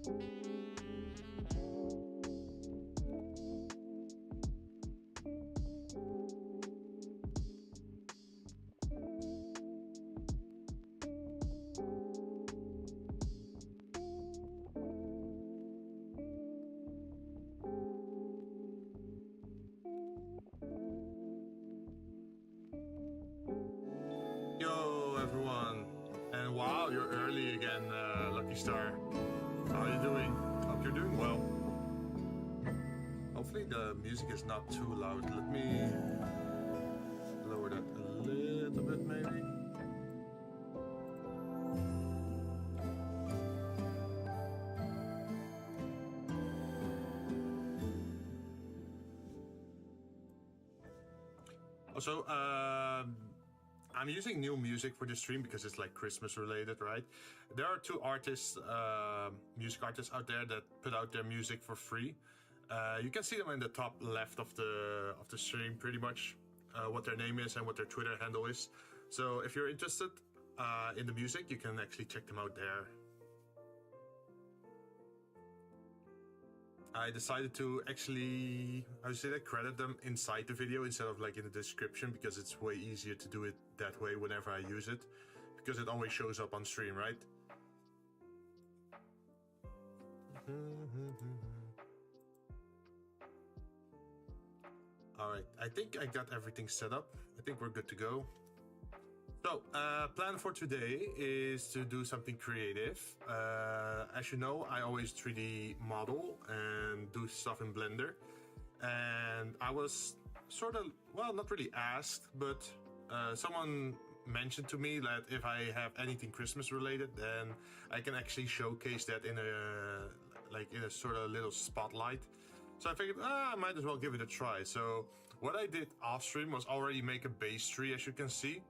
Yo, everyone. And wow, you're early again, Lucky Star. How are you doing? Hope you're doing well. Hopefully the music is not too loud. Let me lower that a little bit, maybe. Also, I'm using new music for this stream because it's like Christmas related, right? There are two artists, music artists out there that put out their music for free. You can see them in the top left of the stream, pretty much, what their name is and what their Twitter handle is. So if you're interested in the music, you can actually check them out there. I decided to actually, how to say that, credit them inside the video instead of like in the description, because it's way easier to do it that way whenever I use it, because it always shows up on stream, right? All right, I think I got everything set up. I think we're good to go. So, plan for today is to do something creative. As you know, I always 3D model and do stuff in Blender. And I was sort of, well, not really asked, but someone mentioned to me that if I have anything Christmas related, then I can actually showcase that in a sort of little spotlight. So I figured, I might as well give it a try. So what I did off stream was already make a base tree, as you can see.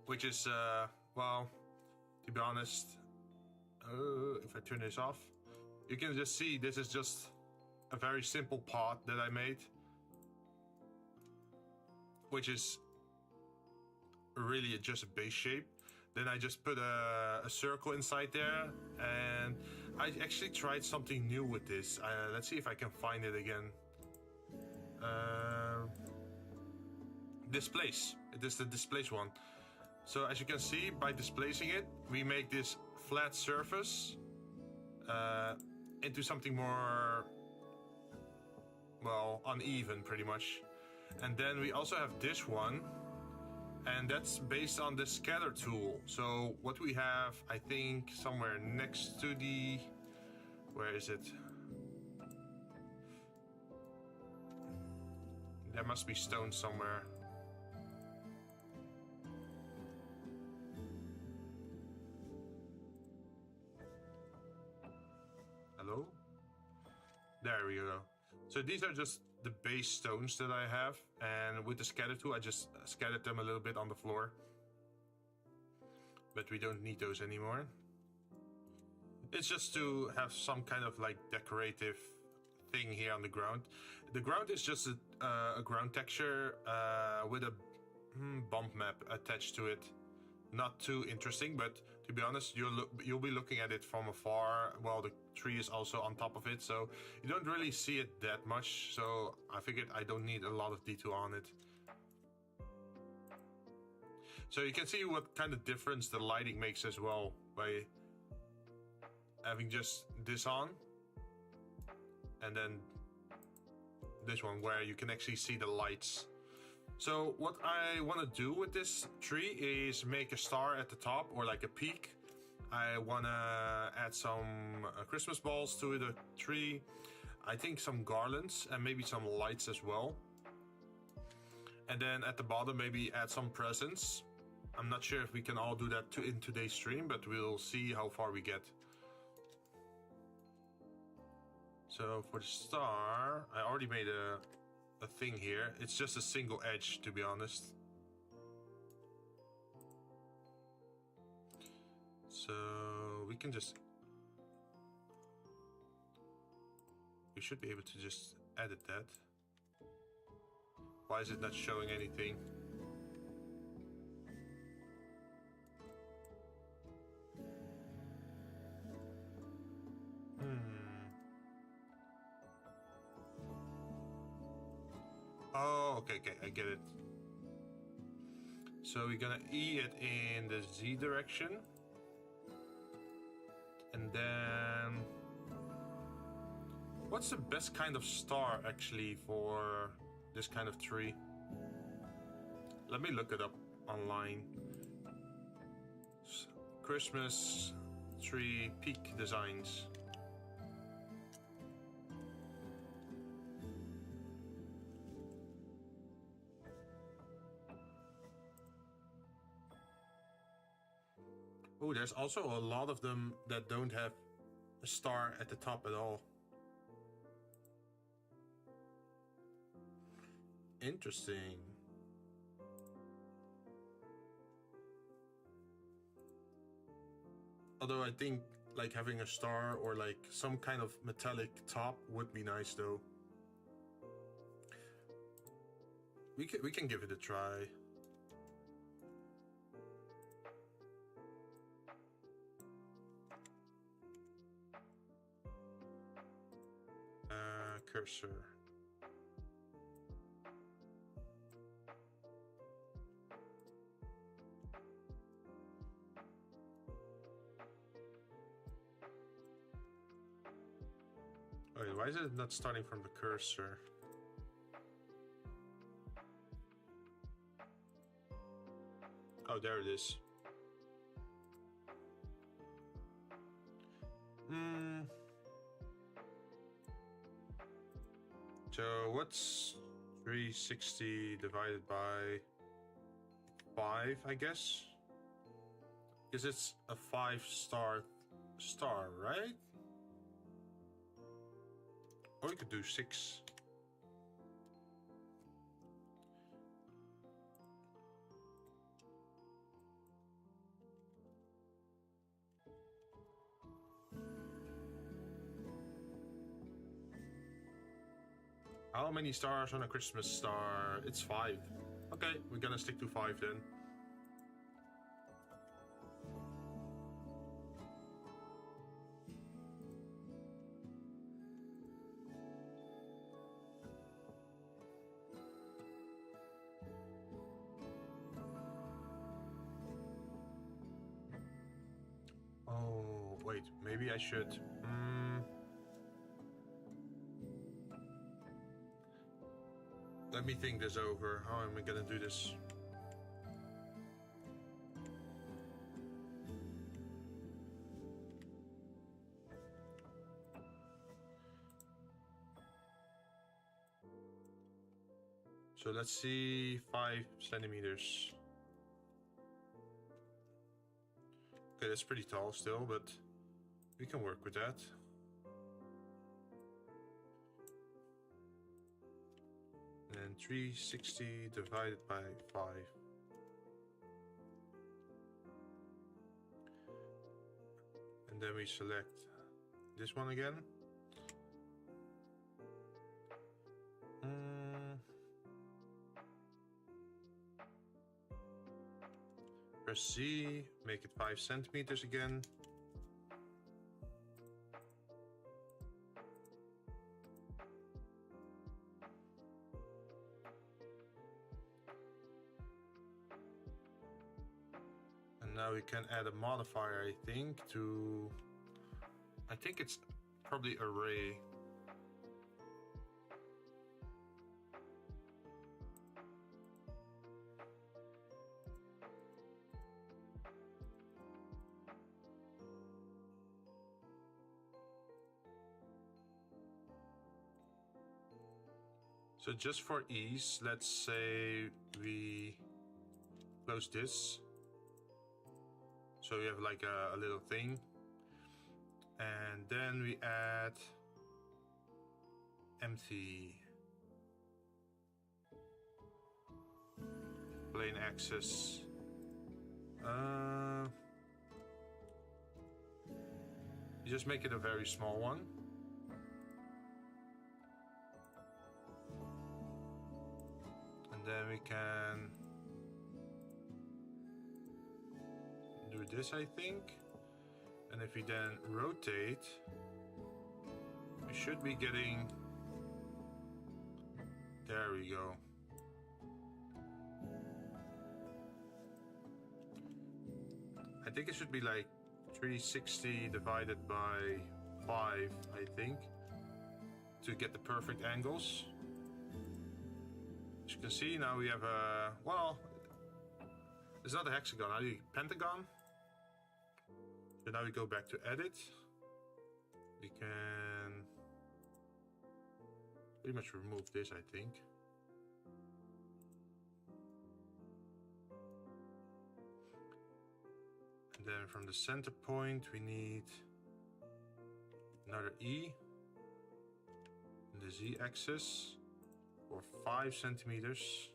Which is, well, to be honest, if I turn this off, you can just see this is just a very simple pot that I made, which is really just a base shape. Then I just put a circle inside there, and I actually tried something new with this. Let's see if I can find it again. Displace. It is the displace one. So as you can see, by displacing it, we make this flat surface into something more, well, uneven pretty much. And then we also have this one, and that's based on the scatter tool. So what we have, I think, somewhere next to the, where is it? There must be stone somewhere. Hello? There we go. So these are just the base stones that I have, and with the scatter tool I just scattered them a little bit on the floor. But we don't need those anymore. It's just to have some kind of like decorative thing here on the ground. The ground is just a ground texture with a bump map attached to it. Not too interesting, but to be honest, you'll be looking at it from afar. Well, the tree is also on top of it, so you don't really see it that much. So I figured I don't need a lot of detail on it. So you can see what kind of difference the lighting makes as well by having just this on, and then this one where you can actually see the lights. So what I want to do with this tree is make a star at the top, or like a peak. I want to add some Christmas balls to the tree. I think some garlands and maybe some lights as well. And then at the bottom maybe add some presents. I'm not sure if we can all do that in today's stream, but we'll see how far we get. So for the star, I already made a thing here. It's just a single edge, to be honest. So we can just, we should be able to just edit that. Why is it not showing anything? Oh, okay, I get it. So we're gonna E it in the Z direction. And then... what's the best kind of star, actually, for this kind of tree? Let me look it up online. Christmas tree peak designs. Oh, there's also a lot of them that don't have a star at the top at all. Interesting. Although I think like having a star or like some kind of metallic top would be nice though. We can give it a try. Cursor. Wait, why is it not starting from the cursor? Oh, there it is. So what's 360 divided by 5, I guess? Because it's a 5-star star, right? Or we could do 6. How many stars on a Christmas star? It's 5. Okay, we're gonna stick to 5 then. Oh, wait, maybe I should. Let me think this over. How am I gonna do this? So let's see, 5 centimeters. Okay, that's pretty tall still, but we can work with that. And 360 divided by 5. And then we select this one again. Press C, make it 5 centimeters again. Now we can add a modifier, I think, to... I think it's probably array. So just for ease, let's say we close this. So we have like a little thing. And then we add empty. Plain axis. You just make it a very small one. And then we can do this, I think. And if we then rotate, we should be getting... There we go. think it should be like 360 divided by 5, I think, to get the perfect angles. As you can see, now we have a, well, it's not a hexagon, a pentagon. So now we go back to edit. We can pretty much remove this, I think. And then from the center point, we need another E in the Z-axis for 5 centimeters.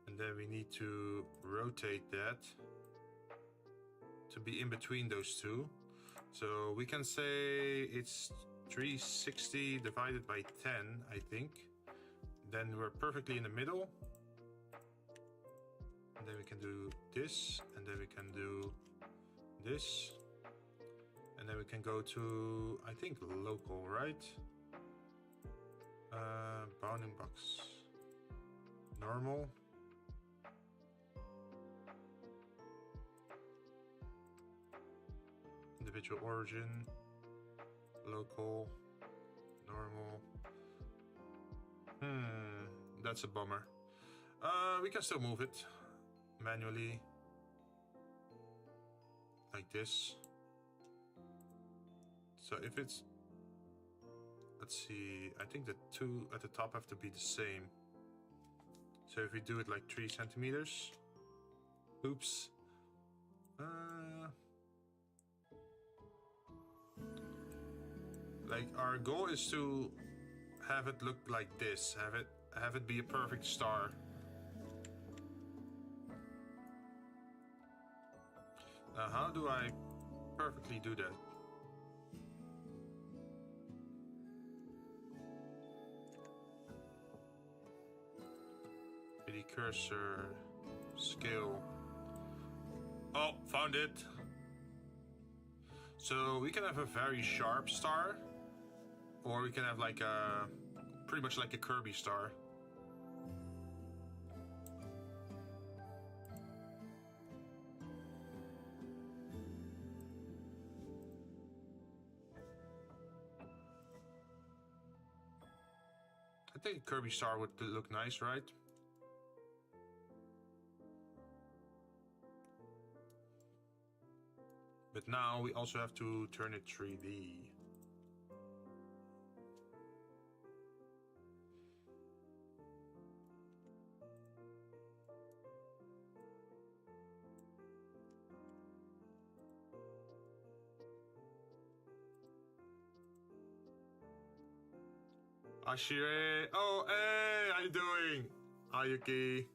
And then we need to rotate that to be in between those two. So we can say it's 360 divided by 10, I think. Then we're perfectly in the middle. And then we can do this, and then we can do this. And then we can go to, I think, local, right? Bounding box. Normal. Individual origin, local, normal. That's a bummer. We can still move it manually, like this. So if it's, let's see, I think the two at the top have to be the same. So if we do it like 3 centimeters, oops. Like our goal is to have it look like this, have it be a perfect star. Now how do I perfectly do that? The cursor, scale. Oh, found it. So we can have a very sharp star. Or we can have like a, pretty much like a Kirby star. I think a Kirby star would look nice, right? But now we also have to turn it 3D. Ashire, oh hey, how you doing? Ayuki.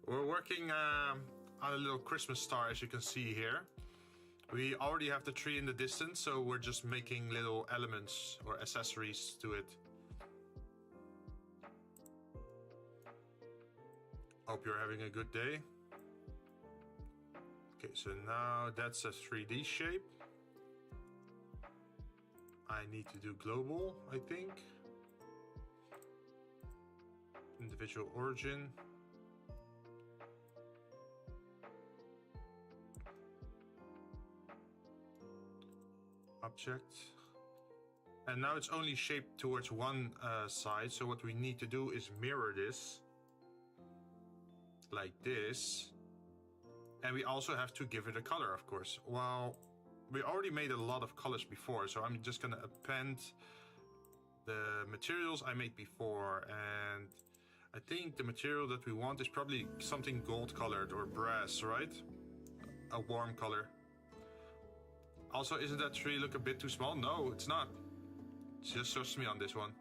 We're working on a little Christmas star, as you can see here. We already have the tree in the distance, so we're just making little elements or accessories to it. Hope you're having a good day. Okay, so now that's a 3D shape. I need to do global, I think. Individual origin. Object. And now it's only shaped towards one side, so what we need to do is mirror this like this. And we also have to give it a color, of course. Well, we already made a lot of colors before, so I'm just gonna append the materials I made before, and I think the material that we want is probably something gold colored or brass, right? A warm color. Also, isn't that tree look a bit too small? No, it's not. Just trust me on this one.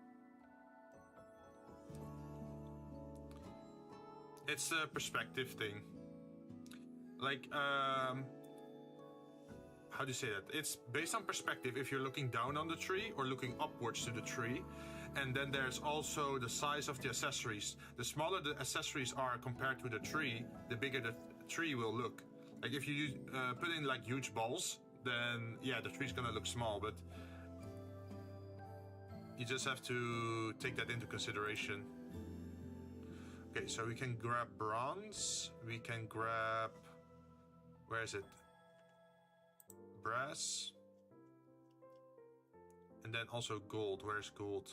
It's the perspective thing. Like, how do you say that? It's based on perspective if you're looking down on the tree or looking upwards to the tree. And then there's also the size of the accessories. The smaller the accessories are compared to the tree, the bigger the tree will look. Like if you put in like huge balls, then yeah, the tree's gonna look small, but you just have to take that into consideration. Okay, so we can grab bronze, we can grab Where is it? Brass. And then also gold. Where's gold?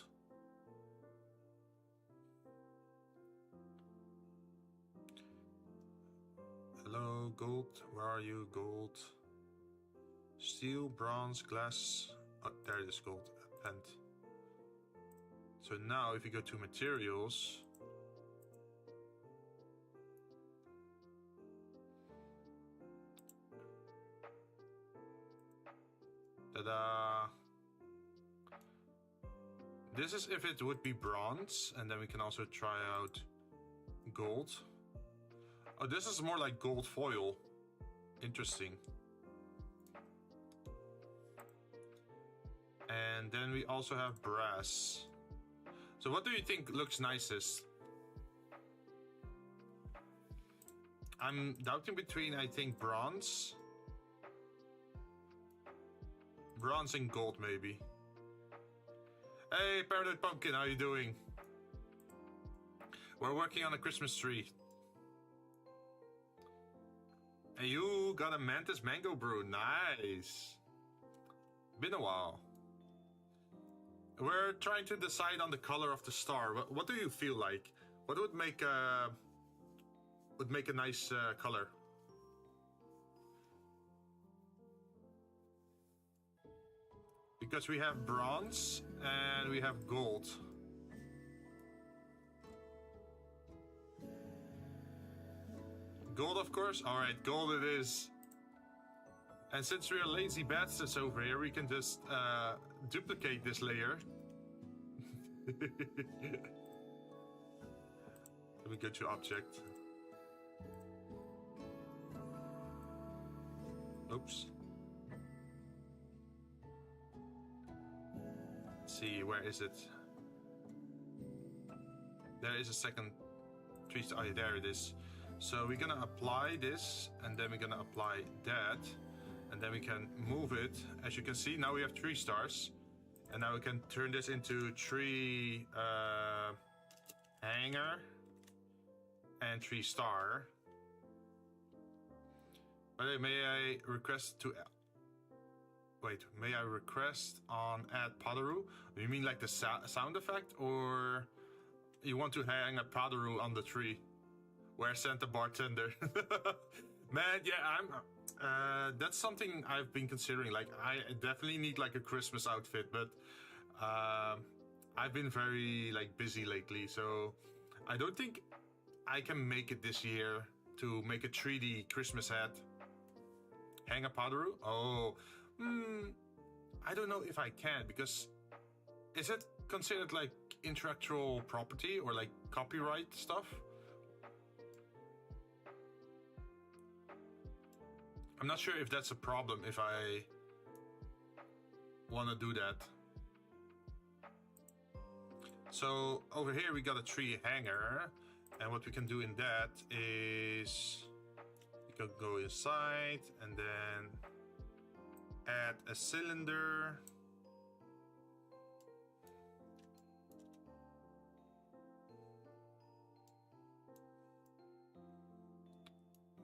Hello, gold. Where are you, gold? Steel, bronze, glass. Oh, there it is, gold. And so now if you go to materials, ta-da! This is if it would be bronze, and then we can also try out gold. Oh, this is more like gold foil. Interesting. And then we also have brass. So what do you think looks nicest? I'm doubting between, I think, bronze. Bronze and gold, maybe. Hey, Parrot Pumpkin, how you doing? We're working on a Christmas tree. And you got a Mantis Mango Brew. Nice. Been a while. We're trying to decide on the color of the star. What do you feel like? What would make a nice color? Because we have bronze and we have gold. Gold, of course. All right, gold it is. And since we're lazy bastards over here, we can just duplicate this layer. Let me go to object. Oops. Let's see, where is it? There is a second tree. Oh, yeah, there it is. So we're gonna apply this, and then we're gonna apply that. And then we can move it. As you can see, now we have 3 stars. And now we can turn this into tree hanger and 3 star. But may I request to... Wait, may I request on add Padaru? You mean like the sound effect? Or you want to hang a Padaru on the tree? Where Santa bartender? Man, yeah, that's something I've been considering. Like, I definitely need like a Christmas outfit, but I've been very like busy lately, so I don't think I can make it this year to make a 3D Christmas hat. Hang a Padaru? Oh, I don't know if I can, because is it considered like intellectual property or like copyright stuff? I'm not sure if that's a problem if I want to do that. So over here we got a tree hanger, and what we can do in that is we can go inside and then add a cylinder.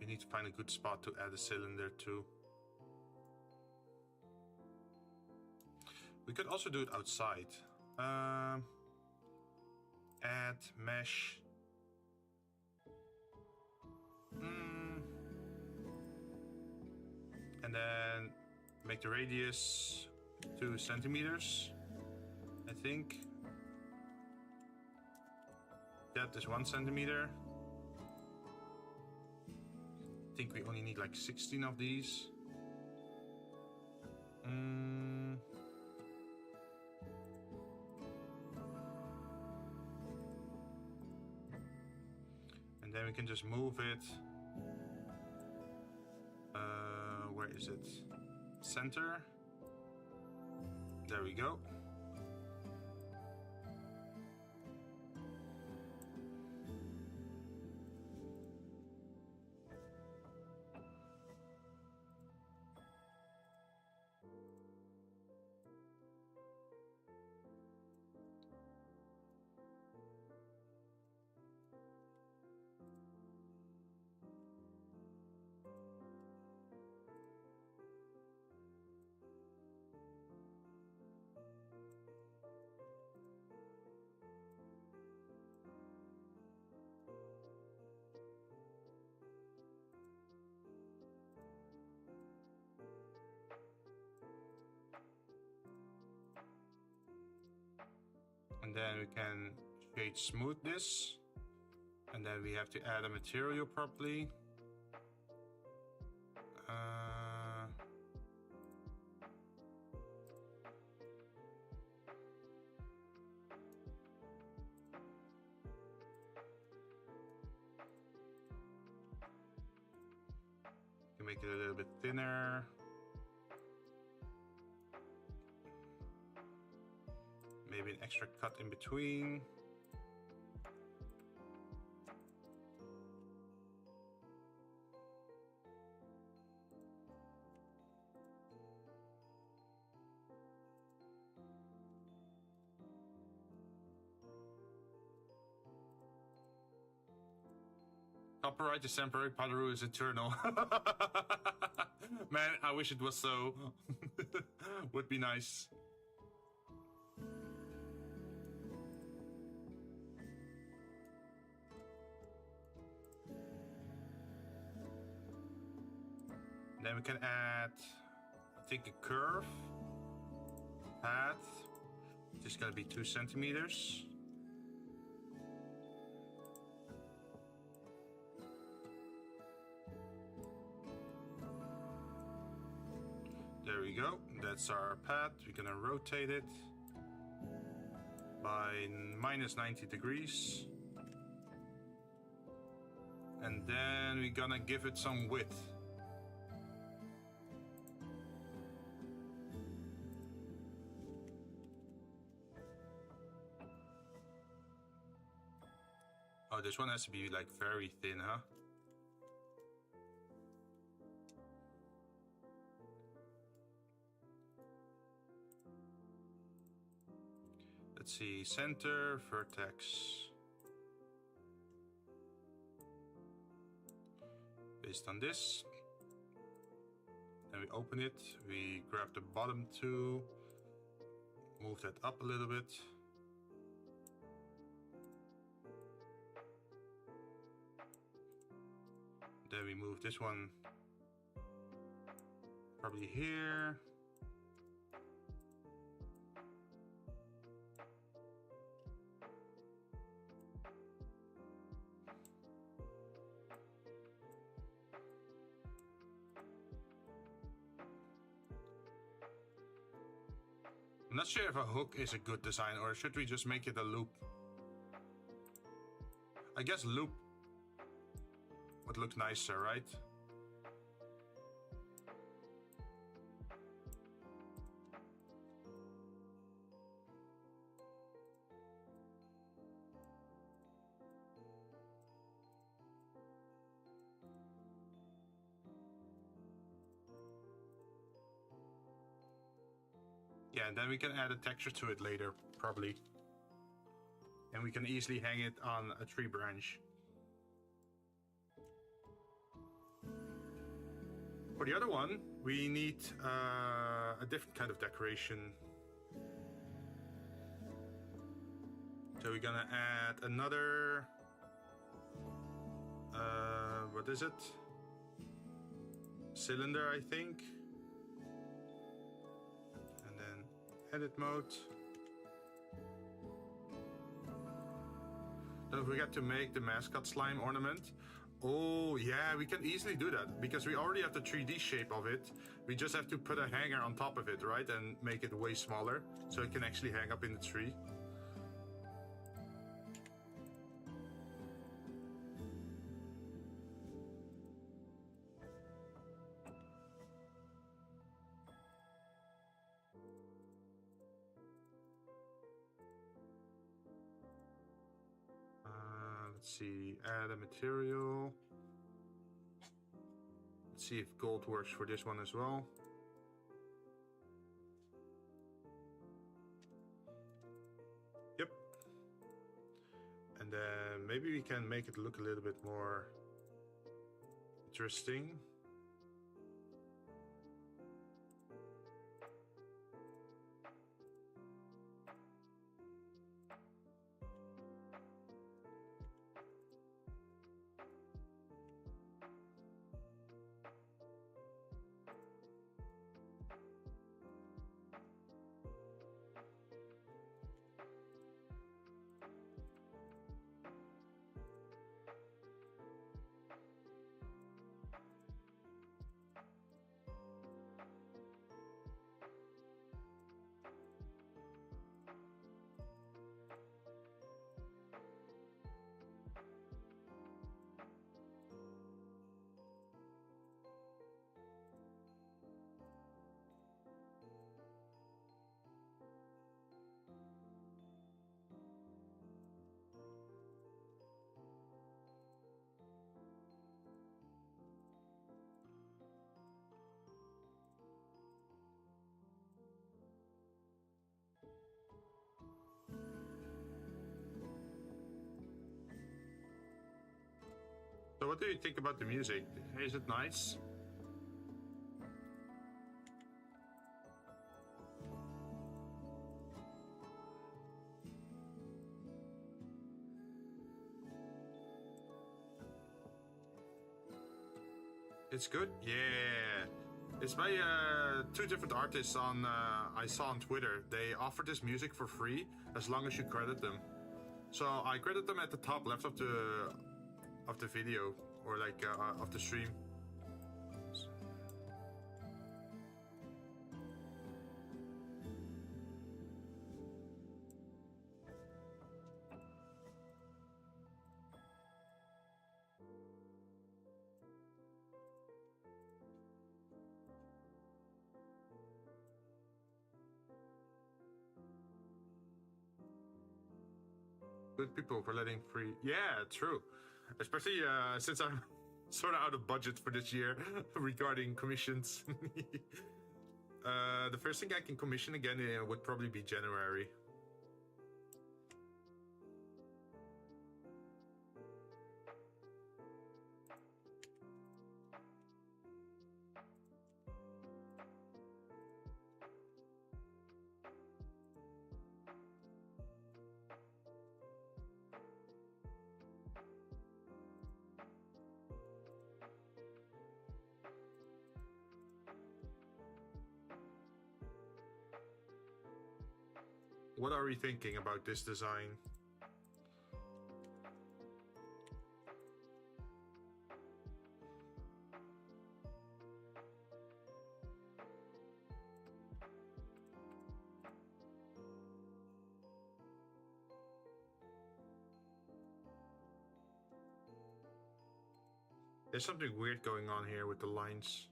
We need to find a good spot to add a cylinder to. We could also do it outside. Add mesh. And then make the radius 2 centimeters, I think. Depth is 1 centimeter. I think we only need like 16 of these. And then we can just move it. Where is it? Center. There we go. then we can shade smooth this. And then we have to add a material properly. Make it a little bit thinner. Maybe an extra cut in between. Copyright is temporary, Padaru is eternal. Man, I wish it was so. Would be nice. Then we can add, I think, a curve path. It's gonna be 2 centimeters. There we go, that's our path. We're gonna rotate it by minus 90 degrees. And then we're gonna give it some width. Oh, this one has to be like very thin, huh? Let's see, center, vertex. Based on this. Then we open it, we grab the bottom two, move that up a little bit. Then we move this one probably here. I'm not sure if a hook is a good design, or should we just make it a loop? I guess loop would look nicer, right? Yeah, and then we can add a texture to it later, probably. And we can easily hang it on a tree branch. For the other one, we need a different kind of decoration. So we're gonna add another, what is it? Cylinder, I think. And then edit mode. Don't forget to make the mascot slime ornament. Oh yeah, we can easily do that because we already have the 3D shape of it. We just have to put a hanger on top of it, right? And make it way smaller so it can actually hang up in the tree. Let's see, add a material. Let's see if gold works for this one as well. Yep. And then maybe we can make it look a little bit more interesting. So what do you think about the music? Is it nice? It's good? Yeah. It's by two different artists on I saw on Twitter. They offer this music for free as long as you credit them. So I credit them at the top left of the video, or like of the stream. Good people for letting free. Yeah, true. Especially since I'm sort of out of budget for this year regarding commissions. The first thing I can commission again would probably be January. What are we thinking about this design? There's something weird going on here with the lines.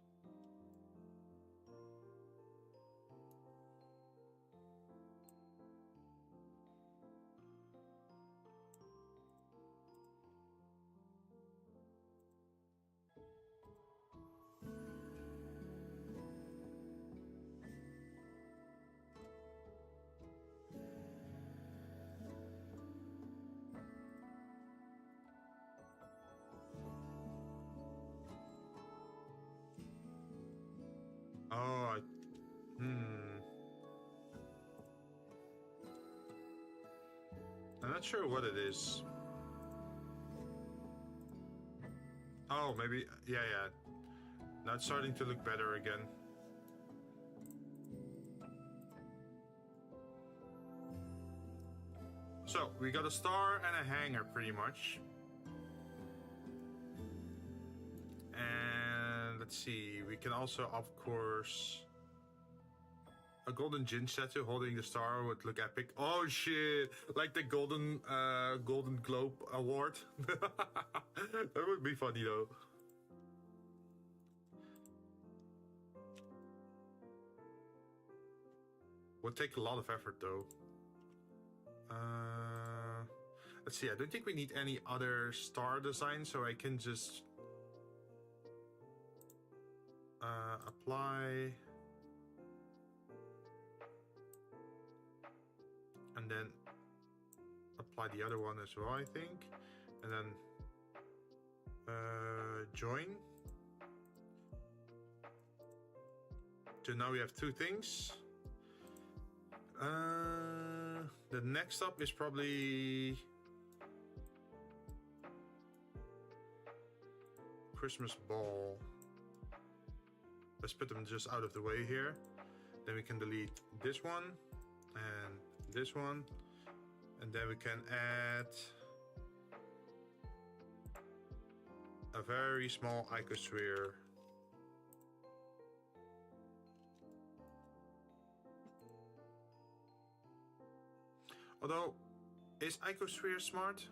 Oh, I'm not sure what it is. Oh, maybe, yeah. Now it's starting to look better again. So, we got a star and a hanger pretty much. And let's see, we can also, of course, a golden Jinn statue holding the star would look epic. Oh shit, like the Golden Globe Award. That would be funny though. Would take a lot of effort though. Let's see, I don't think we need any other star design, so I can just apply, and then apply the other one as well, I think, and then join. So now we have two things. The next up is probably Christmas ball. Let's put them just out of the way here. Then we can delete this one and this one, and then we can add a very small icosphere. Although, is icosphere smart?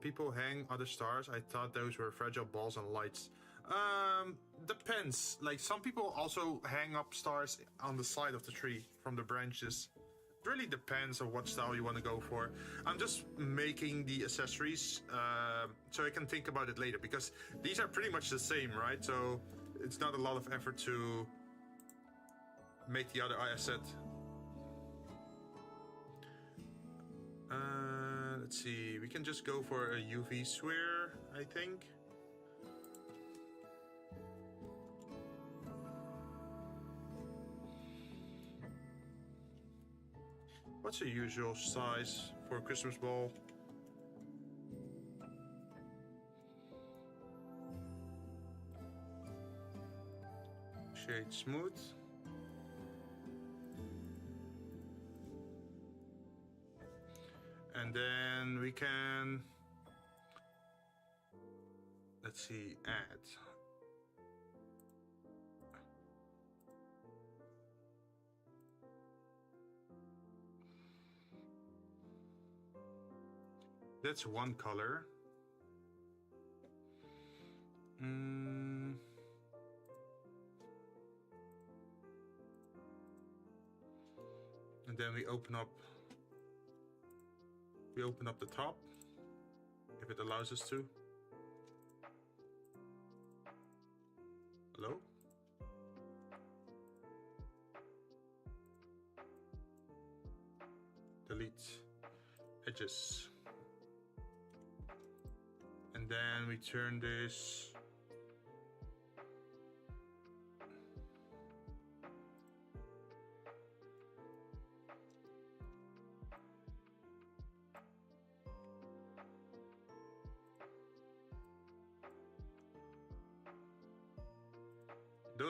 People hang other stars. I thought those were fragile balls and lights. Depends. Like, some people also hang up stars on the side of the tree from the branches. It really depends on what style you want to go for. I'm just making the accessories so I can think about it later, because these are pretty much the same, right? So it's not a lot of effort to make the other asset. Let's see, we can just go for a UV sphere. I think. What's a usual size for a Christmas ball? Shade smooth. And then we can, let's see, add. That's one color. And then we open up the top, if it allows us to. Hello? Delete edges. And then we turn this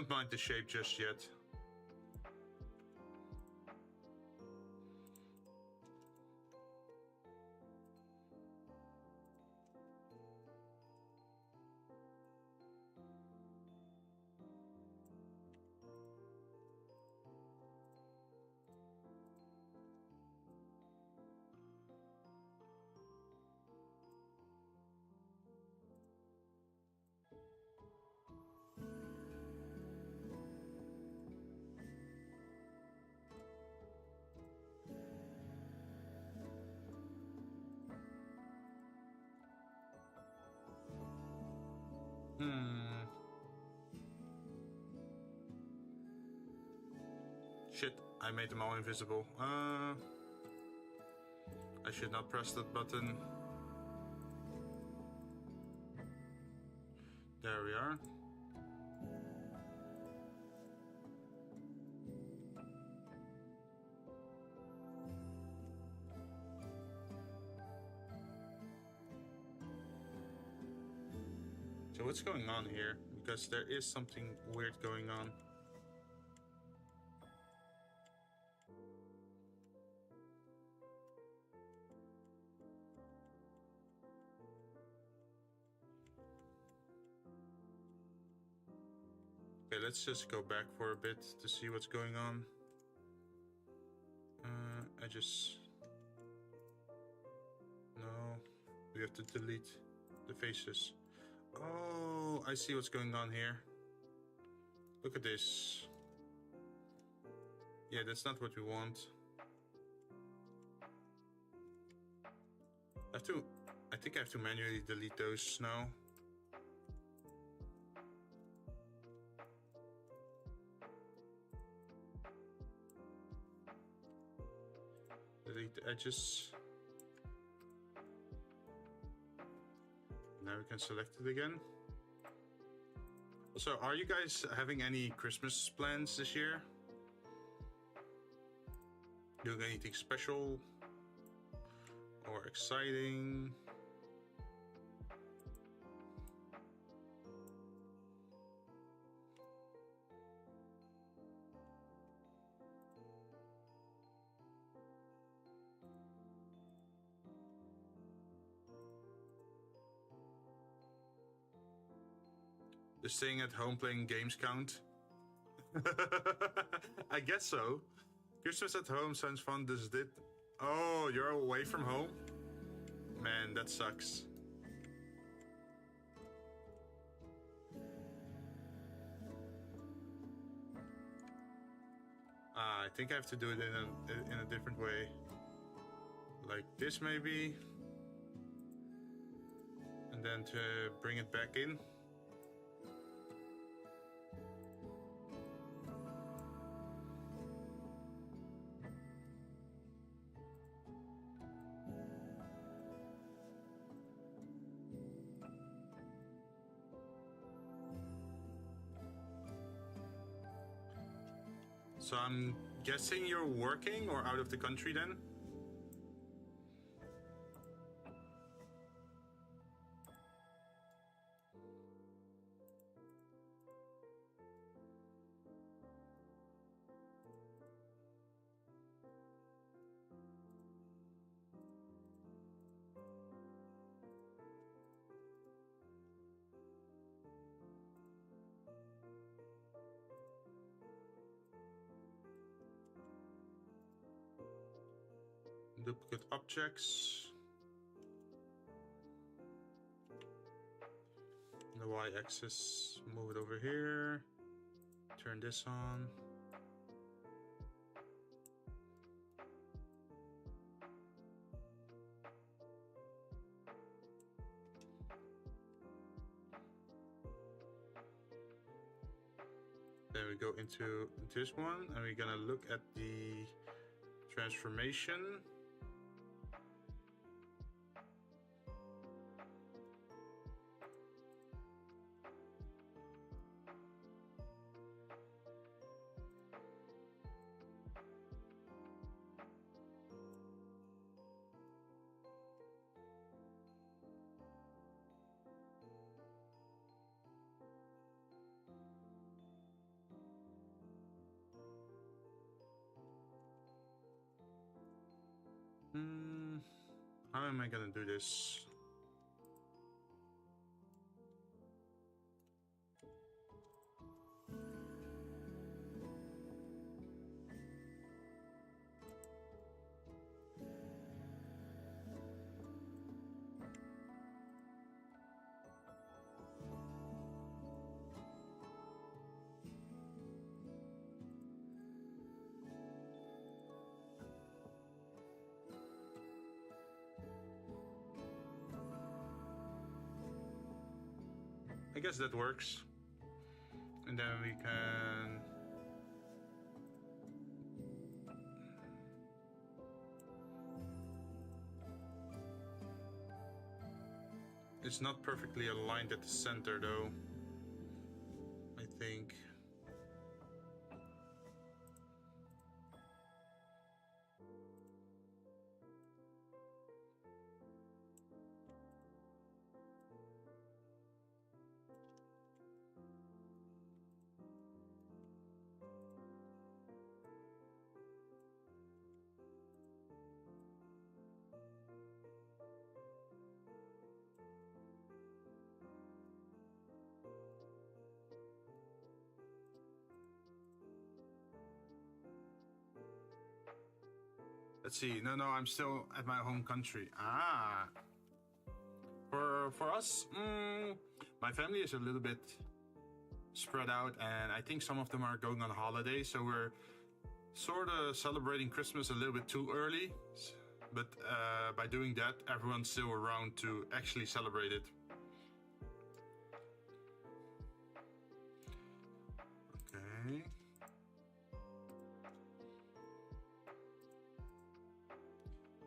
don't mind the shape just yet. Shit, I made them all invisible. I should not press that button. There we are. So what's going on here? Because there is something weird going on. Okay, let's just go back for a bit to see what's going on. No, we have to delete the faces. Oh, I see what's going on here. Look at this. Yeah, that's not what we want. I think I have to manually delete those now. Delete the edges. Now we can select it again. So, are you guys having any Christmas plans this year? Doing anything special or exciting? Does staying at home playing games count? I guess so. Christmas at home sounds fun, does it? Oh, you're away from home? Man, that sucks. I think I have to do it in a different way. Like this maybe. And then to bring it back in. So I'm guessing you're working or out of the country then? Duplicate objects. The y-axis, move it over here. Turn this on. Then we go into this one and we're gonna look at the transformation. How am I gonna do this? I guess that works. And then we can... It's not perfectly aligned at the center though, I think. Let's see. No, I'm still at my home country. Ah. For us, my family is a little bit spread out, and I think some of them are going on holiday, so we're sort of celebrating Christmas a little bit too early. But by doing that, everyone's still around to actually celebrate it. Okay.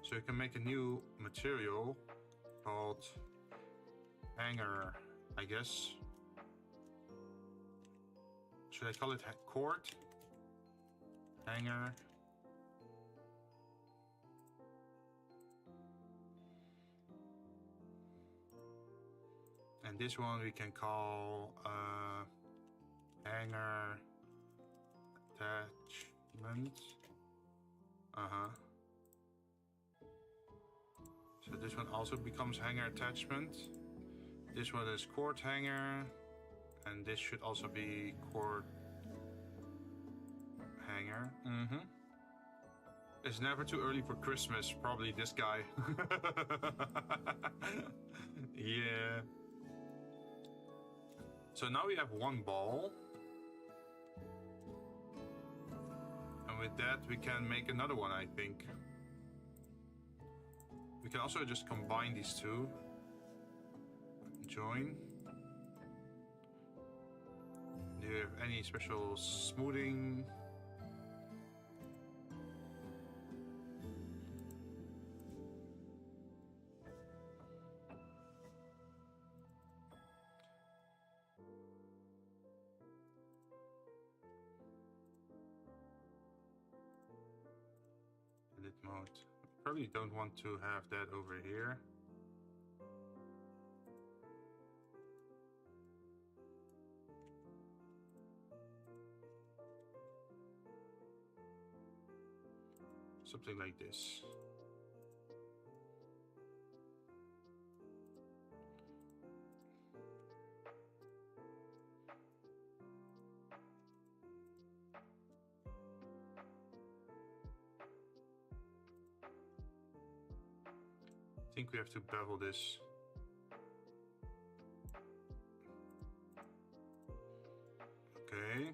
So you can make a new material called hanger, I guess. Should I call it cord? Hanger. And this one we can call hanger attachment. So this one also becomes hanger attachment. This one is cord hanger, and this should also be cord hanger. It's never too early for Christmas, probably this guy. Yeah. So now we have one ball. And with that we can make another one, I think. We can also just combine these two. Join. Do you have any special smoothing? probably don't want to have that over here. Something like this. I think we have to bevel this. Okay.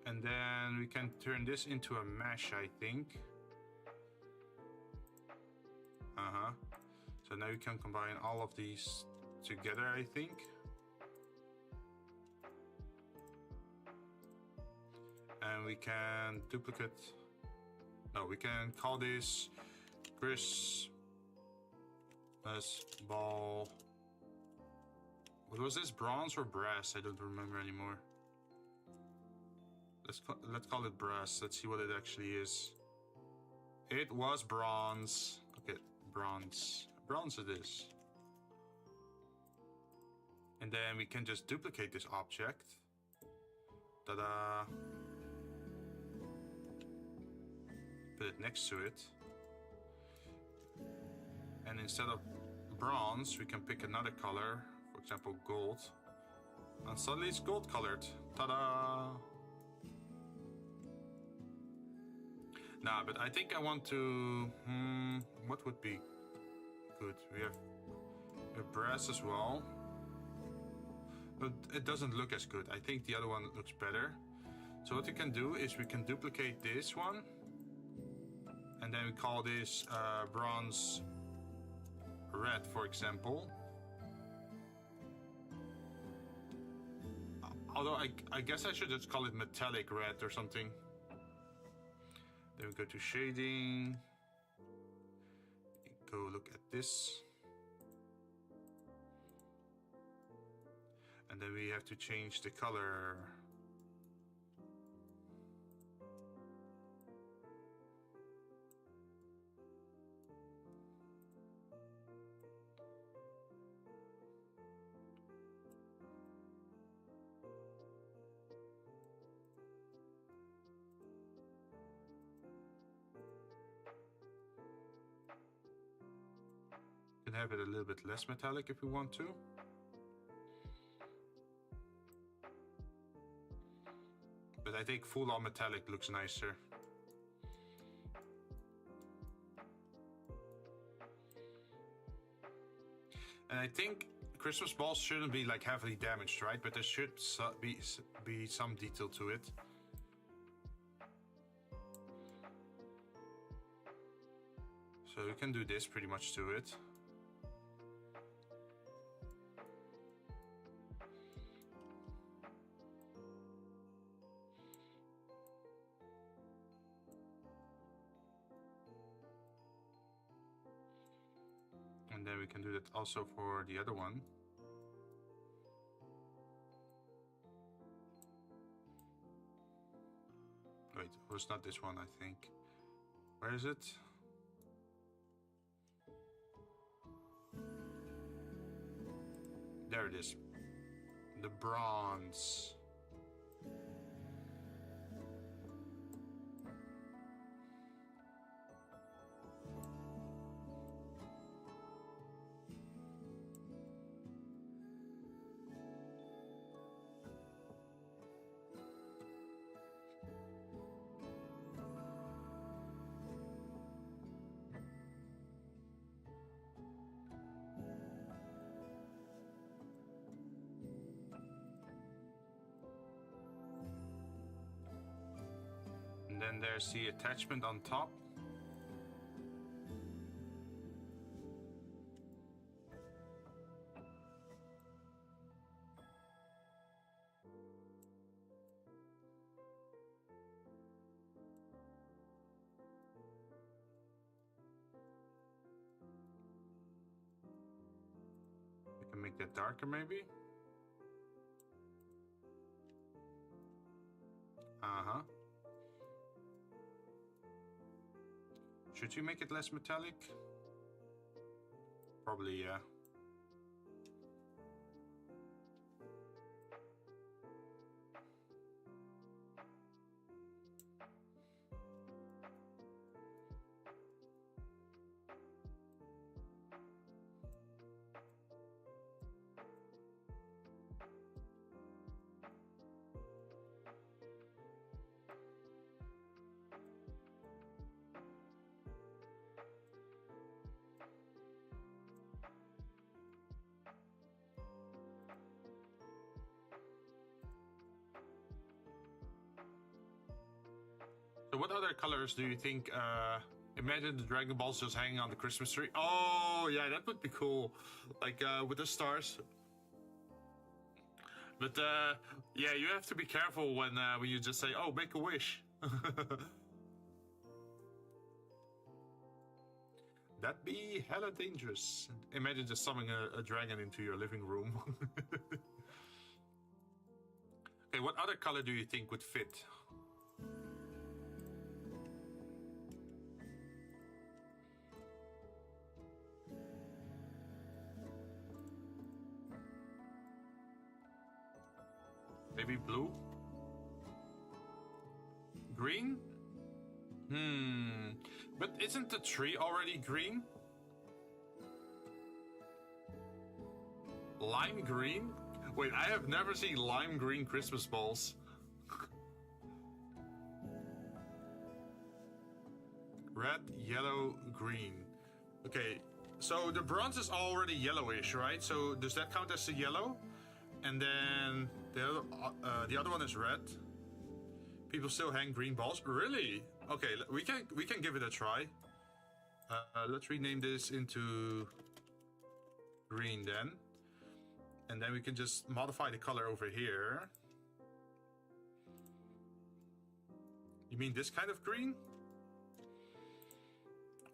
And then we can turn this into a mesh, I think. So now you can combine all of these together, I think. And we can duplicate. No, we can call this Christmas ball. What was this? Bronze or brass? I don't remember anymore. Let's call it brass. Let's see what it actually is. It was bronze. Okay, bronze. Bronze it is. And then we can just duplicate this object. Ta-da! Put it next to it. And instead of bronze, we can pick another color. For example, gold. And suddenly it's gold colored. Ta-da! Nah, but I think I want to... what would be good? We have brass as well. But it doesn't look as good. I think the other one looks better. So what we can do is we can duplicate this one. And then we call this bronze red, for example. Although I guess I should just call it metallic red or something. Then we go to shading. Go look at this. And then we have to change the color. We can have it a little bit less metallic if we want to. But I think full on metallic looks nicer. And I think Christmas balls shouldn't be like heavily damaged, right? But there should be some detail to it. So we can do this pretty much to it. And then we can do that also for the other one. Wait, it was not this one, I think. Where is it? There it is. The bronze. And then there's the attachment on top. We can make that darker maybe. Should you make it less metallic? Probably, yeah. So what other colors do you think, imagine the Dragon Balls just hanging on the Christmas tree. Oh, yeah, that would be cool. Like, with the stars. But, yeah, you have to be careful when you just say, oh, make a wish. That'd be hella dangerous. Imagine just summoning a dragon into your living room. Okay, what other color do you think would fit? Maybe blue? Green? But isn't the tree already green? Lime green? Wait, I have never seen lime green Christmas balls. Red, yellow, green. Okay, so the bronze is already yellowish, right? So does that count as a yellow? And then the other one is red. People still hang green balls. Really? Okay, we can give it a try. Let's rename this into green then. And then we can just modify the color over here. You mean this kind of green?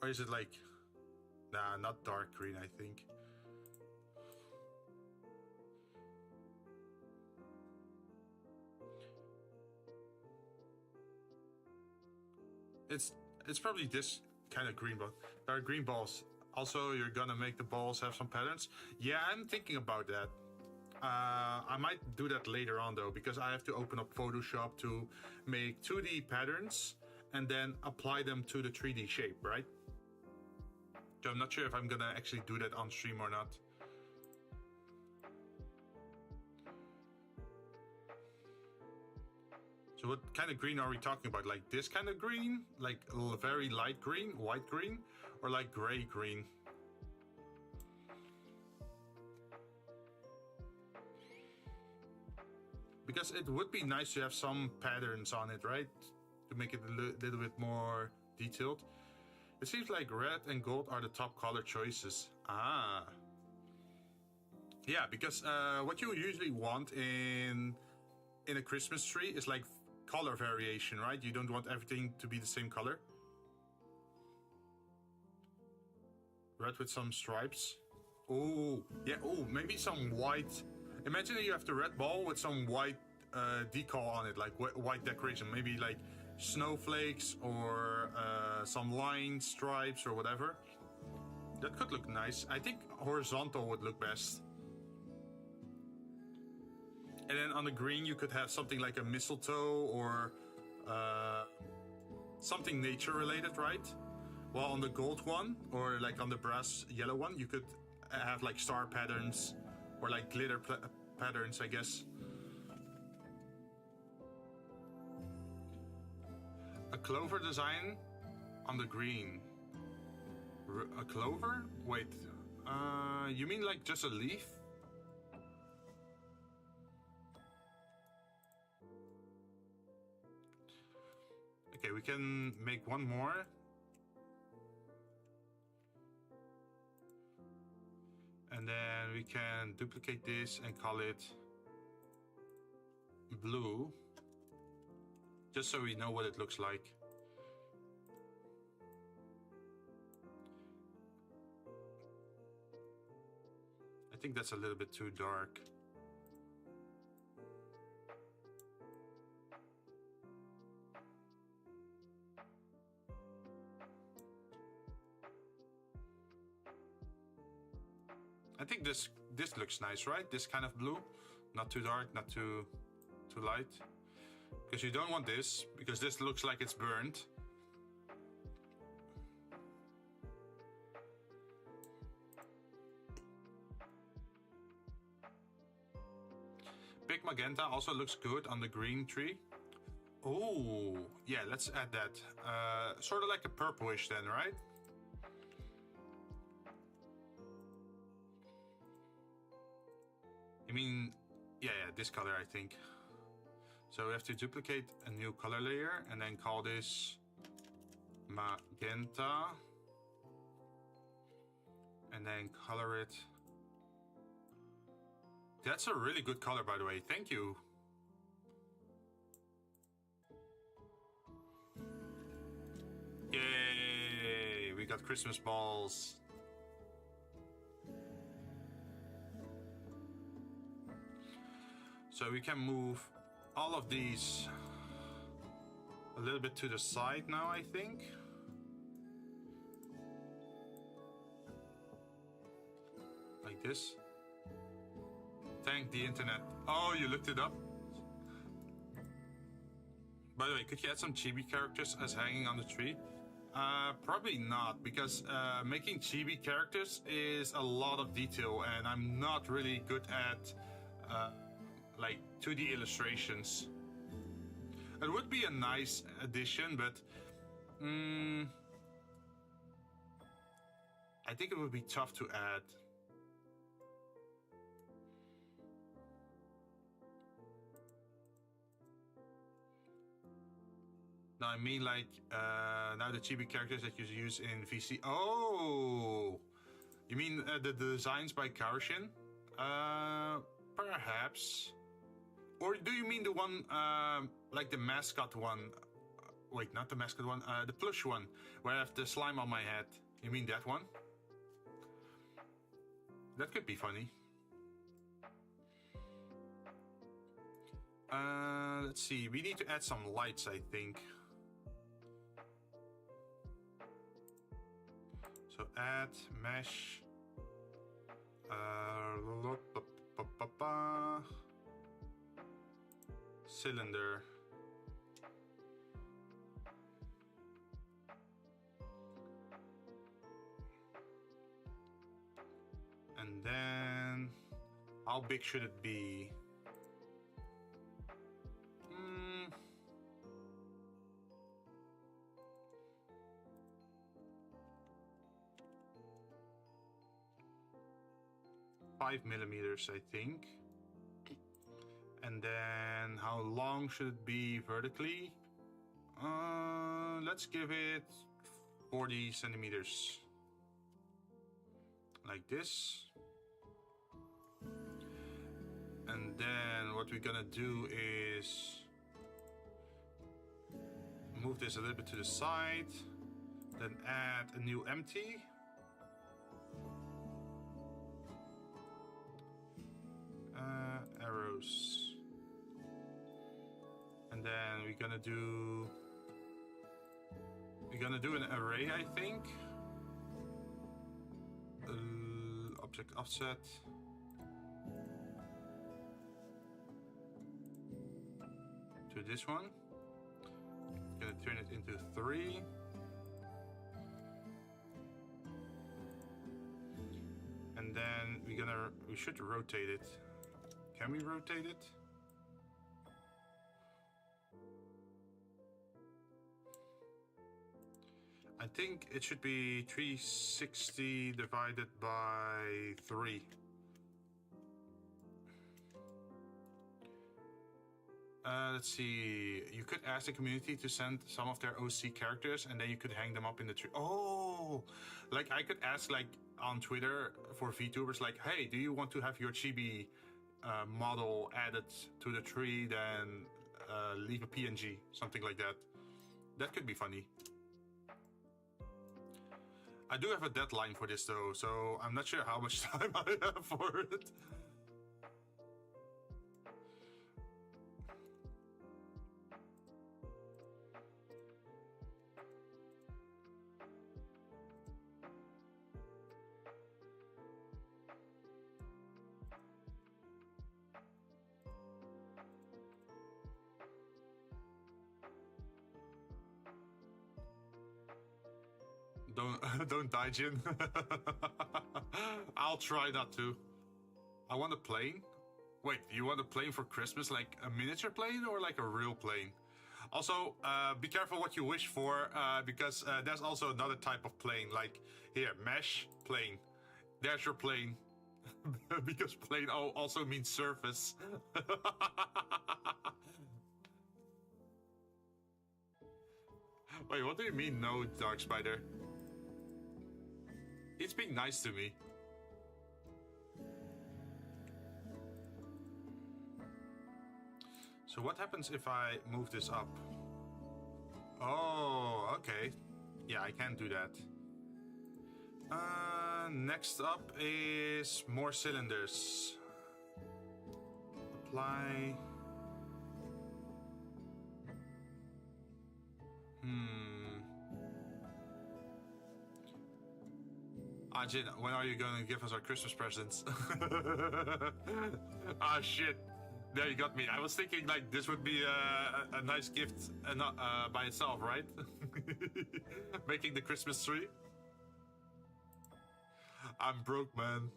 Or is it like... Nah, not dark green, I think. It's probably this kind of green ball. There are green balls. Also, you're gonna make the balls have some patterns. Yeah, I'm thinking about that. I might do that later on though, because I have to open up Photoshop to make 2D patterns and then apply them to the 3D shape, right? So I'm not sure if I'm gonna actually do that on stream or not. So what kind of green are we talking about? Like this kind of green? Like very light green, white green? Or like gray green? Because it would be nice to have some patterns on it, right? To make it a little bit more detailed. It seems like red and gold are the top color choices. Ah. Yeah, because what you usually want in a Christmas tree is like color variation, right? You don't want everything to be the same color. Red with some stripes. Oh, yeah, oh, maybe some white. Imagine that you have the red ball with some white decal on it, like white decoration. Maybe like snowflakes or some lines, stripes, or whatever. That could look nice. I think horizontal would look best. And then on the green, you could have something like a mistletoe or something nature related, right? While on the gold one, or like on the brass yellow one, you could have like star patterns or like glitter patterns, I guess. A clover design on the green. A clover? Wait, you mean like just a leaf? Okay, we can make one more. And then we can duplicate this and call it blue. Just so we know what it looks like. I think that's a little bit too dark. I think this looks nice, right? This kind of blue, not too dark, not too light, because you don't want this, because this looks like it's burnt. Big magenta also looks good on the green tree. Oh, yeah, let's add that. Sort of like a purplish then, right? I mean, yeah, this color, I think. So we have to duplicate a new color layer and then call this magenta. And then color it. That's a really good color, by the way. Thank you. Yay! We got Christmas balls. So we can move all of these a little bit to the side now, I think. Like this. Thank the internet. Oh, you looked it up? By the way, could you add some chibi characters as hanging on the tree? Probably not, because making chibi characters is a lot of detail, and I'm not really good at like 2D illustrations. It would be a nice addition, but I think it would be tough to add. No, I mean like now the chibi characters that you use in VC. Oh, you mean the designs by Karshin? Perhaps. Or do you mean the one like the mascot one? Wait, not the mascot one. The plush one, where I have the slime on my head. You mean that one? That could be funny. Let's see. We need to add some lights, I think. So add mesh. Cylinder. And then how big should it be? 5mm, I think. And then how long should it be vertically? Let's give it 40 centimeters. Like this. And then what we're gonna do is move this a little bit to the side. Then add a new empty. Arrows. And then we're gonna do an array, I think. Object offset. To this one. Gonna turn it into 3. And then we should rotate it. Can we rotate it? I think it should be 360 divided by 3. Let's see. You could ask the community to send some of their OC characters, and then you could hang them up in the tree. Oh, like I could ask like on Twitter for VTubers, like, hey, do you want to have your chibi model added to the tree? Then leave a PNG, something like that. That could be funny. I do have a deadline for this though, so I'm not sure how much time I have for it. Don't die, Jinn. I'll try not to. I want a plane. Wait, you want a plane for Christmas? Like a miniature plane or like a real plane? Also, be careful what you wish for, because there's also another type of plane. Like, here, mesh, plane. There's your plane. Because plane also means surface. Wait, what do you mean, no, Dark Spider? It's being nice to me. So what happens if I move this up? Oh, okay. Yeah, I can do that. Next up is more cylinders. Apply. Jinn, when are you going to give us our Christmas presents? Ah, shit. There, you got me. I was thinking like this would be a nice gift by itself, right? Making the Christmas tree. I'm broke, man.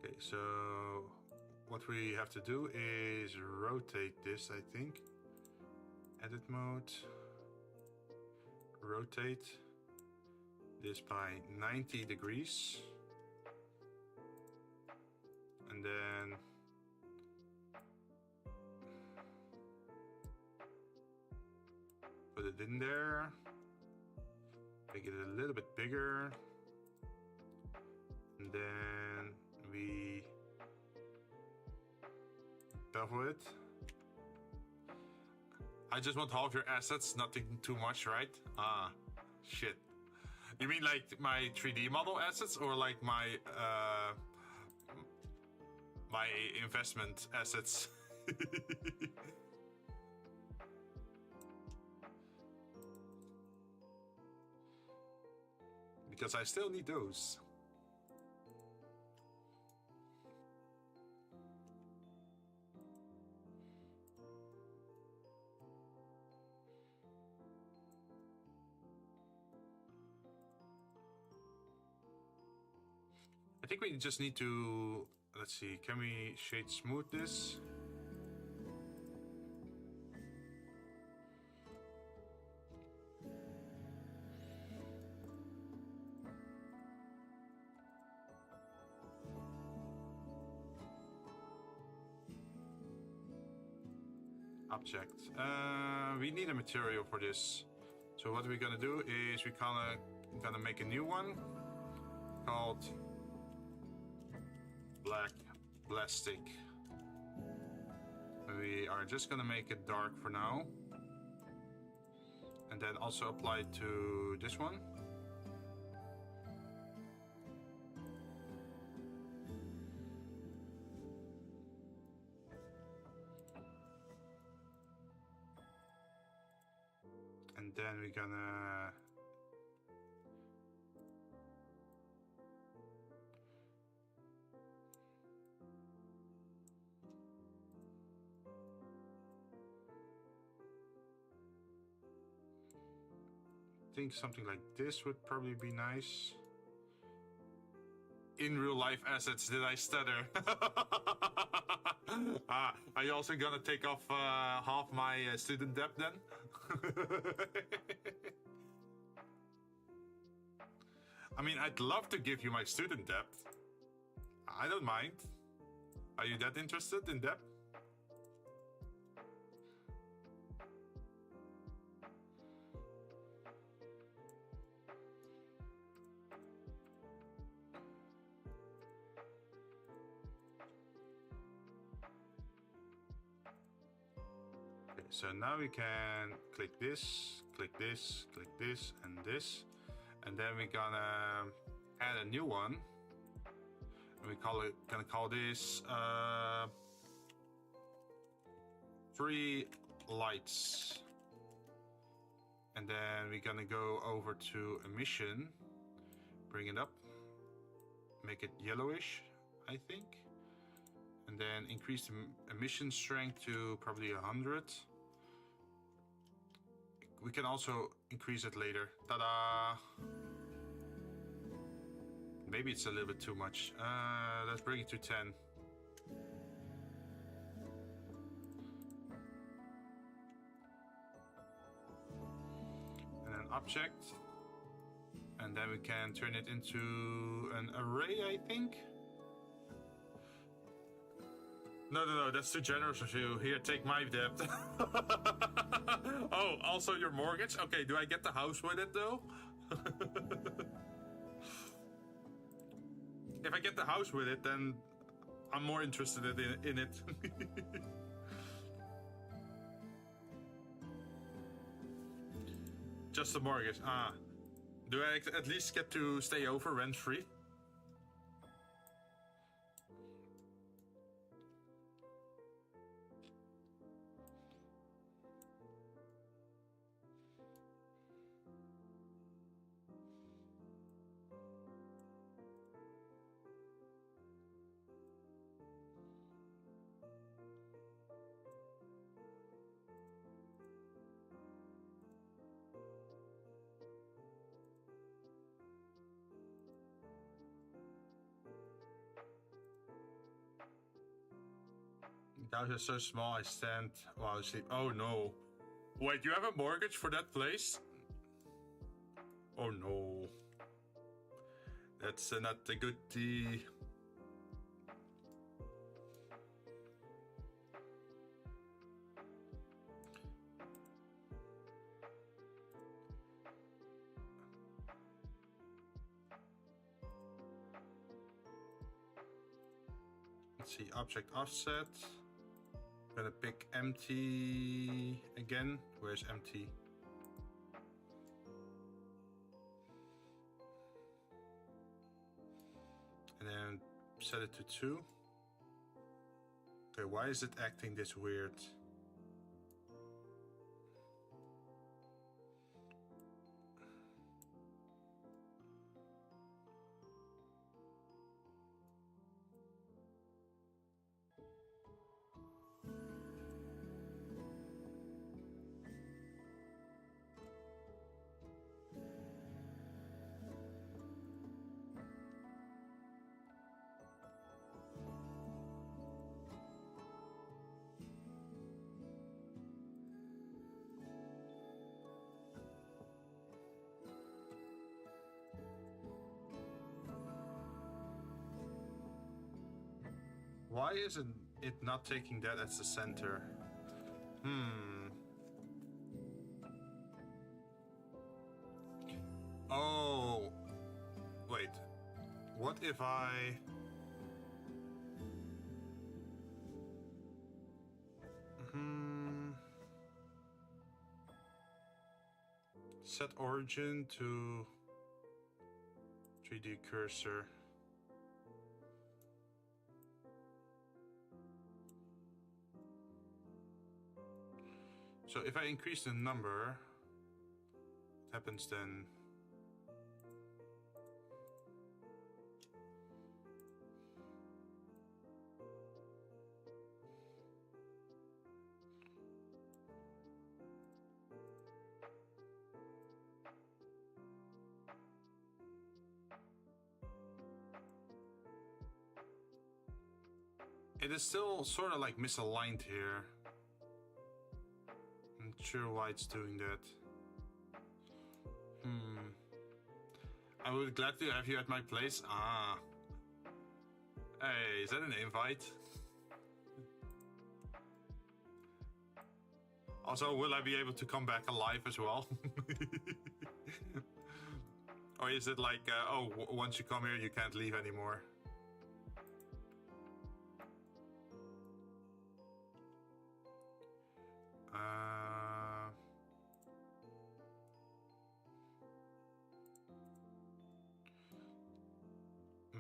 Okay, so what we have to do is rotate this, I think. Edit mode. Rotate this by 90 degrees. And then put it in there. Make it a little bit bigger. And then we bevel it. I just want half your assets, nothing too much, right? Ah, shit. You mean like my 3D model assets or like my my investment assets? Because I still need those. I think we just need to, let's see, can we shade smooth this? Object. We need a material for this. So what we're gonna do is we're gonna make a new one called black plastic. We are just gonna make it dark for now, and then also apply it to this one. And then we're gonna think something like this would probably be nice. In real life assets, did I stutter? Are you also gonna take off half my student debt then? I mean, I'd love to give you my student debt. I don't mind. Are you that interested in debt? So now we can click this, click this, click this, and this. And then we're gonna add a new one. And we gonna call this 3 lights. And then we're gonna go over to emission. bring it up, make it yellowish, I think, and then increase the emission strength to probably 100. We can also increase it later. Ta-da! Maybe it's a little bit too much. Let's bring it to 10. And then object. And then we can turn it into an array, I think. No, that's too generous of you. Here, take my debt. Oh, also your mortgage? Okay, do I get the house with it though? If I get the house with it, then I'm more interested in it. Just the mortgage. Ah. Do I at least get to stay over rent-free? The house is so small, I stand while I sleep. Oh no. Wait, you have a mortgage for that place? Oh no. That's not a good tea. Let's see, object offset. Gonna pick empty again. Where's empty? And then set it to 2. Okay, why is it acting this weird? Why isn't it not taking that as the center? Oh, wait. What if I... Set origin to 3D cursor. So if I increase the number, what happens then? It is still sort of like misaligned here. I'm not sure why it's doing that. I would glad to have you at my place. Ah. Hey, is that an invite? Also, will I be able to come back alive as well? Or is it like, oh, once you come here, you can't leave anymore?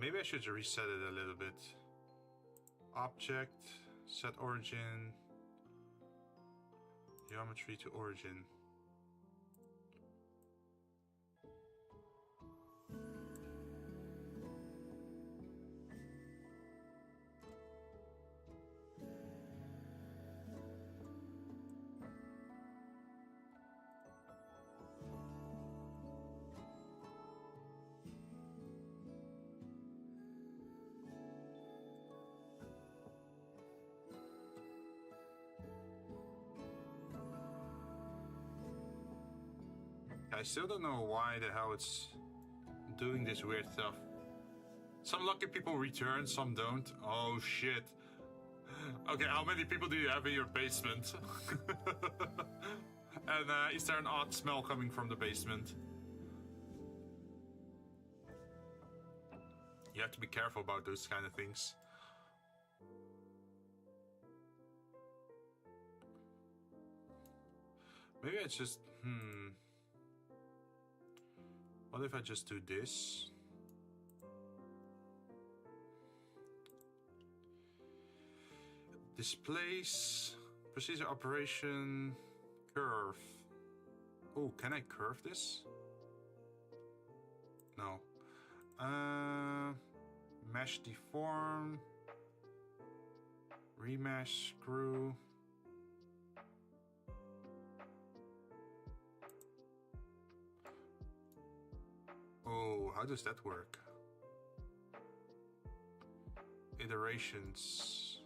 Maybe I should reset it a little bit. Object, set origin, geometry to origin. I still don't know why the hell it's doing this weird stuff. Some lucky people return, some don't. Oh shit. Okay, how many people do you have in your basement? And is there an odd smell coming from the basement? You have to be careful about those kind of things. Maybe I just... What if I just do this? Displace, procedure operation, curve. Oh, can I curve this? No. Mesh deform, remesh screw. Oh, how does that work? Iterations.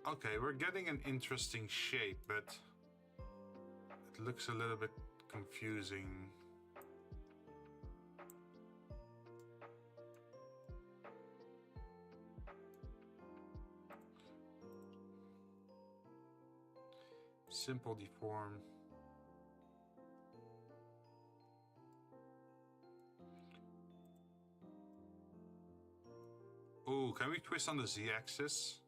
Okay, we're getting an interesting shape, but it looks a little bit confusing. Simple deform. Oh, can we twist on the Z-axis?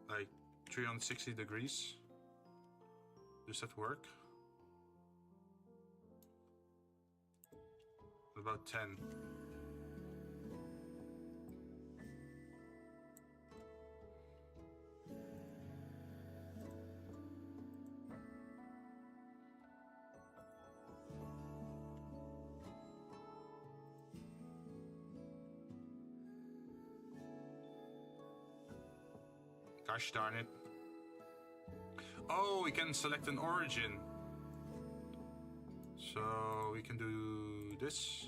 Like 360 degrees? Does that work? About 10. Gosh darn it. Oh, we can select an origin. So we can do this.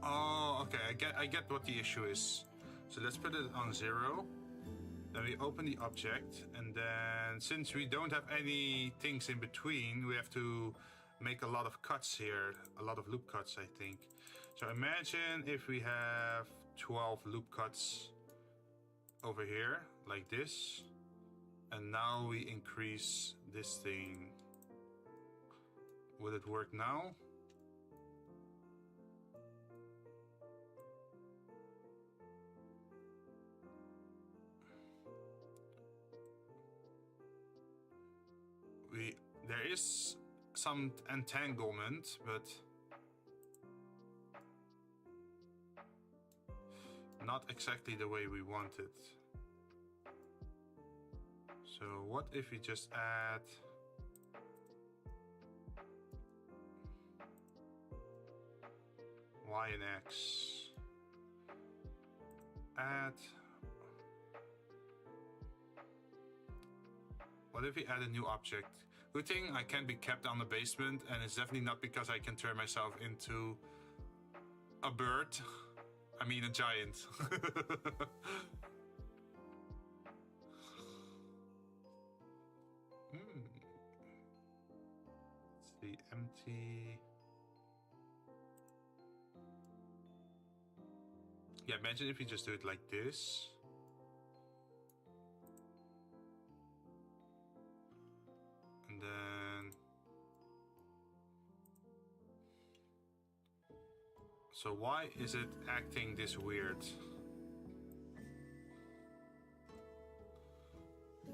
Oh, okay, I get what the issue is. So let's put it on 0. Then we open the object, and then since we don't have any things in between, we have to make a lot of cuts here, a lot of loop cuts, I think. So imagine if we have 12 loop cuts over here, like this, and now we increase this thing. Will it work now? There is some entanglement, but not exactly the way we want it. So what if we just add Y and X? Add. What if we add a new object? Good thing I can't be kept on the basement, and it's definitely not because I can turn myself into a bird. I mean a giant. Let's see, empty. Yeah, imagine if you just do it like this. And then... So why is it acting this weird?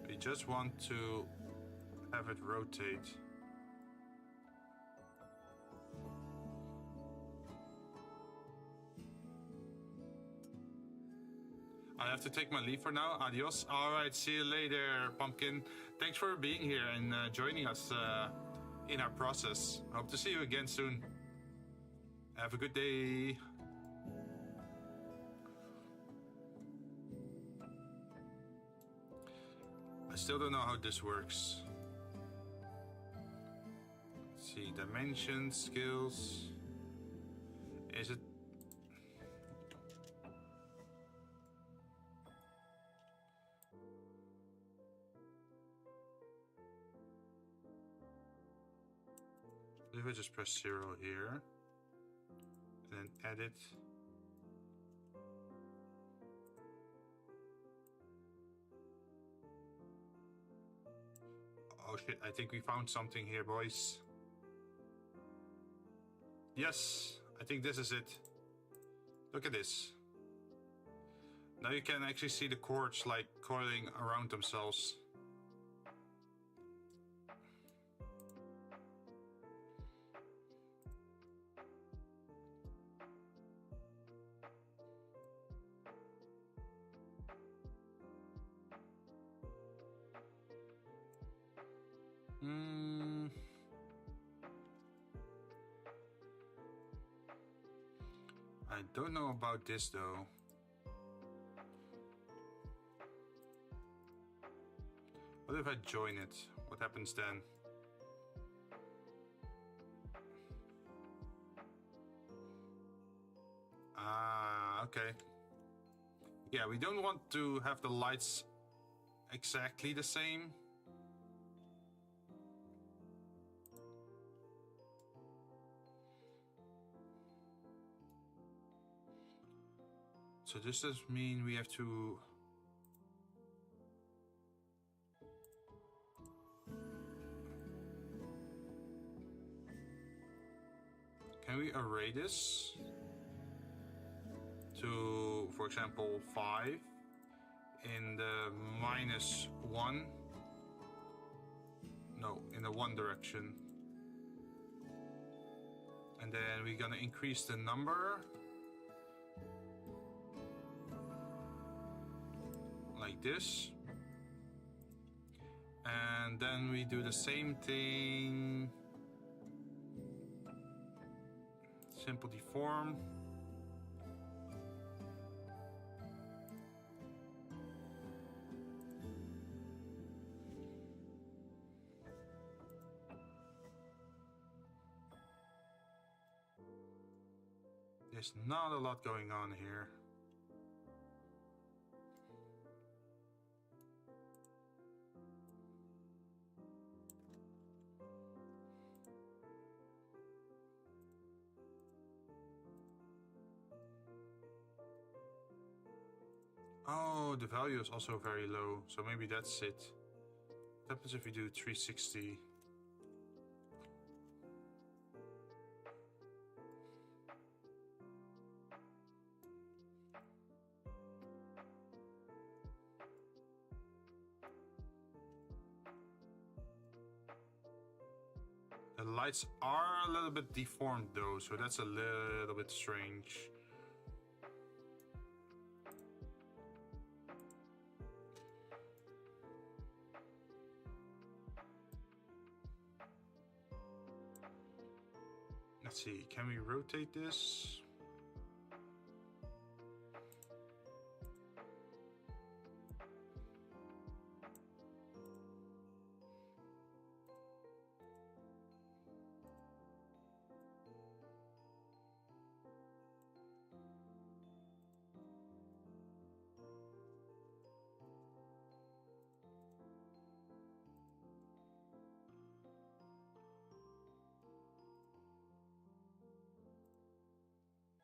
We just want to have it rotate. I have to take my leave for now. Adios. Alright, see you later, Pumpkin. Thanks for being here and joining us in our process. Hope to see you again soon. Have a good day. I still don't know how this works. Let's see, the dimensions, skills. Is it? If I just press 0 here and then edit. Oh shit, I think we found something here, boys. Yes, I think this is it. Look at this. Now you can actually see the cords like coiling around themselves. I don't know about this though. What if I join it? What happens then? Ah, okay. Yeah, we don't want to have the lights exactly the same. So this does mean we have to... Can we array this to, for example, 5 in the -1? No, in the 1 direction. And then we're gonna increase the number. Like this. And then we do the same thing. Simple deform. There's not a lot going on here. Oh, the value is also very low, so maybe that's it. What happens if we do 360? The lights are a little bit deformed though, so that's a little bit strange. Let's see, can we rotate this?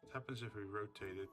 What happens if we rotate it?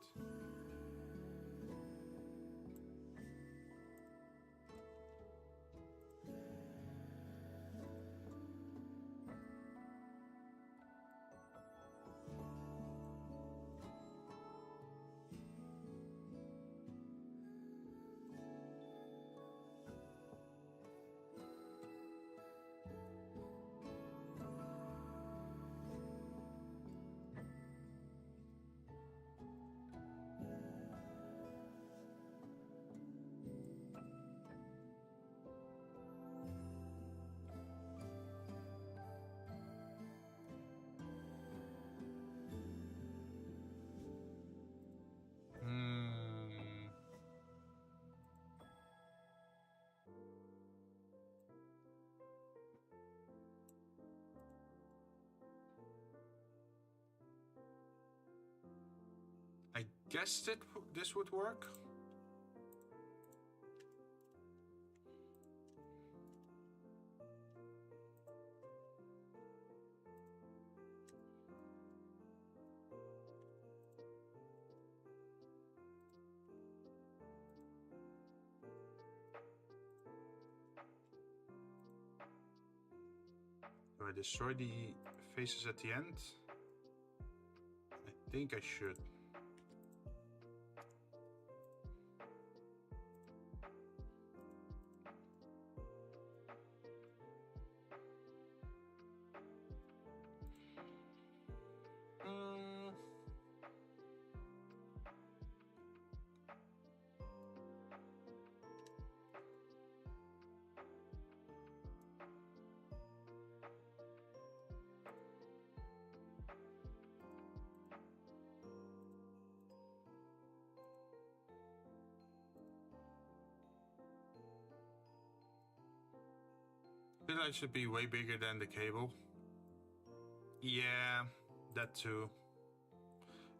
guessed this would work. Do I destroy the faces at the end? I think I should. This light should be way bigger than the cable. Yeah, that too.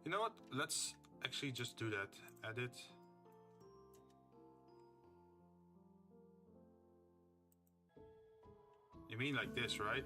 You know what? Let's actually just do that. Edit. You mean like this, right?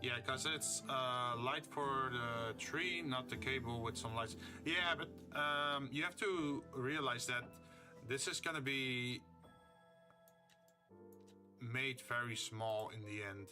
Yeah, because it's light for the tree, not the cable with some lights. Yeah, but you have to realize that this is gonna be made very small in the end.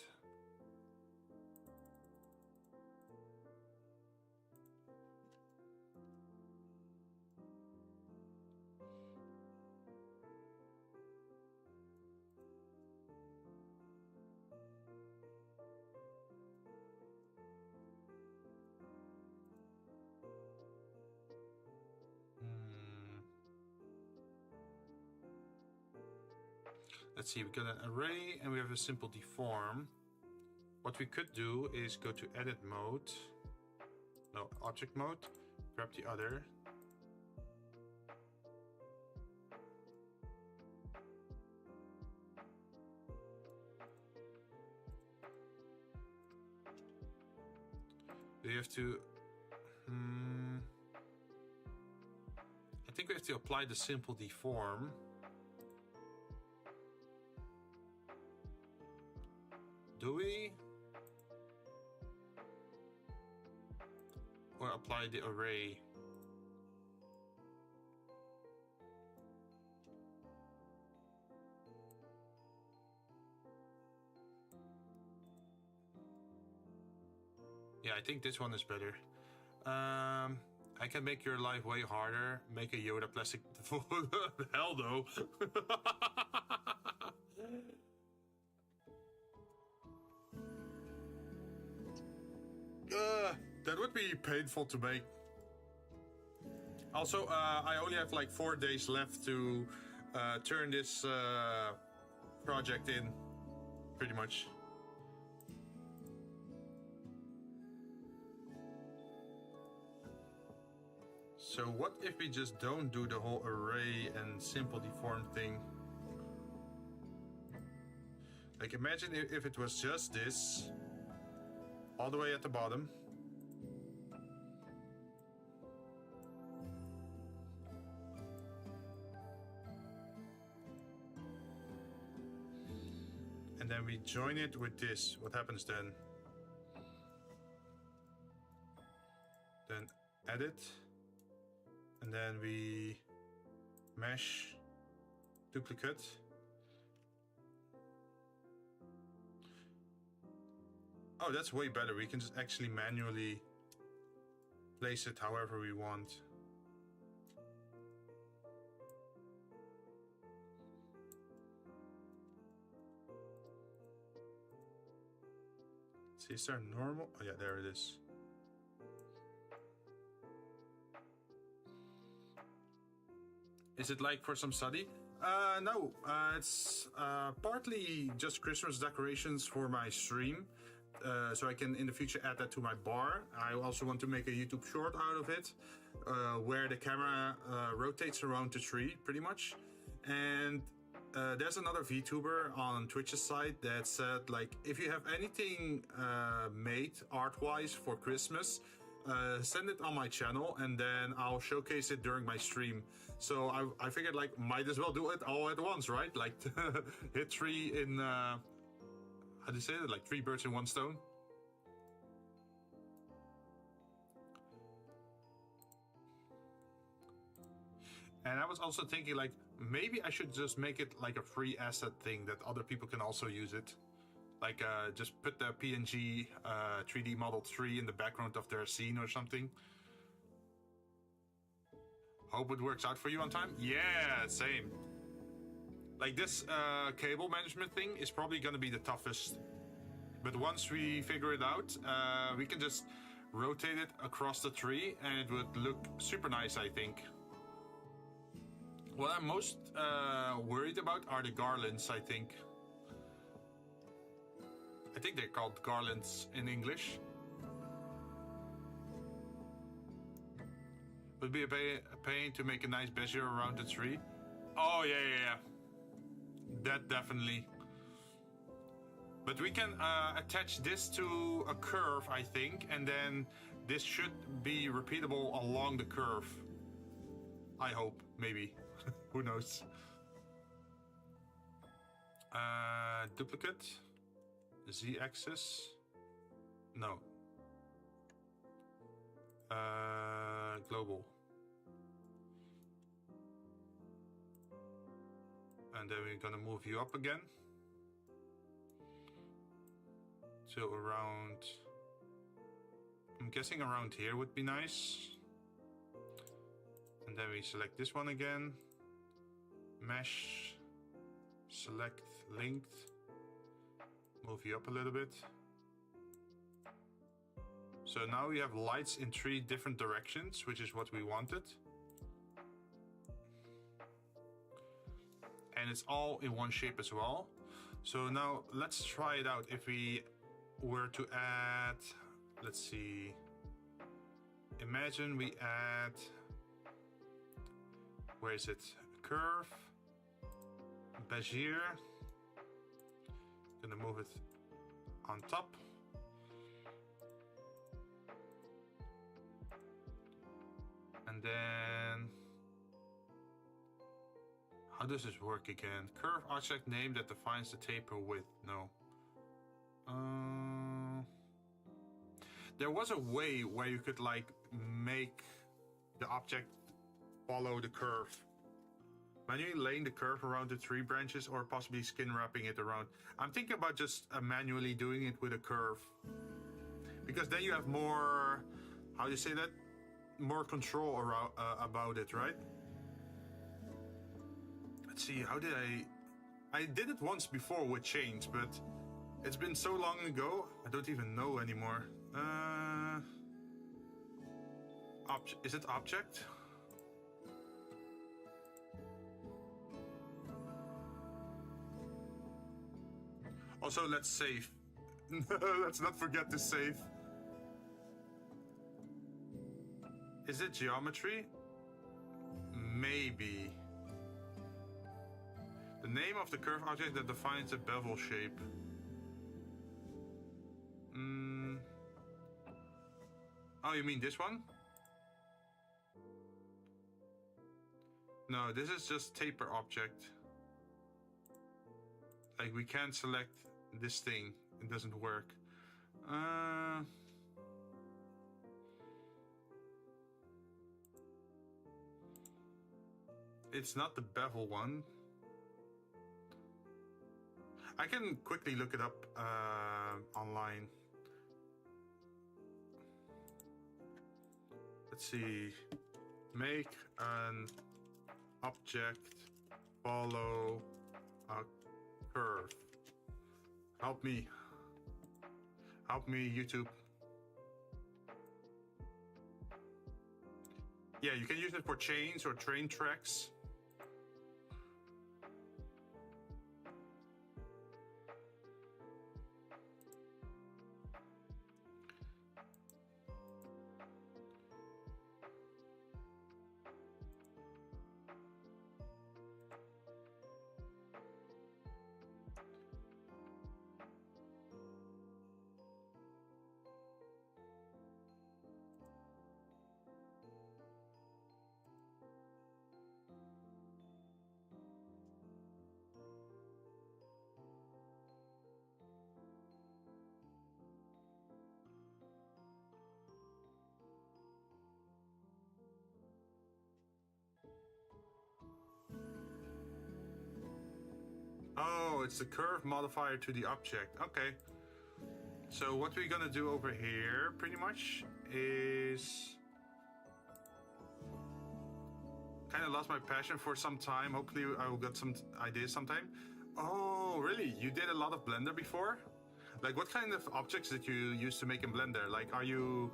Let's see, we got an array and we have a simple deform. What we could do is go to edit mode. No, object mode. Grab the other. We have to... I think we have to apply the simple deform. Do we? Or apply the array? Yeah, I think this one is better. I can make your life way harder. Make a Yoda plastic. Hell no. That would be painful to make. Also, I only have like 4 days left to turn this project in, pretty much. So what if we just don't do the whole array and simple deform thing? Like imagine if it was just this, all the way at the bottom. And then we join it with this. What happens then? Then edit. And then we mesh, duplicate. Oh, that's way better. We can just actually manually place it however we want. See, is there normal? Oh yeah, there it is. Is it like for some study? No, it's partly just Christmas decorations for my stream. So I can in the future add that to my bar. I also want to make a YouTube short out of it, where the camera rotates around the tree pretty much. And there's another VTuber on Twitch's side that said, like, if you have anything made art-wise for Christmas, send it on my channel and then I'll showcase it during my stream. So I figured, like, might as well do it all at once, right? Like, hit three in, how do you say it? Like, 3 birds in 1 stone. And I was also thinking, like, maybe I should just make it like a free asset thing that other people can also use it. Like, just put the PNG 3D model 3 in the background of their scene or something. Hope it works out for you on time. Yeah, same. Like, this cable management thing is probably going to be the toughest. But once we figure it out, we can just rotate it across the tree and it would look super nice, I think. What I'm most worried about are the garlands, I think. I think they're called garlands in English. Would be a pain to make a nice bezier around the tree. Oh, yeah. That definitely. But we can attach this to a curve, I think, and then this should be repeatable along the curve. I hope, maybe. Who knows? Duplicate. Z-axis. No. Global. And then we're gonna move you up again. So around... I'm guessing around here would be nice. And then we select this one again. Mesh. Select linked. Move you up a little bit. So now we have lights in 3 different directions, which is what we wanted. And it's all in one shape as well. So now let's try it out. If we were to add, let's see. Imagine we add, where is it? Curve, bezier. Gonna move it on top. And then, how does this work again? Curve object name that defines the taper width. No. There was a way where you could, like, make the object follow the curve. Manually laying the curve around the tree branches or possibly skin wrapping it around. I'm thinking about just manually doing it with a curve. Because then you have more, how do you say that? More control around, about it, right? Let's see, how did I did it once before with chains, but it's been so long ago, I don't even know anymore. Is it object? Also, let's save. Let's not forget to save. Is it geometry? Maybe. The name of the curve object that defines the bevel shape. Oh, you mean this one? No, this is just taper object. Like, we can't select this thing. It doesn't work. It's not the bevel one. I can quickly look it up online. Let's see. Make an object follow a curve. Help me. Help me, YouTube. Yeah, you can use it for chains or train tracks. Oh, it's the curve modifier to the object. Okay. So what we're gonna do over here, pretty much, is... kind of lost my passion for some time. Hopefully I will get some ideas sometime. Oh, really? You did a lot of Blender before? Like, what kind of objects did you use to make in Blender? Like, are you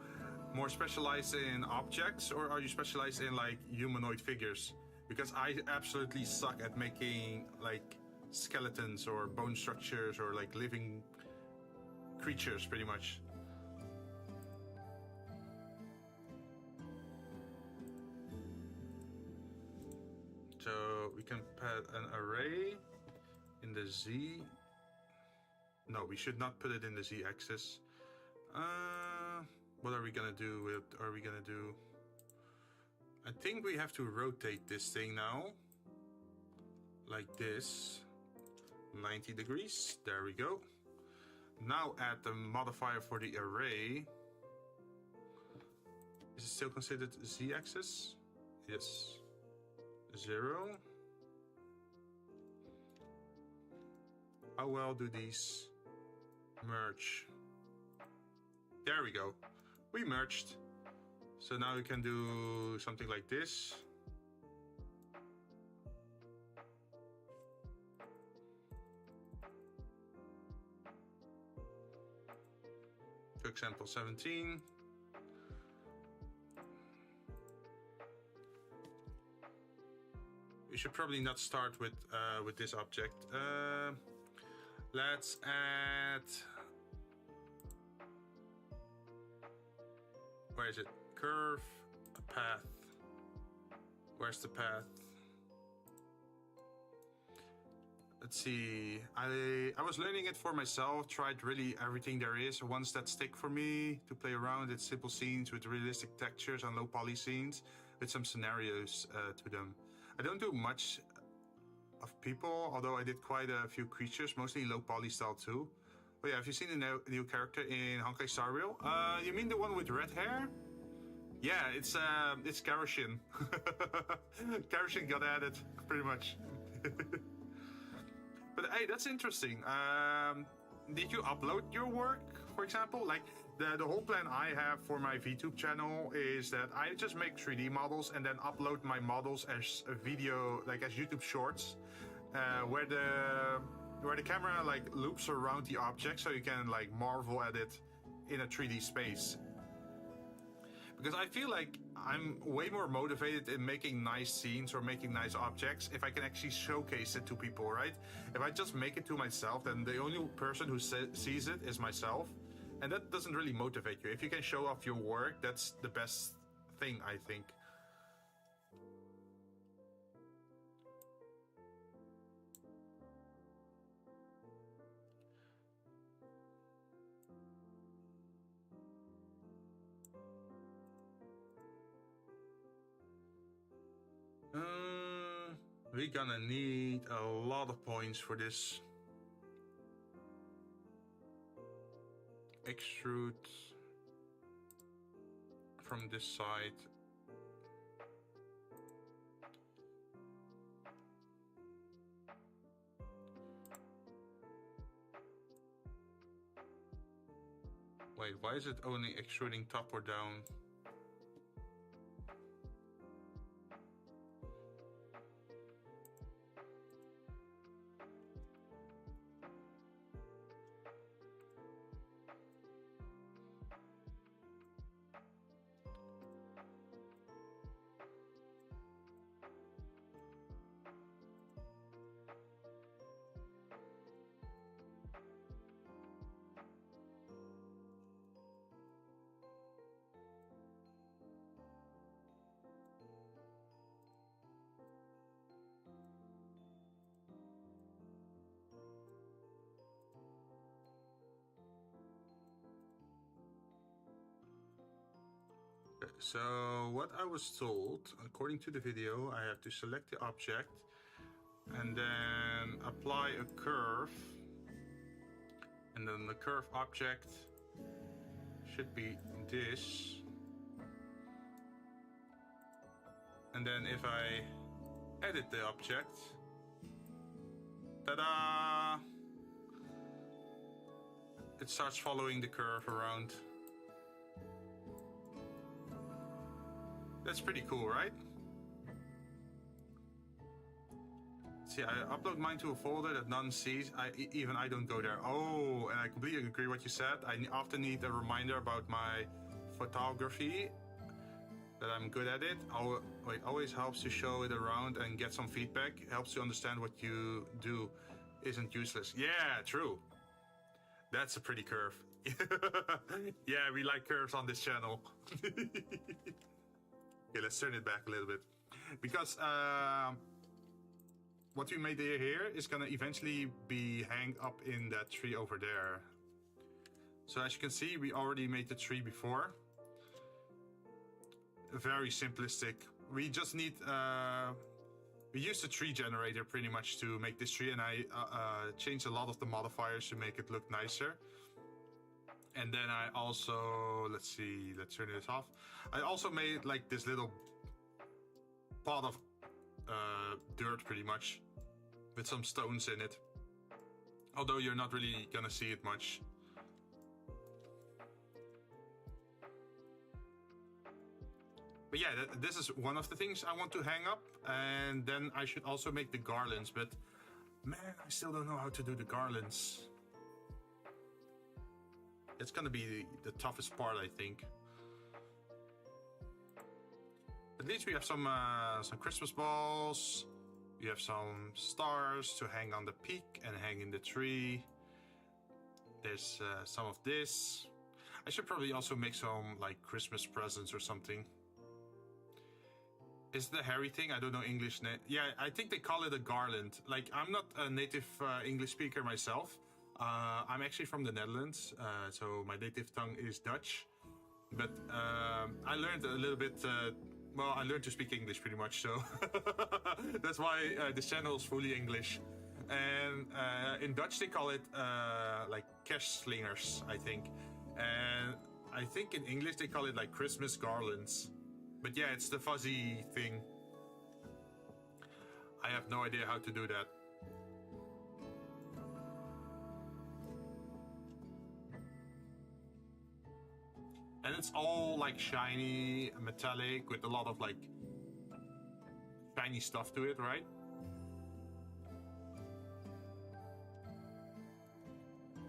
more specialized in objects, or are you specialized in, like, humanoid figures? Because I absolutely suck at making, like, skeletons or bone structures or, like, living creatures, pretty much. So we can put an array in the Z. No, we should not put it in the Z axis. What are we gonna do with, are we gonna do? I think we have to rotate this thing now. Like this. 90 degrees, there we go. Now add the modifier for the array. Is it still considered Z axis? Yes. 0. How well do these merge? There we go. We merged. So now we can do something like this. For example, 17. We should probably not start with this object. Let's add. Where is it? Curve, a path. Where's the path? Let's see. I was learning it for myself. Tried really everything there is. Ones that stick for me to play around. It's simple scenes with realistic textures and low poly scenes with some scenarios to them. I don't do much of people, although I did quite a few creatures, mostly low poly style too. Oh yeah, have you seen the new character in Honkai Star Rail? You mean the one with red hair? Yeah, it's Karashin. Karashin got added, pretty much. But hey, that's interesting. Did you upload your work, for example? Like, the whole plan I have for my VTube channel is that I just make 3D models and then upload my models as a video, like as YouTube shorts, where the camera like loops around the object so you can like marvel at it in a 3D space. Because I feel like I'm way more motivated in making nice scenes or making nice objects if I can actually showcase it to people, right? If I just make it to myself, then the only person who sees it is myself. And that doesn't really motivate you. If you can show off your work, that's the best thing, I think. We're gonna need a lot of points for this. Extrude from this side. Wait, why is it only extruding top or down? So what I was told, according to the video, I have to select the object and then apply a curve, and then the curve object should be this. And then if I edit the object, ta-da! It starts following the curve around. That's pretty cool, right? See, I upload mine to a folder that none sees. Even I don't go there. Oh, and I completely agree with what you said. I often need a reminder about my photography, that I'm good at it. It always helps to show it around and get some feedback. It helps to understand what you do isn't useless. Yeah, true. That's a pretty curve. Yeah, we like curves on this channel. Okay, let's turn it back a little bit. Because what we made here is gonna eventually be hanged up in that tree over there. So as you can see, we already made the tree before. Very simplistic. We just need, we used a tree generator pretty much to make this tree, and I changed a lot of the modifiers to make it look nicer. And then I also, let's see, let's turn this off. I also made like this little pot of dirt pretty much with some stones in it. Although you're not really gonna see it much. But yeah, this is one of the things I want to hang up, and then I should also make the garlands, but man, I still don't know how to do the garlands. It's gonna be the toughest part, I think. At least we have some Christmas balls. We have some stars to hang on the peak and hang in the tree. There's some of this. I should probably also make some like Christmas presents or something. Is the hairy thing? I don't know English name. Yeah, I think they call it a garland. Like, I'm not a native English speaker myself. I'm actually from the Netherlands, so my native tongue is Dutch. But I learned a little bit, well, I learned to speak English pretty much, so that's why this channel is fully English. And in Dutch they call it like kerstslingers, I think. And I think in English they call it like Christmas garlands. But yeah, it's the fuzzy thing. I have no idea how to do that. And it's all like shiny, metallic, with a lot of like shiny stuff to it, right?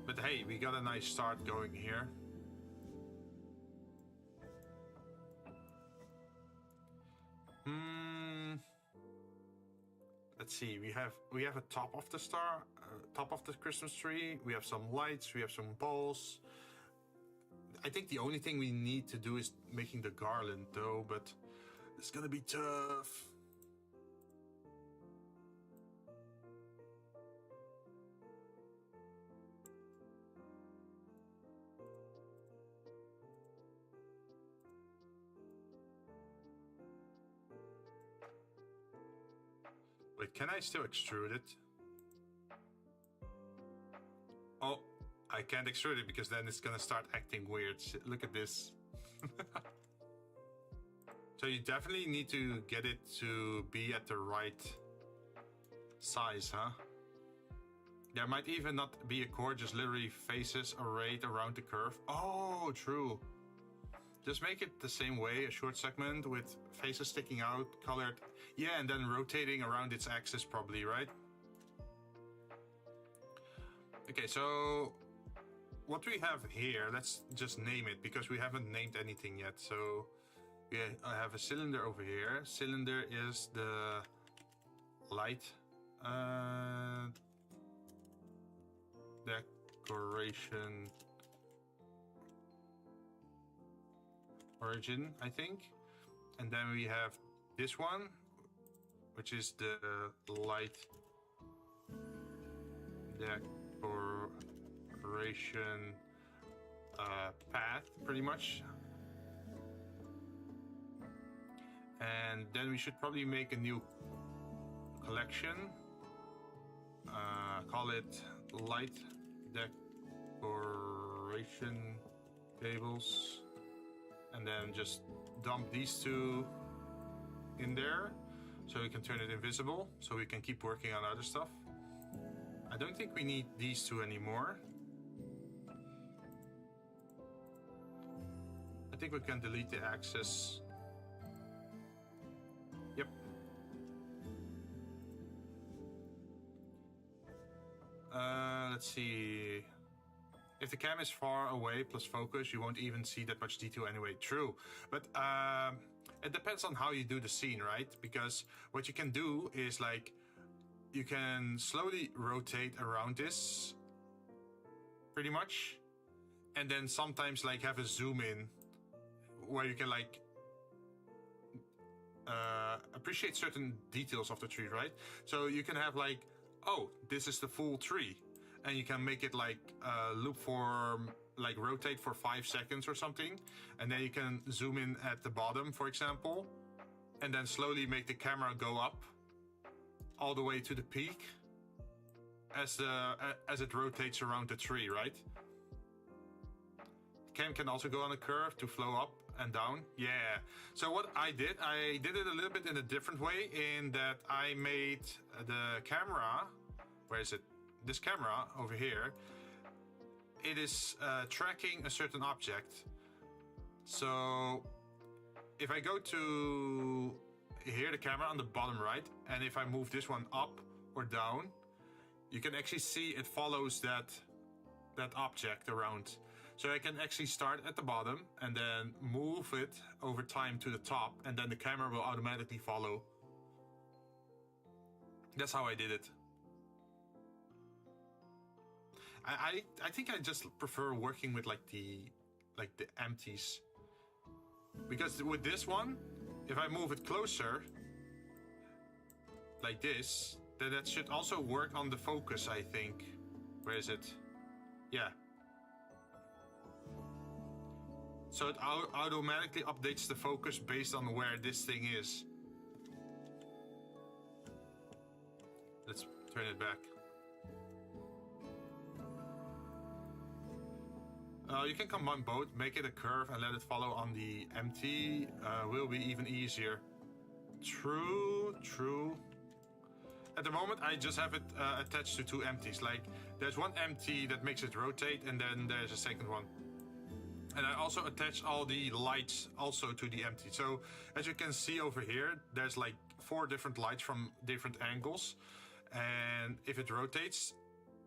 But hey, we got a nice start going here. Let's see, we have a top of the star, top of the Christmas tree. We have some lights, we have some balls. I think the only thing we need to do is making the garland though, but it's gonna be tough. Wait, can I still extrude it? Oh, I can't extrude it because then it's gonna start acting weird. Look at this. So you definitely need to get it to be at the right size, huh? There might even not be a core, just literally faces arrayed around the curve. Oh, true. Just make it the same way, a short segment with faces sticking out, colored. Yeah, and then rotating around its axis probably, right? Okay, so what we have here, let's just name it because we haven't named anything yet. So yeah, I have a cylinder over here. Cylinder is the light decoration origin, I think. And then we have this one, which is the light decoration path, pretty much. And then we should probably make a new collection. Call it light decoration tables. And then just dump these two in there so we can turn it invisible so we can keep working on other stuff. I don't think we need these two anymore. I think we can delete the axis. Yep. Let's see. If the cam is far away plus focus, you won't even see that much detail anyway. True. But it depends on how you do the scene, right? Because what you can do is like, you can slowly rotate around this pretty much. And then sometimes like have a zoom in where you can like appreciate certain details of the tree, right? So you can have like, oh, this is the full tree. And you can make it like loop for, like rotate for 5 seconds or something. And then you can zoom in at the bottom, for example. And then slowly make the camera go up all the way to the peak as it rotates around the tree, right? The cam can also go on a curve to flow up and down. Yeah. So what I did it a little bit in a different way, in that I made the camera, where is it? This camera over here, it is tracking a certain object. So if I go to here, the camera on the bottom right, and if I move this one up or down, you can actually see it follows that object around. So I can actually start at the bottom and then move it over time to the top, and then the camera will automatically follow. That's how I did it. I think I just prefer working with like the empties, because with this one, if I move it closer like this, then that should also work on the focus, I think. Where is it? Yeah. So it automatically updates the focus based on where this thing is. Let's turn it back. You can combine both, make it a curve and let it follow on the empty. Will be even easier. True, true. At the moment, I just have it attached to 2 empties. Like, there's one empty that makes it rotate, and then there's a second one. And I also attach all the lights also to the empty. So, as you can see over here, there's like 4 different lights from different angles. And if it rotates,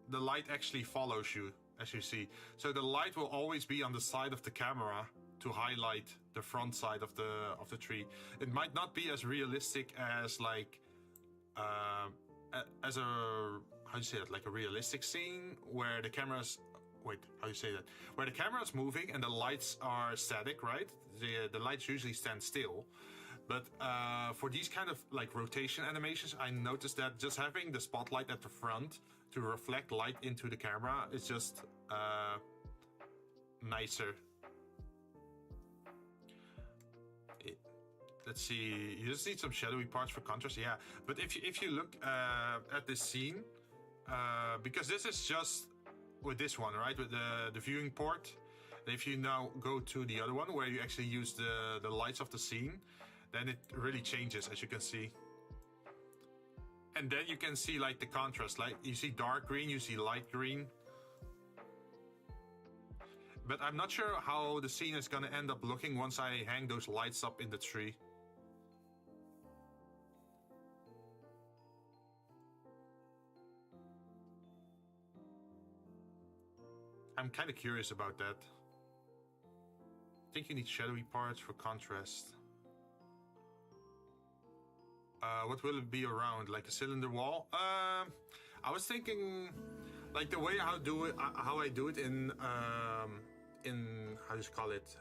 the light actually follows you, as you see. So the light will always be on the side of the camera to highlight the front side of the tree. It might not be as realistic as like as a, how do you say that, like a realistic scene where the camera's, wait, how do you say that, where the camera's moving and the lights are static, right? The lights usually stand still. But for these kind of like rotation animations, I noticed that just having the spotlight at the front to reflect light into the camera is just nicer. Let's see, you just need some shadowy parts for contrast, yeah. But if you look at this scene, because this is just with this one, right, with the viewing port. And if you now go to the other one where you actually use the lights of the scene, then it really changes, as you can see. And then you can see like the contrast, like you see dark green, you see light green. But I'm not sure how the scene is gonna end up looking once I hang those lights up in the tree. I'm kind of curious about that. I think you need shadowy parts for contrast. What will it be around? Like a cylinder wall? I was thinking, like the way how I do it in how do you call it?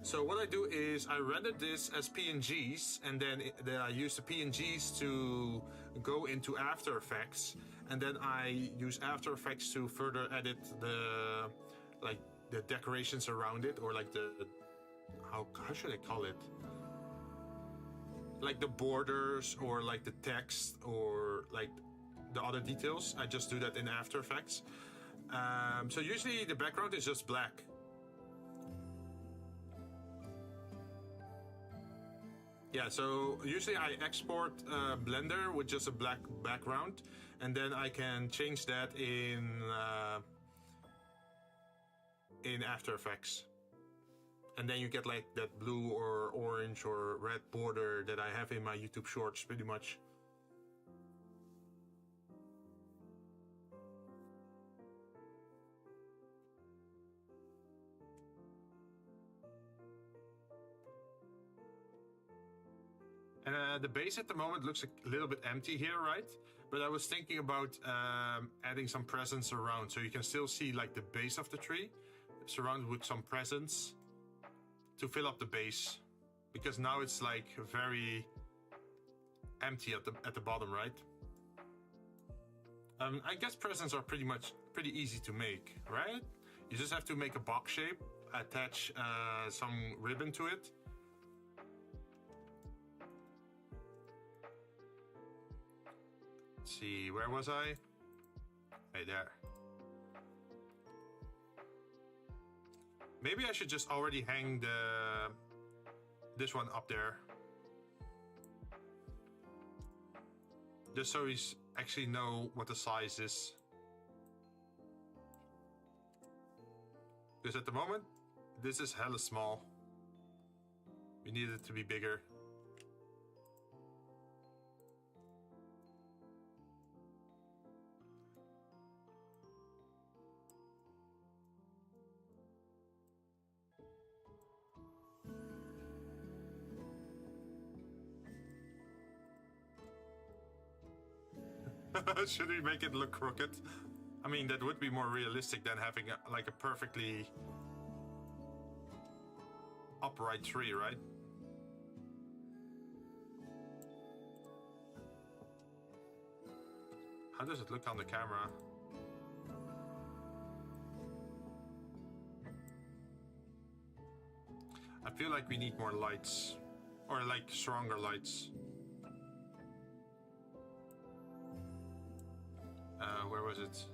So what I do is I render this as PNGs, and then I use the PNGs to go into After Effects, and then I use After Effects to further edit the decorations around it, or like how should I call it? Like the borders or like the text or like the other details. I just do that in After Effects. So usually the background is just black. Yeah, so usually I export Blender with just a black background, and then I can change that in After Effects. And then you get like that blue or orange or red border that I have in my YouTube shorts pretty much. And the base at the moment looks a little bit empty here, right? But I was thinking about adding some presents around, so you can still see like the base of the tree surrounded with some presents to fill up the base, because now it's like very empty at the bottom, right? I guess presents are pretty easy to make, right? You just have to make a box shape, attach some ribbon to it. Let's see, where was I? Right there. Maybe I should just already hang this one up there. Just so we actually know what the size is. Because at the moment, this is hella small. We need it to be bigger. Should we make it look crooked? I mean, that would be more realistic than having like a perfectly upright tree, right? How does it look on the camera? I feel like we need more lights, or like stronger lights. Where was it?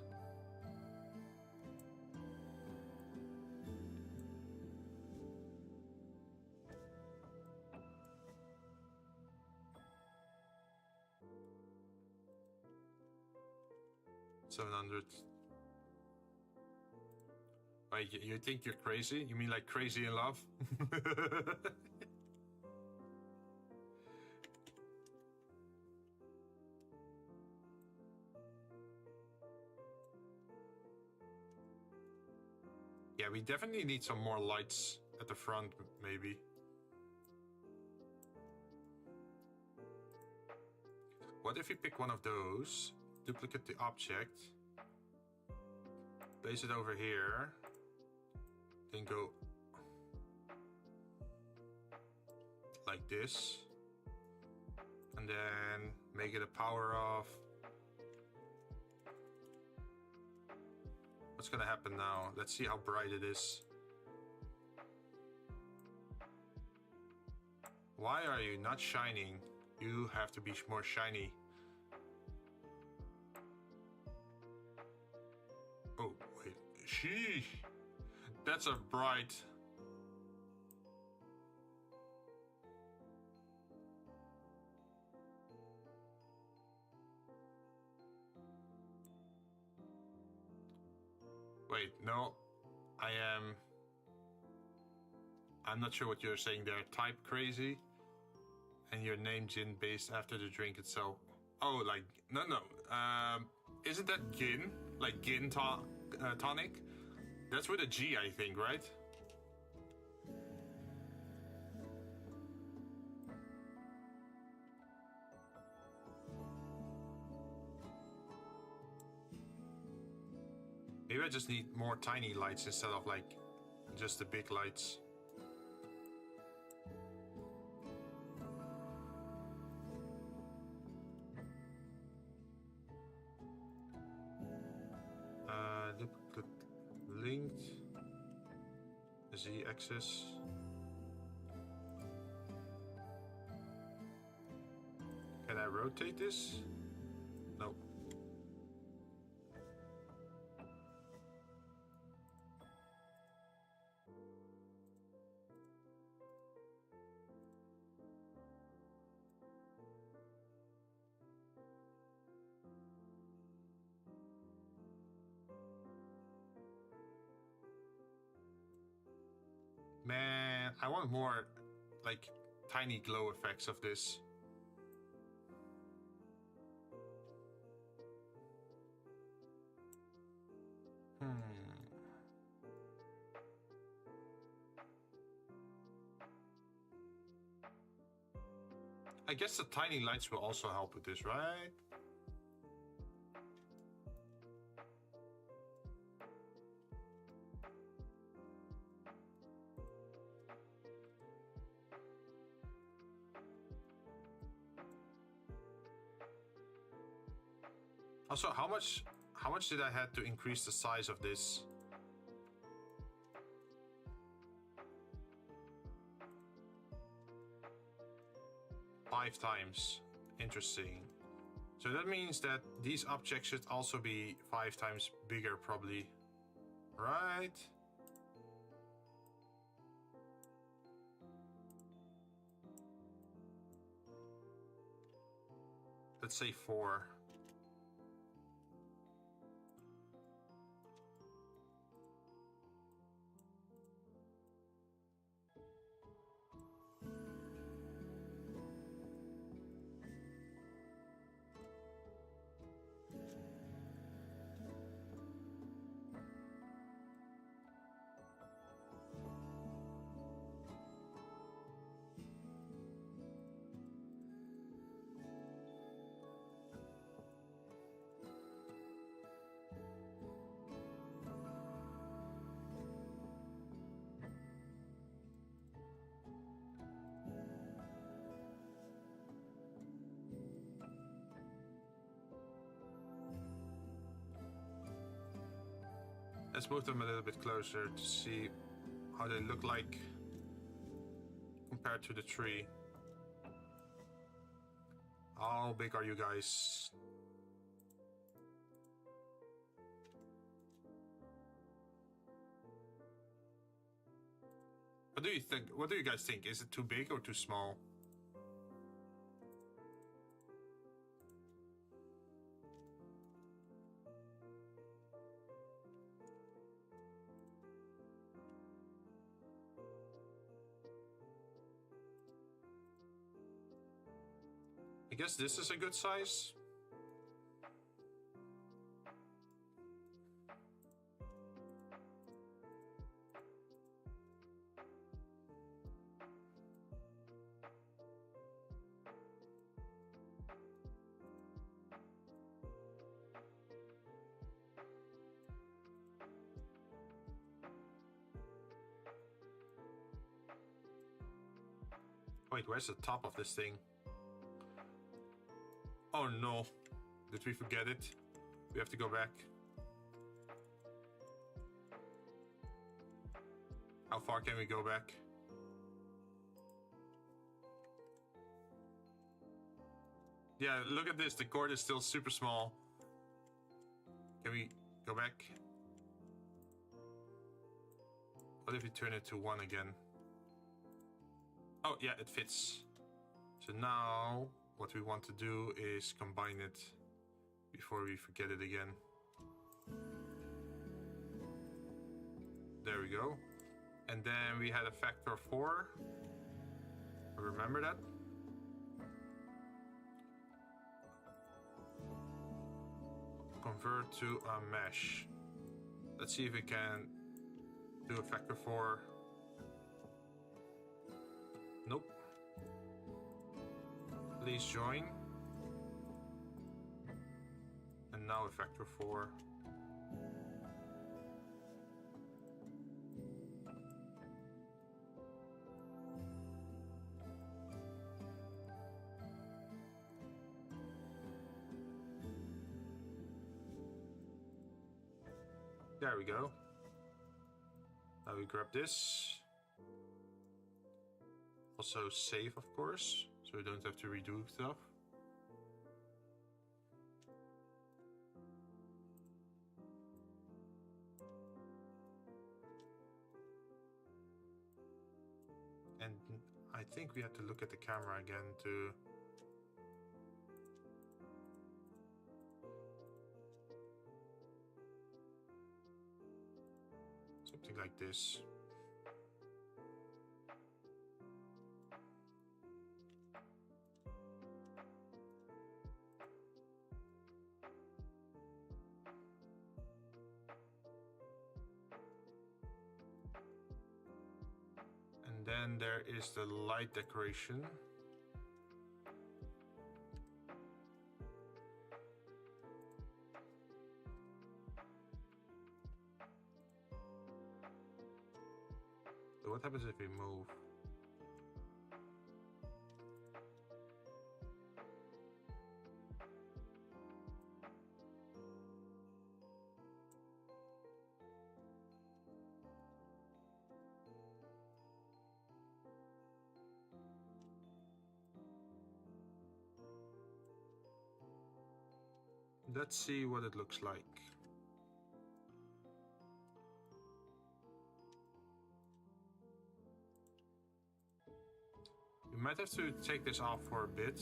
$700. Wait, you think you're crazy? You mean like crazy in love? Yeah, we definitely need some more lights at the front, maybe. What if we pick one of those, duplicate the object, place it over here, then go like this, and then make it a power of... What's gonna happen now? Let's see how bright it is. Why are you not shining? You have to be more shiny. Oh, wait. Sheesh. That's a bright... Wait, no. I'm not sure what you're saying there. Type crazy. And your name Jinn based after the drink itself. Oh, like, no. Isn't that Jinn? Like Jinn tonic? That's with a G, I think, right? Maybe I just need more tiny lights instead of like just the big lights. Duplicate linked Z-axis. rotate this? No. Man, I want more, like, tiny glow effects of this. I guess the tiny lights will also help with this, right? Also, how much did I have to increase the size of this? Five times. Interesting. So that means that these objects should also be 5 times bigger, probably. Right? Let's say 4. Let's move them a little bit closer to see how they look like compared to the tree. How big are you guys? What do you think? What do you guys think? Is it too big or too small? I guess this is a good size. Wait, where's the top of this thing? Oh no, did we forget it? We have to go back. How far can we go back? Yeah, look at this, the cord is still super small. Can we go back? What if we turn it to 1 again? Oh yeah, it fits. So now what we want to do is combine it before we forget it again. There we go. And then we had a factor of 4. Remember that? Convert to a mesh. Let's see if we can do a factor 4. Nope. Please join. And now a factor 4. There we go. Now we grab this. Also save, of course, so we don't have to redo stuff. think we had to look at the camera again to... Something like this. And then there is the light decoration. So what happens if we move? Let's see what it looks like. We might have to take this off for a bit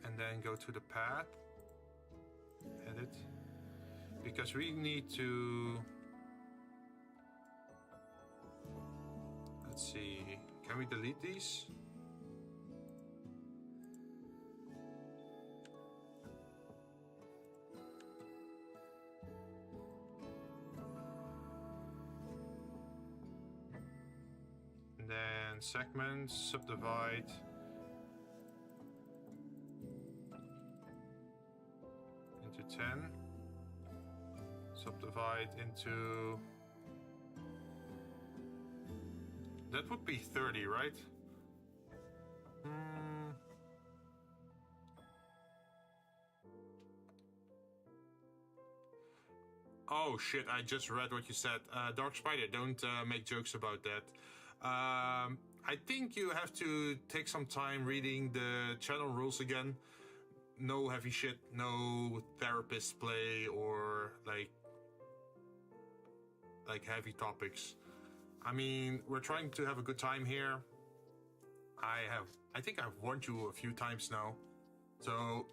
and then go to the path, edit, because we need to, let's see, can we delete these? And segments, subdivide. Into 10. Subdivide into... That would be 30, right? Oh shit, I just read what you said. Dark Spider, don't make jokes about that. I think you have to take some time reading the channel rules again. No heavy shit, no therapist play or like heavy topics. I mean, we're trying to have a good time here. I think I've warned you a few times now. So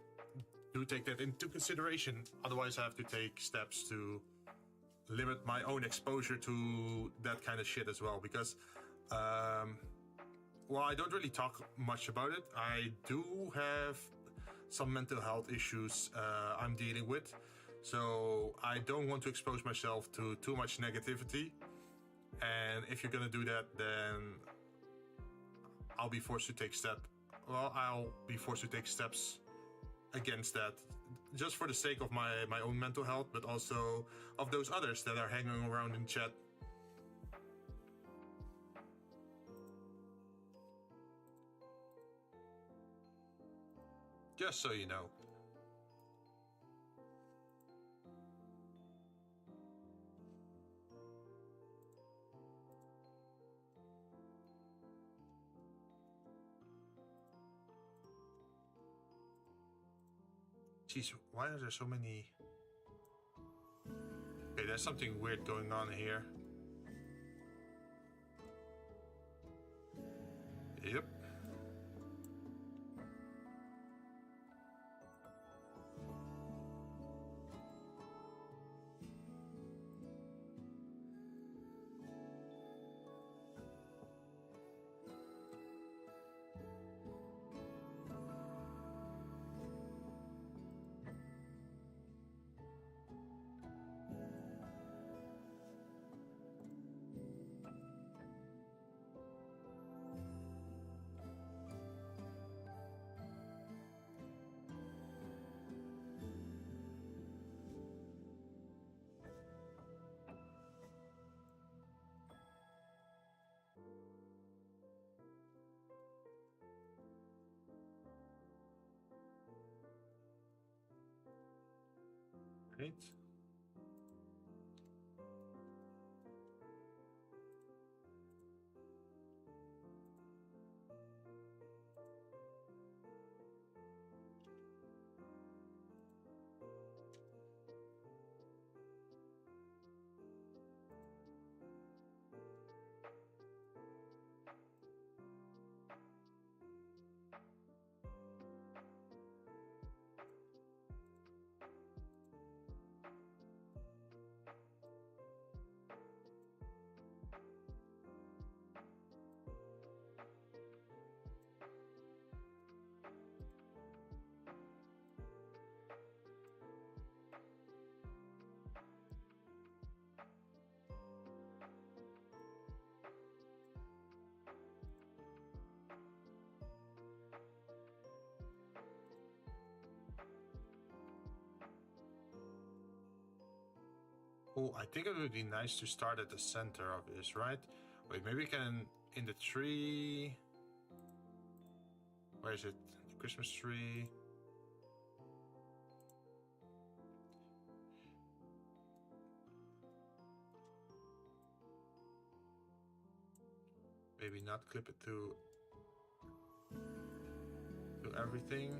do take that into consideration. Otherwise I have to take steps to limit my own exposure to that kind of shit as well, because well, I don't really talk much about it. I do have some mental health issues I'm dealing with, so I don't want to expose myself to too much negativity. And if you're gonna do that, then I'll be forced to take I'll be forced to take steps against that, just for the sake of my own mental health, but also of those others that are hanging around in chat. Just so you know. Jeez, why are there so many? Okay, there's something weird going on here. Yep. Right. Oh, I think it would be nice to start at the center of this, right? Wait, maybe we can, in the tree... Where is it? The Christmas tree. Maybe not clip it to everything.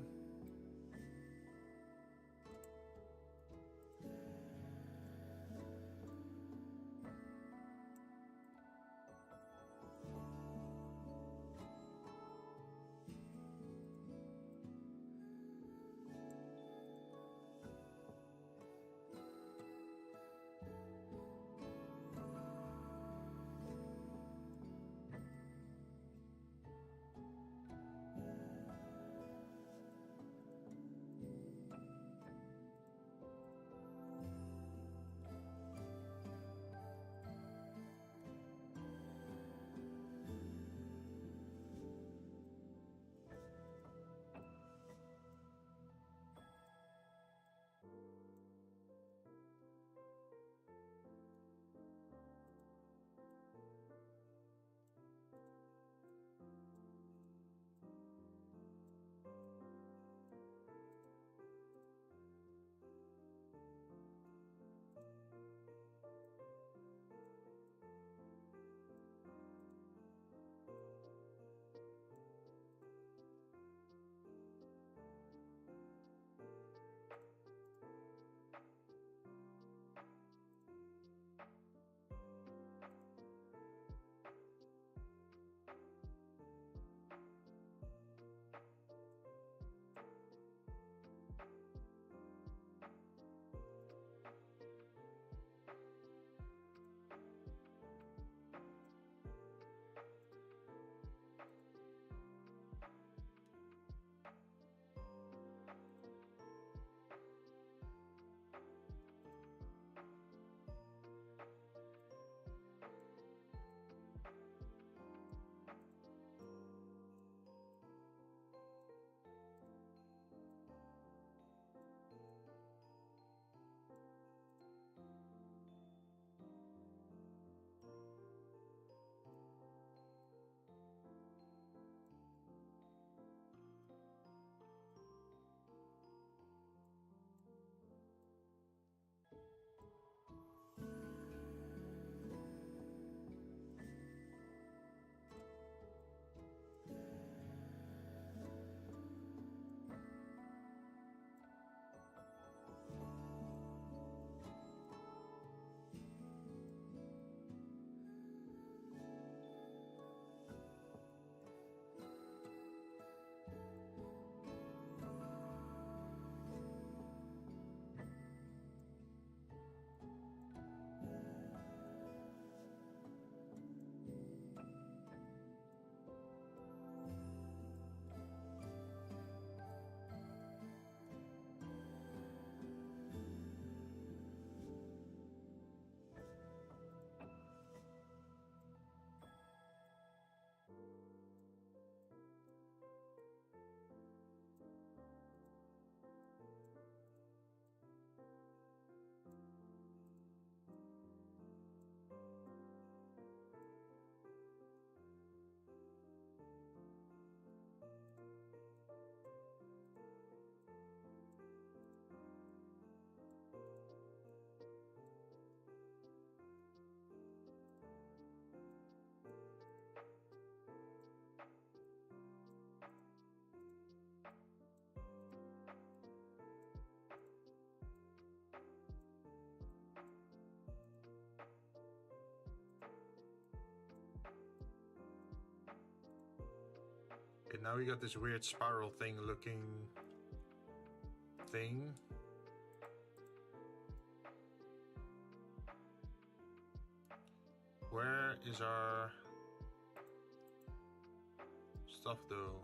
Okay, now we got this weird spiral thing looking thing. Where is our stuff though?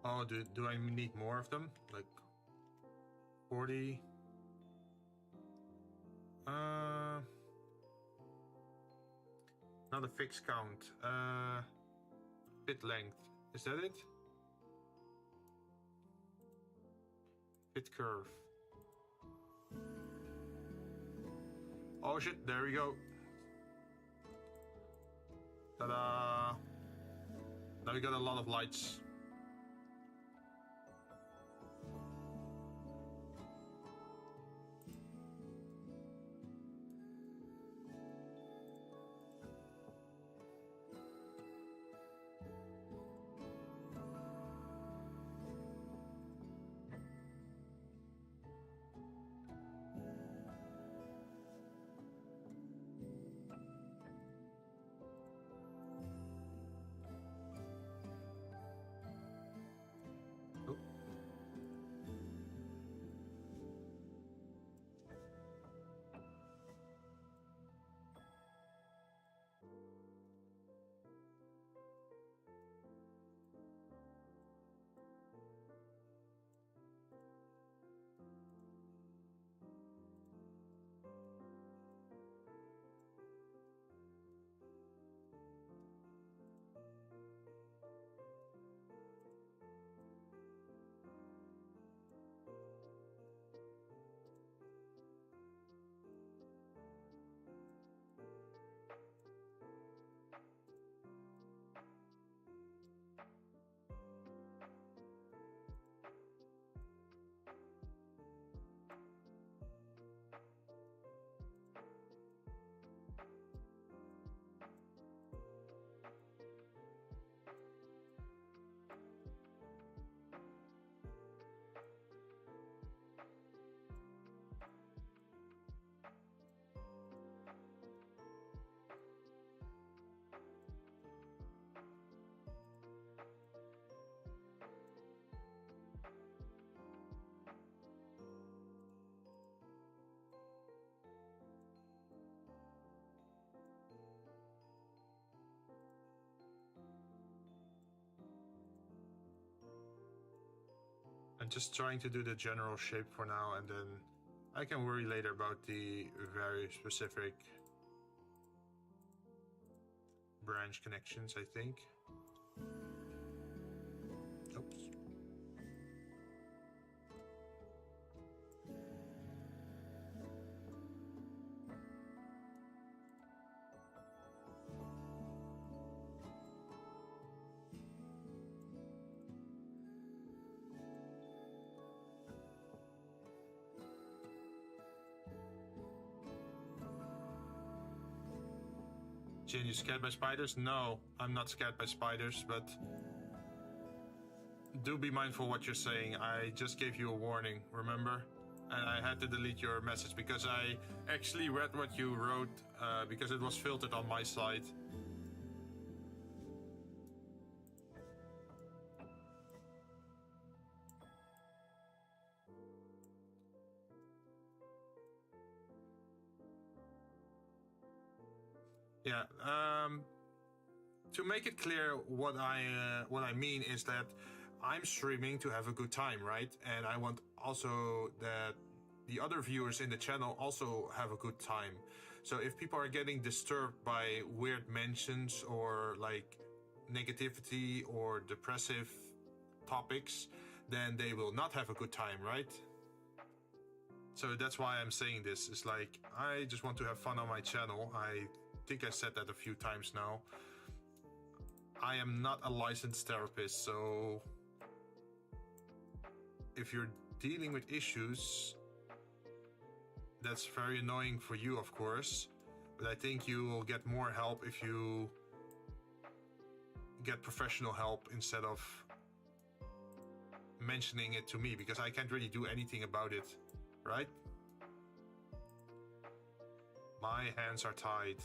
Oh, do I need more of them? Like 40? Not a fixed count. Bit length. Is that it? Bit curve. Oh shit, there we go. Ta-da! Now we got a lot of lights. I'm just trying to do the general shape for now, and then I can worry later about the very specific branch connections, I think. Oops. Jinn, you scared by spiders? No, I'm not scared by spiders, but do be mindful what you're saying. I just gave you a warning, remember? And I had to delete your message because I actually read what you wrote because it was filtered on my side. Yeah, to make it clear, what I mean is that I'm streaming to have a good time, right? And I want also that the other viewers in the channel also have a good time. So if people are getting disturbed by weird mentions or like negativity or depressive topics, then they will not have a good time, right? So that's why I'm saying this. It's like, I just want to have fun on my channel. I think I said that a few times now. I am not a licensed therapist, so if you're dealing with issues, that's very annoying for you, of course, but I think you will get more help if you get professional help instead of mentioning it to me, because I can't really do anything about it, right? My hands are tied.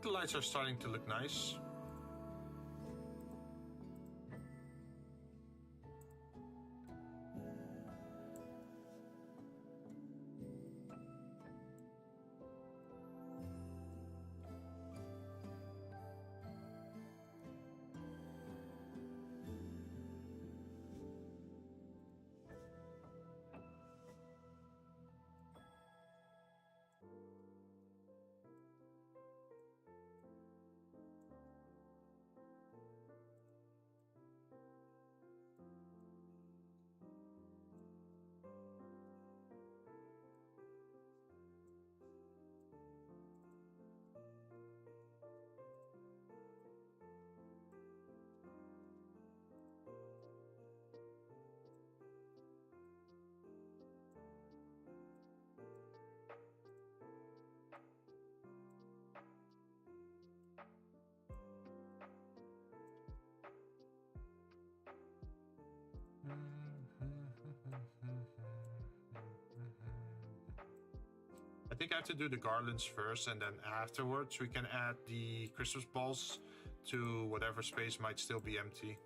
the lights are starting to look nice. I think I have to do the garlands first, and then afterwards we can add the Christmas balls to whatever space might still be empty.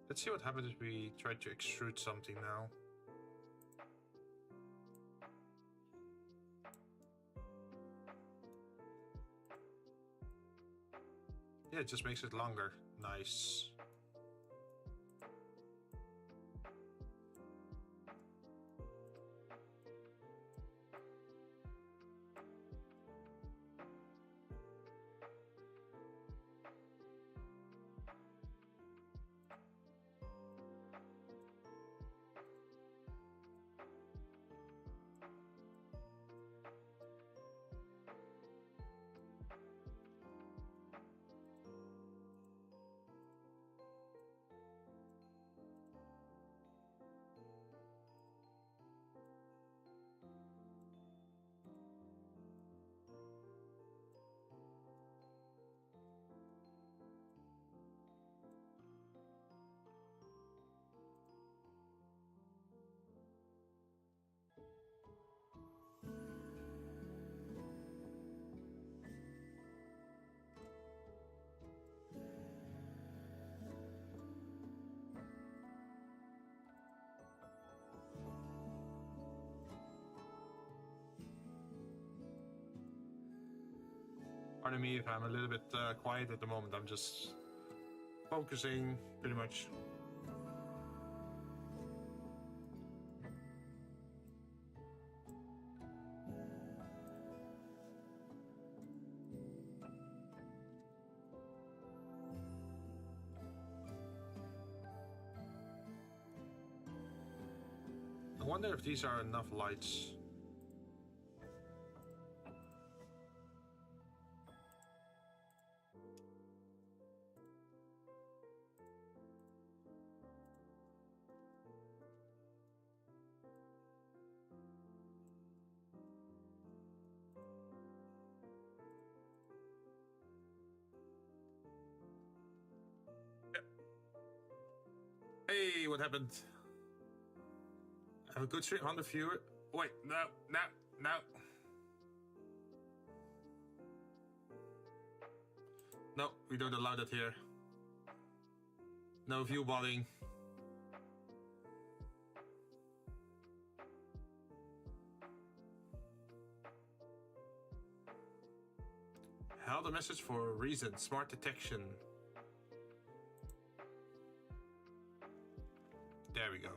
Let's see what happens if we try to extrude something now. Yeah, it just makes it longer. Nice. Pardon me if I'm a little bit quiet at the moment. I'm just focusing pretty much. wonder if these are enough lights. Hey, what happened? Have a good stream on the viewer. Wait, no. No, we don't allow that here. No view botting. Held a message for a reason. Smart detection. There we go.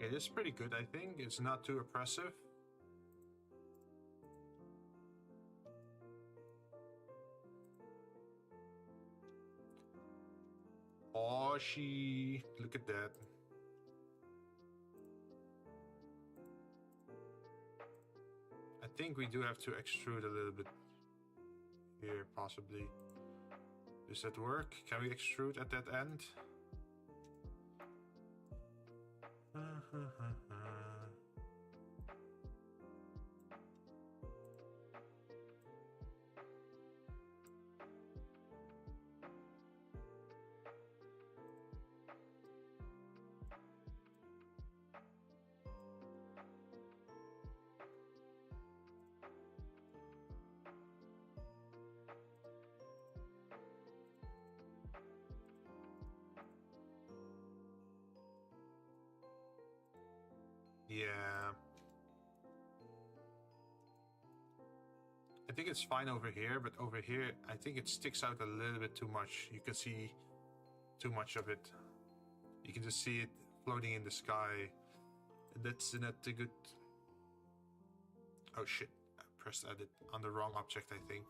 Okay, this is pretty good, I think. It's not too oppressive. Oh, look at that. I think we do have to extrude a little bit here, possibly. Does that work? Can we extrude at that end? Yeah. I think it's fine over here, but over here, I think it sticks out a little bit too much. You can see too much of it. You can just see it floating in the sky. That's not a good... Oh shit, I pressed edit on the wrong object, I think.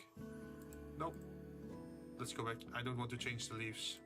Nope. Let's go back. I don't want to change the leaves.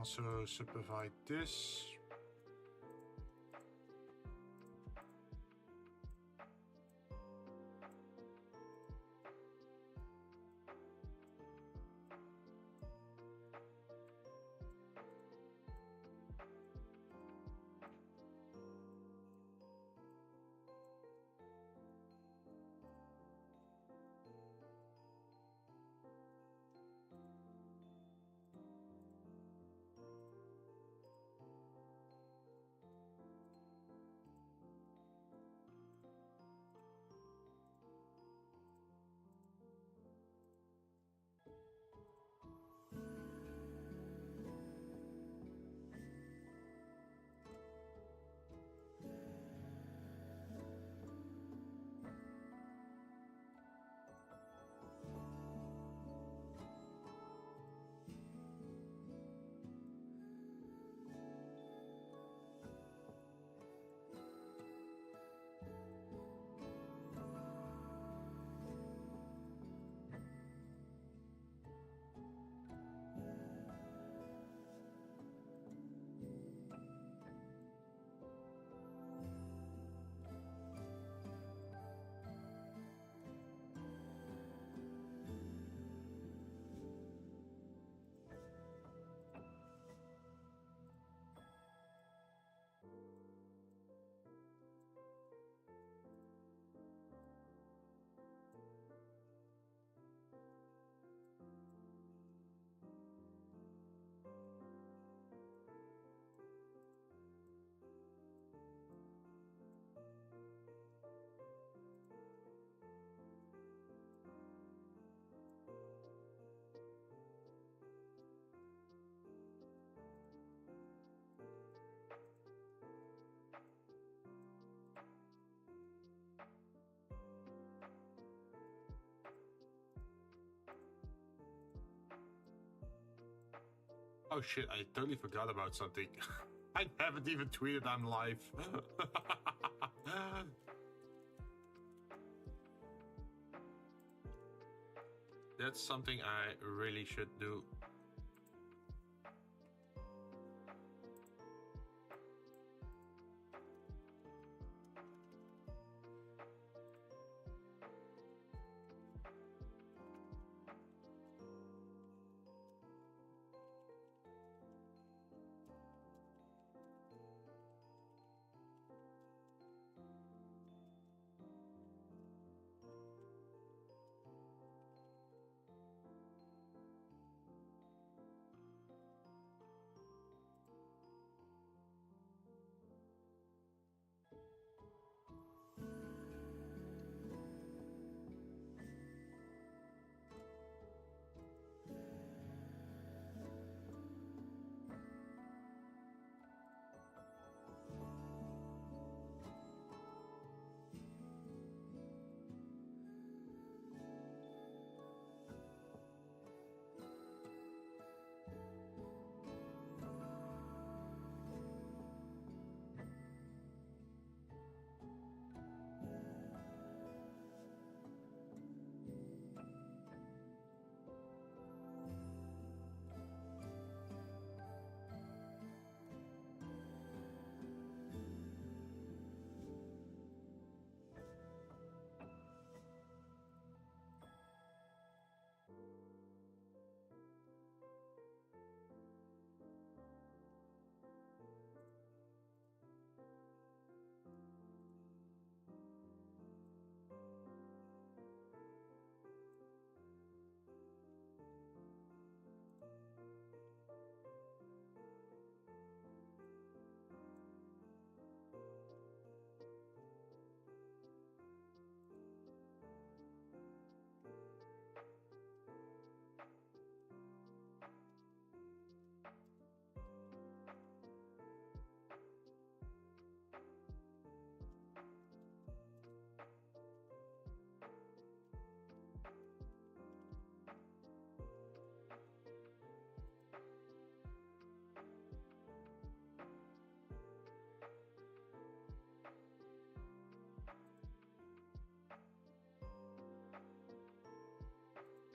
also subdivide this. Oh shit, I totally forgot about something. I haven't even tweeted I'm live. That's something I really should do.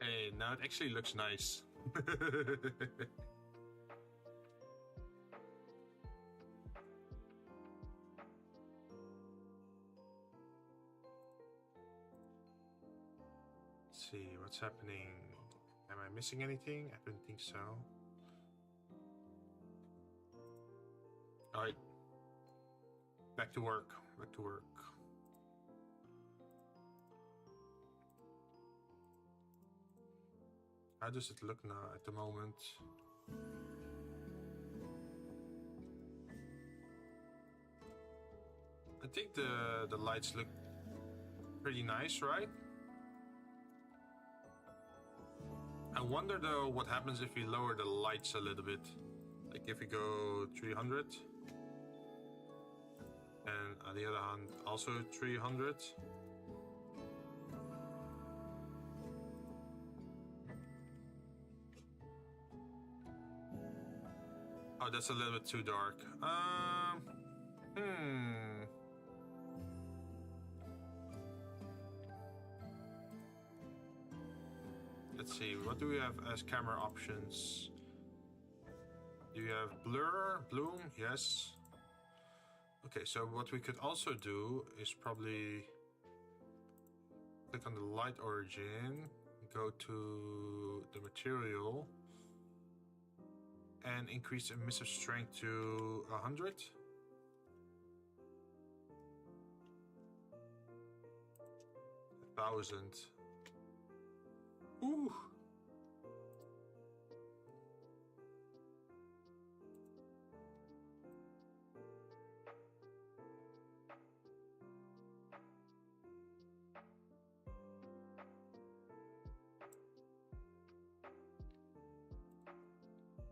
Hey, now it actually looks nice. Let's see what's happening. Am I missing anything? I don't think so. All right, back to work. Back to work. How does it look now at the moment? I think the lights look pretty nice, right? I wonder though what happens if we lower the lights a little bit. Like if we go 300 and on the other hand also 300. Oh, that's a little bit too dark. Let's see, what do we have as camera options? Do you have blur, bloom? Yes. Okay, so what we could also do is probably click on the light origin, go to the material, and increase emissive strength to 100. A 1000. Ooh.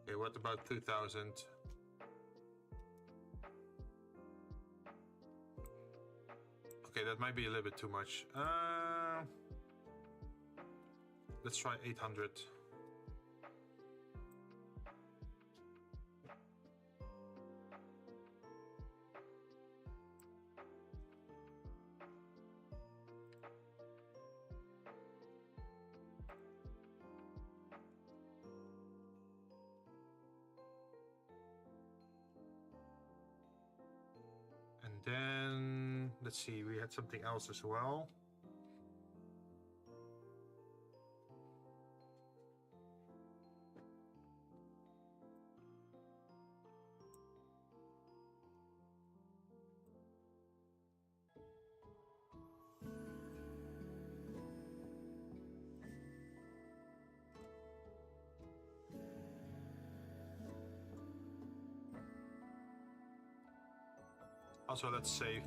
Okay, what about 2000? Okay, that might be a little bit too much. Let's try 800. And then, let's see, we had something else as well. Also, let's save.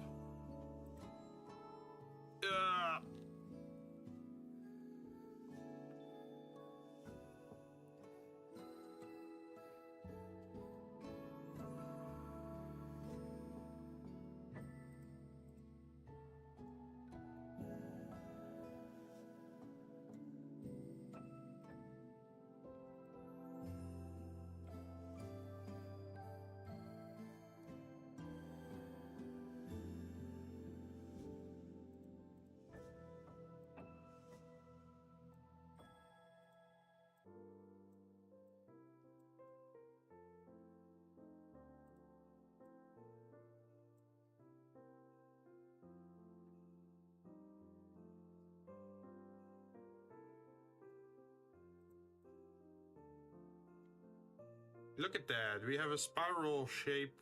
Look at that, we have a spiral shape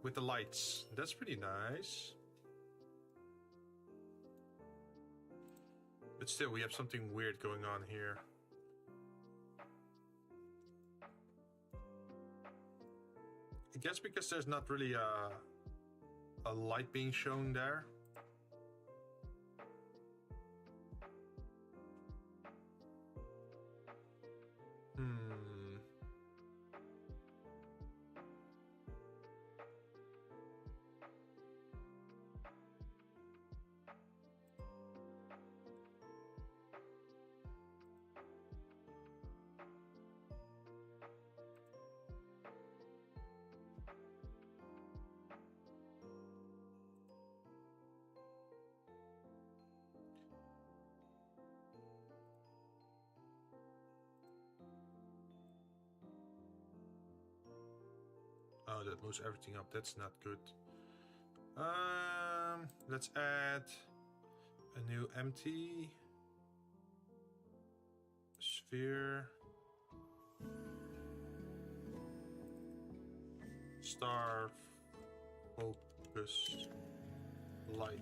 with the lights. That's pretty nice. But still, we have something weird going on here. I guess because there's not really a light being shown there. Oh, that moves everything up. That's not good. Let's add a new empty sphere, star, focus, light.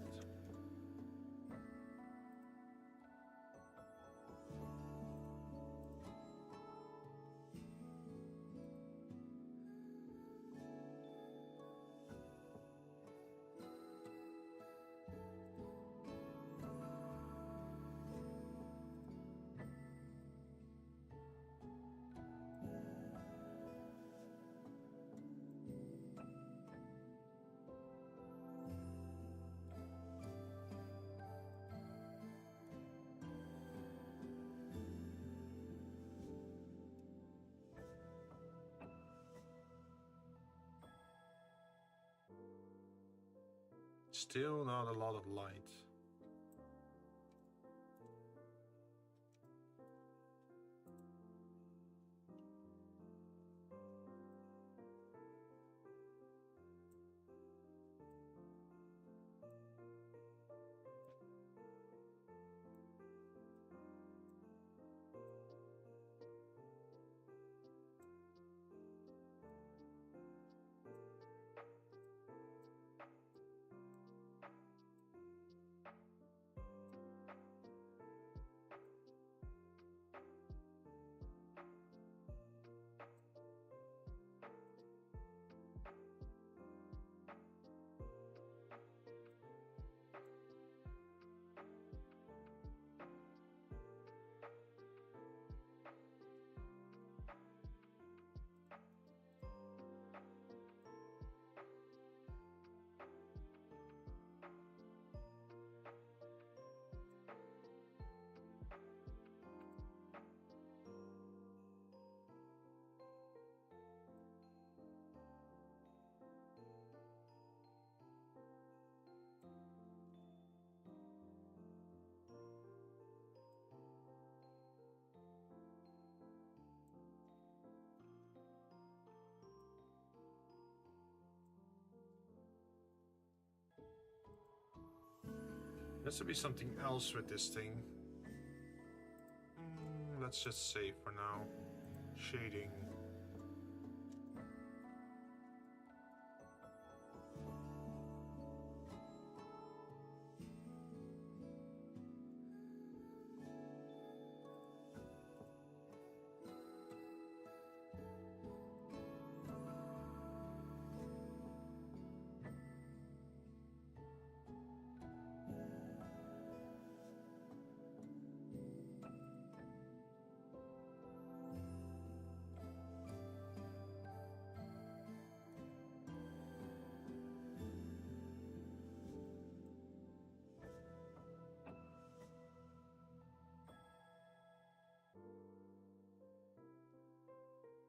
Still not a lot of light. There has to be something else with this thing. Let's just say for now, shading.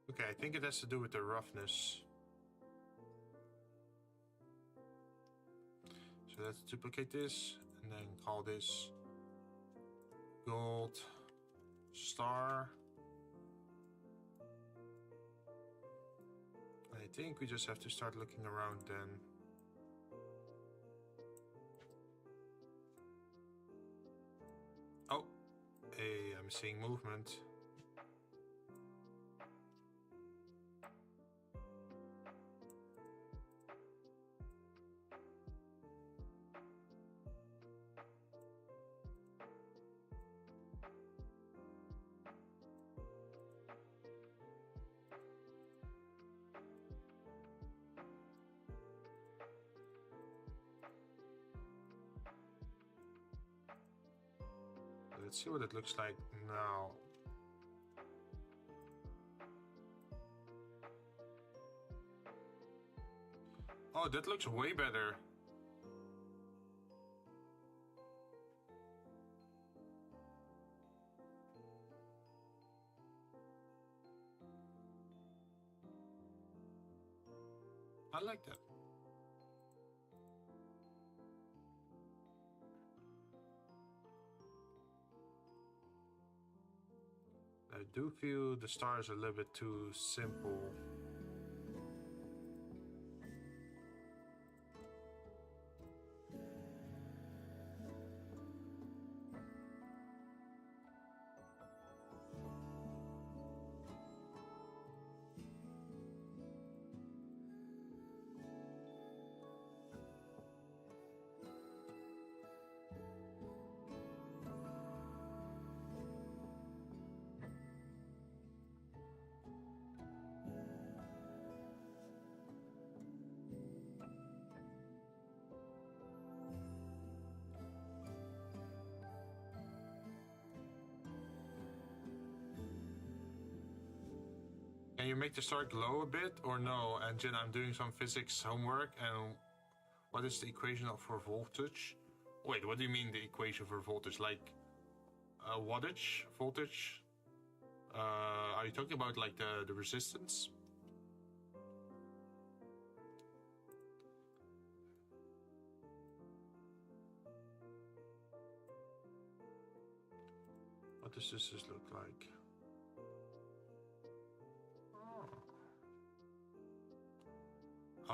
Okay, I think it has to do with the roughness. So let's duplicate this and then call this gold star. I think we just have to start looking around then. Oh, hey, I'm seeing movement. Let's see what it looks like now. Oh, that looks way better. I like that. I do feel the stars are a little bit too simple. Can you make the star glow a bit or no? And Jinn, I'm doing some physics homework, and what is the equation for voltage? Wait, what do you mean the equation for voltage? Like wattage, voltage? Are you talking about like the resistance? What does this look like?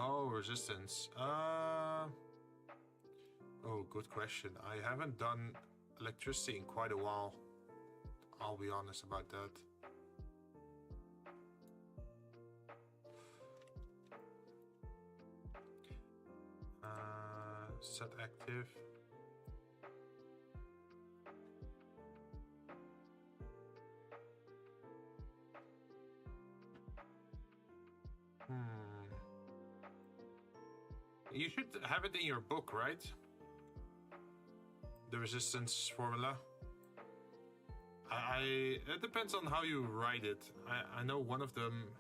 Oh, resistance. Oh, good question. I haven't done electricity in quite a while. I'll be honest about that. Set active. You should have it in your book, right? The resistance formula. It depends on how you write it. I know one of them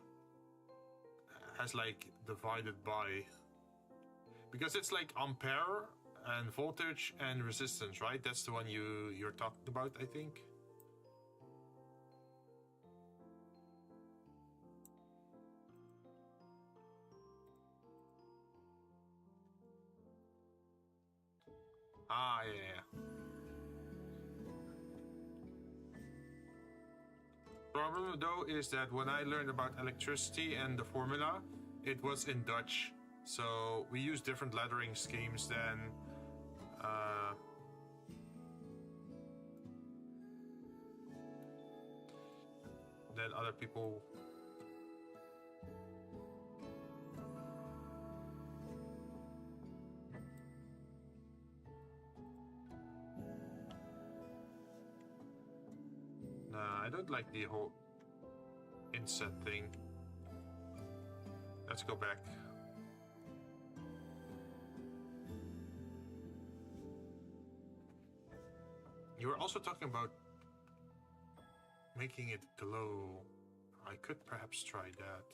has like divided by, because it's like ampere and voltage and resistance, right? That's the one you're talking about, I think. Ah, yeah. Problem though is that when I learned about electricity and the formula, it was in Dutch. So we use different lettering schemes than other people. Nah, I don't like the whole inset thing. Let's go back. You were also talking about making it glow. I could perhaps try that.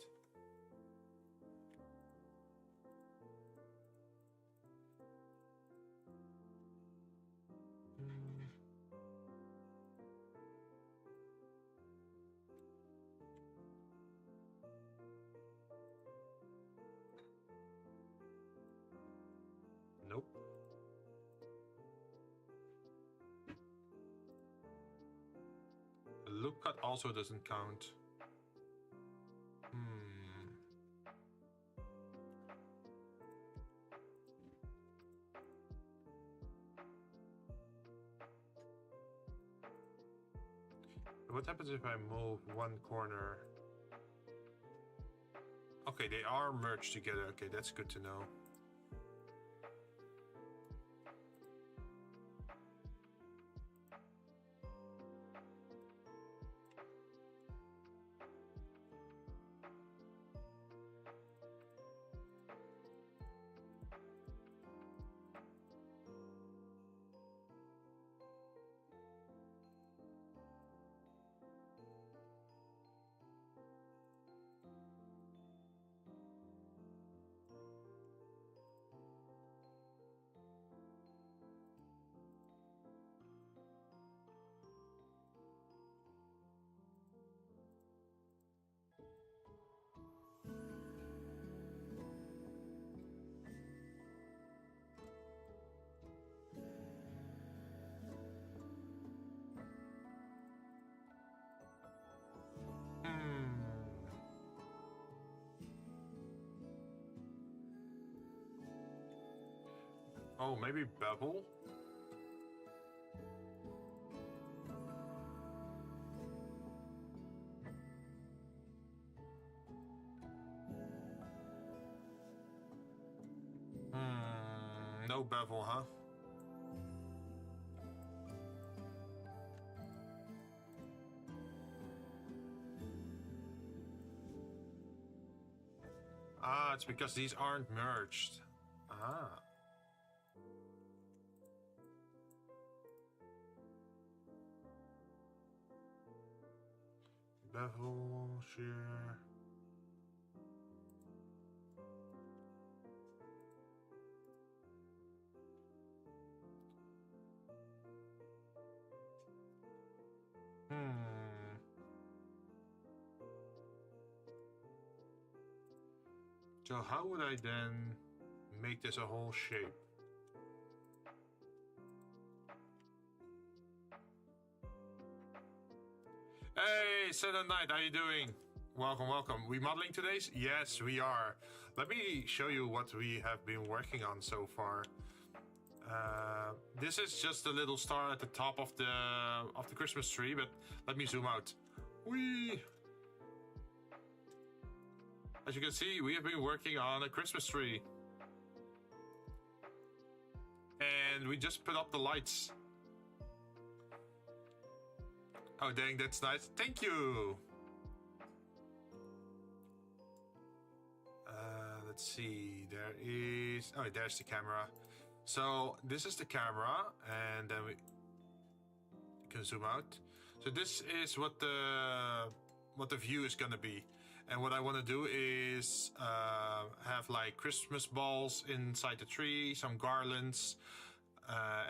Nope. Loop cut also doesn't count. What happens if I move one corner? Okay, they are merged together. Okay, that's good to know. Oh, maybe bevel? No bevel, huh? Ah, it's because these aren't merged. Ah. Bevel, shear. So how would I then make this a whole shape? Hey, Seven Knight, how you doing? Welcome, welcome. We modeling today? Yes, we are. Let me show you what we have been working on so far. This is just a little star at the top of the Christmas tree, but let me zoom out. Whee! As you can see, we have been working on a Christmas tree. And we just put up the lights. Oh dang, that's nice. Thank you! Let's see, there is... Oh, there's the camera. So, this is the camera, and then we can zoom out. So this is what the view is gonna be. And what I want to do is have like Christmas balls inside the tree, some garlands,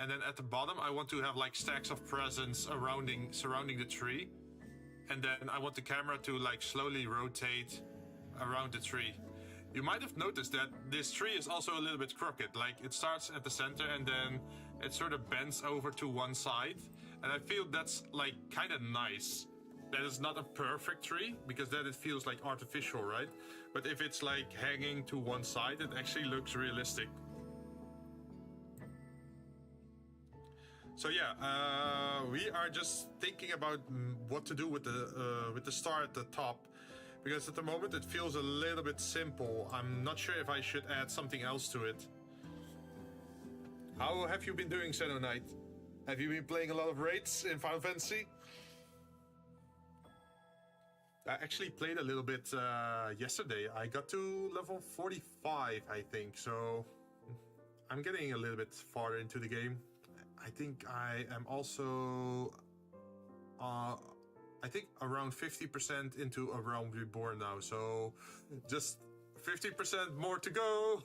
and then at the bottom I want to have like stacks of presents surrounding the tree. And then I want the camera to like slowly rotate around the tree. You might have noticed that this tree is also a little bit crooked. Like it starts at the center and then it sort of bends over to one side. And I feel that's like kind of nice. That is not a perfect tree, because then it feels like artificial, right? But if it's like hanging to one side, it actually looks realistic. So yeah, we are just thinking about what to do with the star at the top, because at the moment it feels a little bit simple. I'm not sure if I should add something else to it. How have you been doing, Shadow Knight? Have you been playing a lot of raids in Final Fantasy? I actually played a little bit yesterday. I got to level 45, I think, so I'm getting a little bit farther into the game. I think I am also, I think around 50% into A Realm Reborn now, so just 50% more to go.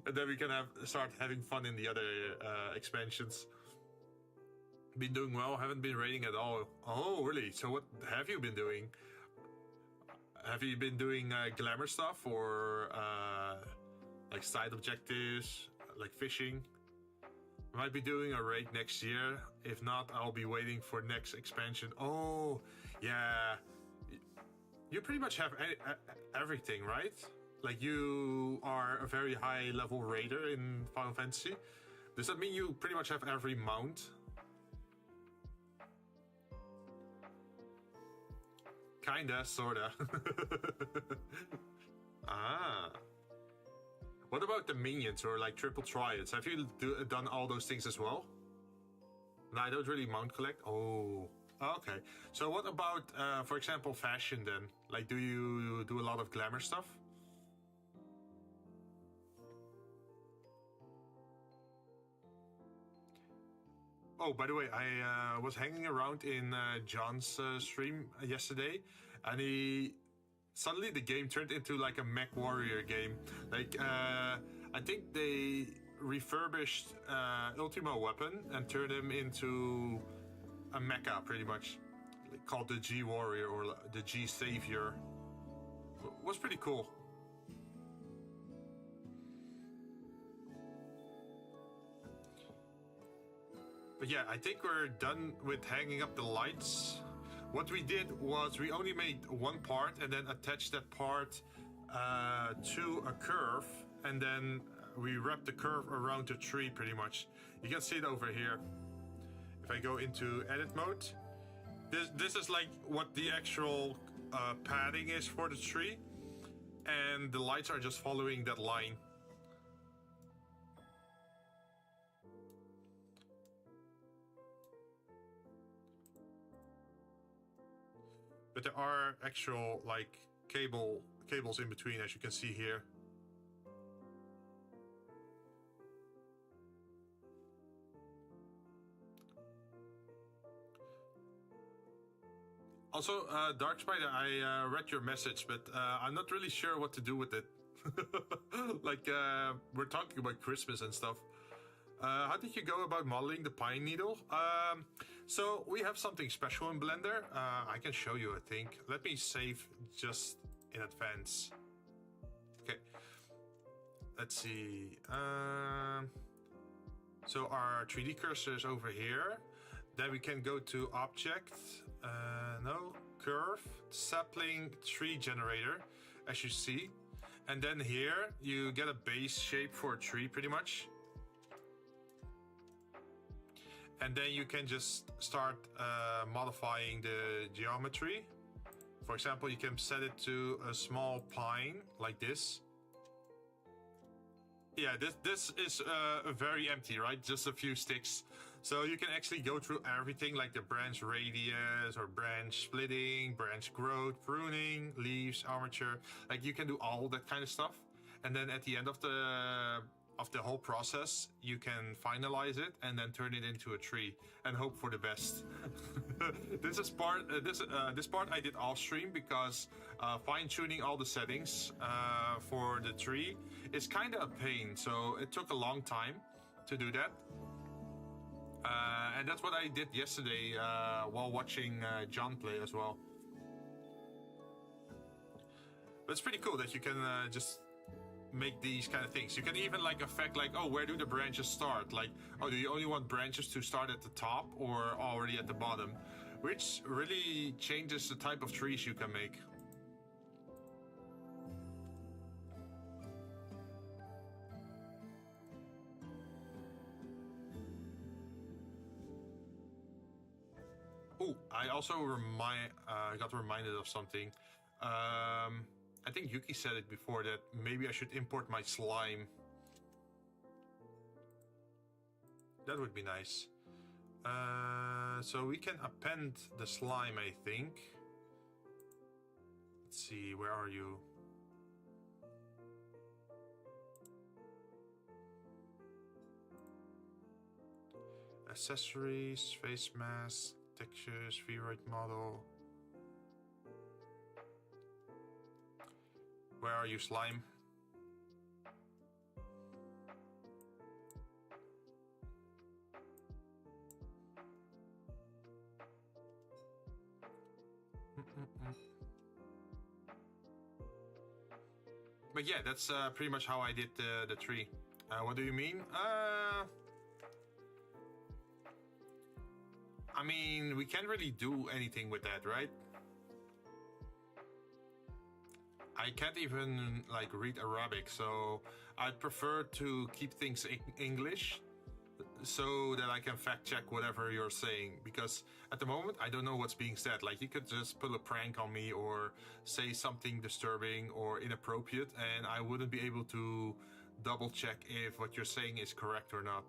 And then we can start having fun in the other expansions. Been doing well, haven't been raiding at all. Oh, really? So what have you been doing? Have you been doing glamour stuff or like side objectives, like fishing? I might be doing a raid next year. If not, I'll be waiting for next expansion. Oh, yeah. You pretty much have everything, right? Like you are a very high level raider in Final Fantasy. Does that mean you pretty much have every mount? Kinda, sorta. Ah. What about the minions or like triple triads? Have you done all those things as well? No, I don't really mount collect. Oh, okay. So what about, for example, fashion then? Like, do you do a lot of glamour stuff? Oh, by the way, I was hanging around in John's stream yesterday, and suddenly the game turned into like a mech warrior game. Like, I think they refurbished Ultimo weapon and turned him into a mecha, pretty much, called the G Warrior or the G Savior. Was pretty cool. But yeah, I think we're done with hanging up the lights. What we did was we only made one part and then attached that part to a curve, and then we wrapped the curve around the tree pretty much. You can see it over here. If I go into edit mode, this is like what the actual padding is for the tree, and the lights are just following that line. But there are actual like cables in between, as you can see here. Also, Dark Spider, I read your message, but I'm not really sure what to do with it. Like, we're talking about Christmas and stuff. How did you go about modeling the pine needle? So we have something special in Blender. I can show you, I think. Let me save just in advance. Okay, let's see. So our 3D cursor is over here. Then we can go to object, no, curve, sapling tree generator, as you see. And then here you get a base shape for a tree pretty much. And then you can just start modifying the geometry. For example, you can set it to a small pine like this. Yeah, this is very empty, right? Just a few sticks. So you can actually go through everything like the branch radius or branch splitting, branch growth, pruning, leaves, armature. Like you can do all that kind of stuff. And then at the end of the whole process, you can finalize it and then turn it into a tree and hope for the best. This part I did off stream because fine-tuning all the settings for the tree is kind of a pain. So it took a long time to do that. And that's what I did yesterday while watching John play as well. But it's pretty cool that you can just make these kind of things. You can even like affect like, oh, where do the branches start? Like, oh, do you only want branches to start at the top or already at the bottom? Which really changes the type of trees you can make. Oh, I also got reminded of something. I think Yuki said it before that maybe I should import my slime. That would be nice. So we can append the slime, I think. Let's see, where are you? Accessories, face mask, textures, V-roid model. Where are you, slime? But yeah, that's pretty much how I did the tree. What do you mean? I mean, we can't really do anything with that, right? I can't even like read Arabic, so I prefer to keep things in English so that I can fact check whatever you're saying, because at the moment I don't know what's being said. Like you could just pull a prank on me or say something disturbing or inappropriate and I wouldn't be able to double check if what you're saying is correct or not.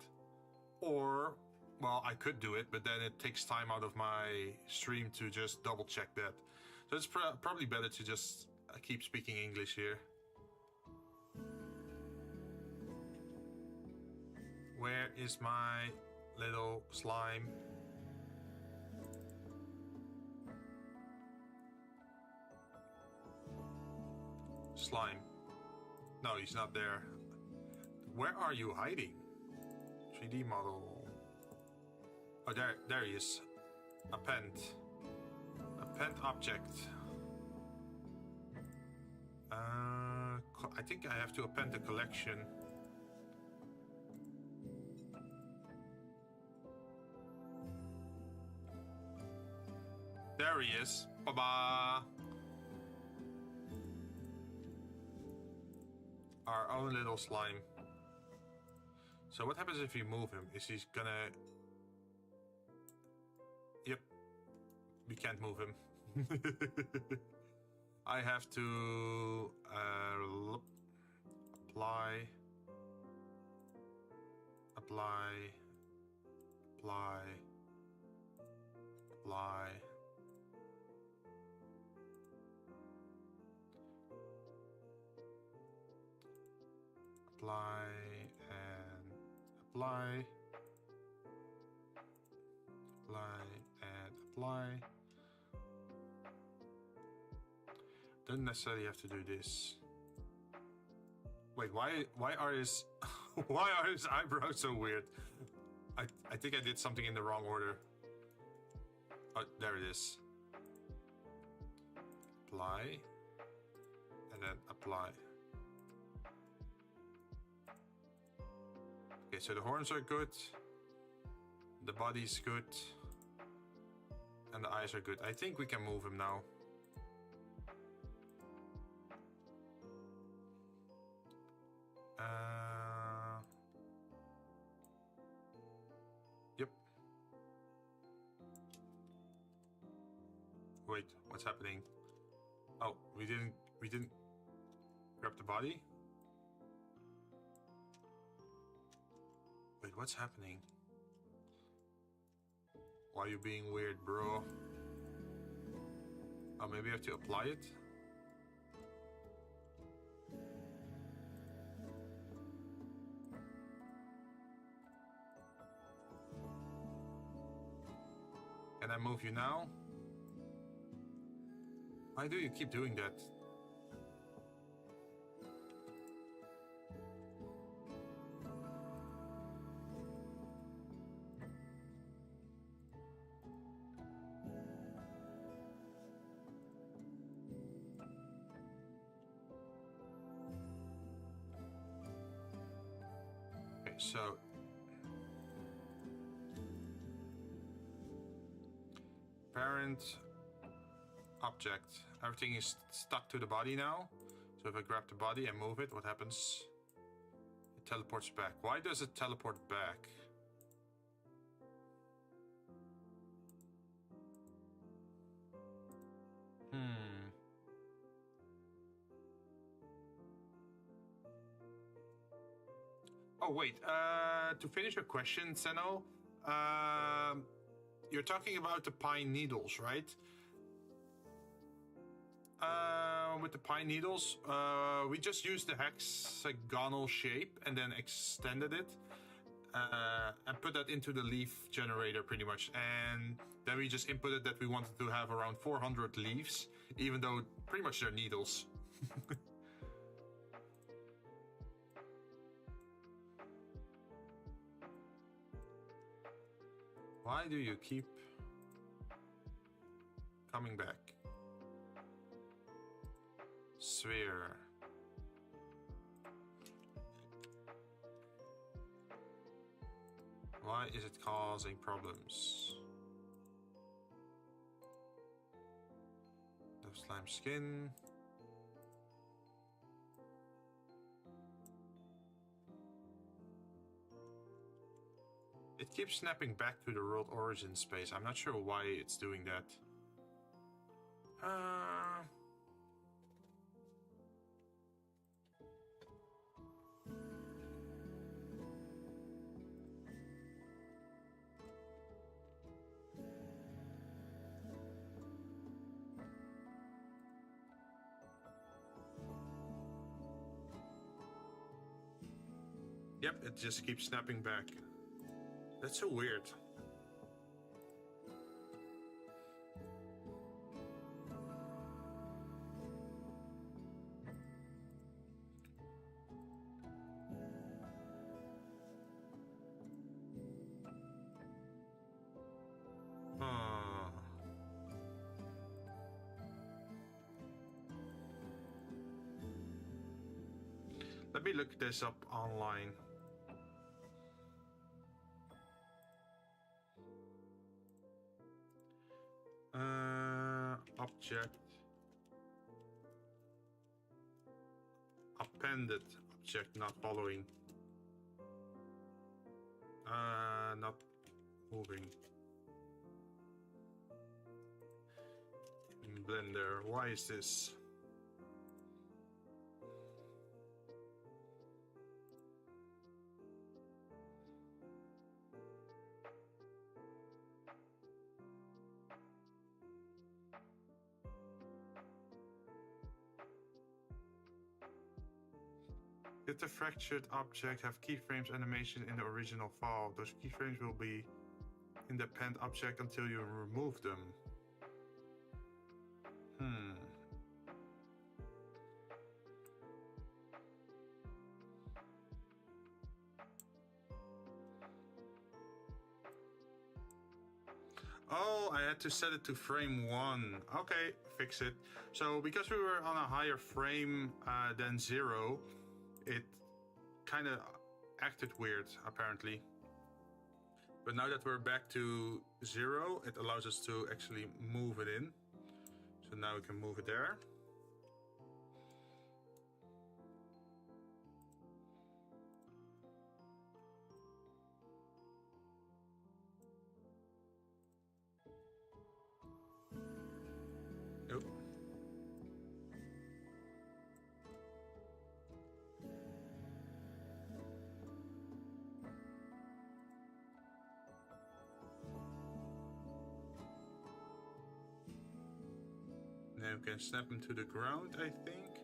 Or, well, I could do it, but then it takes time out of my stream to just double check that. So it's probably better to just keep speaking English here. Where is my little slime? Slime. No, he's not there. Where are you hiding? 3D model. Oh, there he is. Append. Append object. I think I have to append the collection. There he is. Ba-ba! Our own little slime. So what happens if you move him? Is he gonna... Yep. We can't move him. I have to apply, apply, apply, apply. Apply and apply. Apply and apply. Don't necessarily have to do this. Wait, why are his why are his eyebrows so weird? I think I did something in the wrong order. Oh, there it is. Apply and then apply. Okay, so the horns are good. The body's good. And the eyes are good. I think we can move him now. Yep. Wait, what's happening? Oh, we didn't grab the body? Wait, what's happening? Why are you being weird, bro? Oh, maybe I have to apply it? Can I move you now? Why do you keep doing that? Okay, so parent object. Everything is stuck to the body now. So if I grab the body and move it, what happens? It teleports back. Why does it teleport back? Oh wait, to finish your question, Seno, you're talking about the pine needles, right? With the pine needles, we just used the hexagonal shape and then extended it and put that into the leaf generator pretty much. And then we just inputted that we wanted to have around 400 leaves, even though pretty much they're needles. Why do you keep coming back? Sphere. Why is it causing problems? No slime skin. It keeps snapping back to the world origin space. I'm not sure why it's doing that. Yep, it just keeps snapping back. That's so weird. Let me look this up online. Object. Appended object not following. Not moving. In Blender, why is this? Did the fractured object have keyframes animation in the original file? Those keyframes will be in the append object until you remove them. Oh, I had to set it to frame 1. Okay, fix it. So because we were on a higher frame than 0, it kind of acted weird, apparently. But now that we're back to 0, it allows us to actually move it in. So now we can move it there. Nope. Now we can snap him to the ground, I think.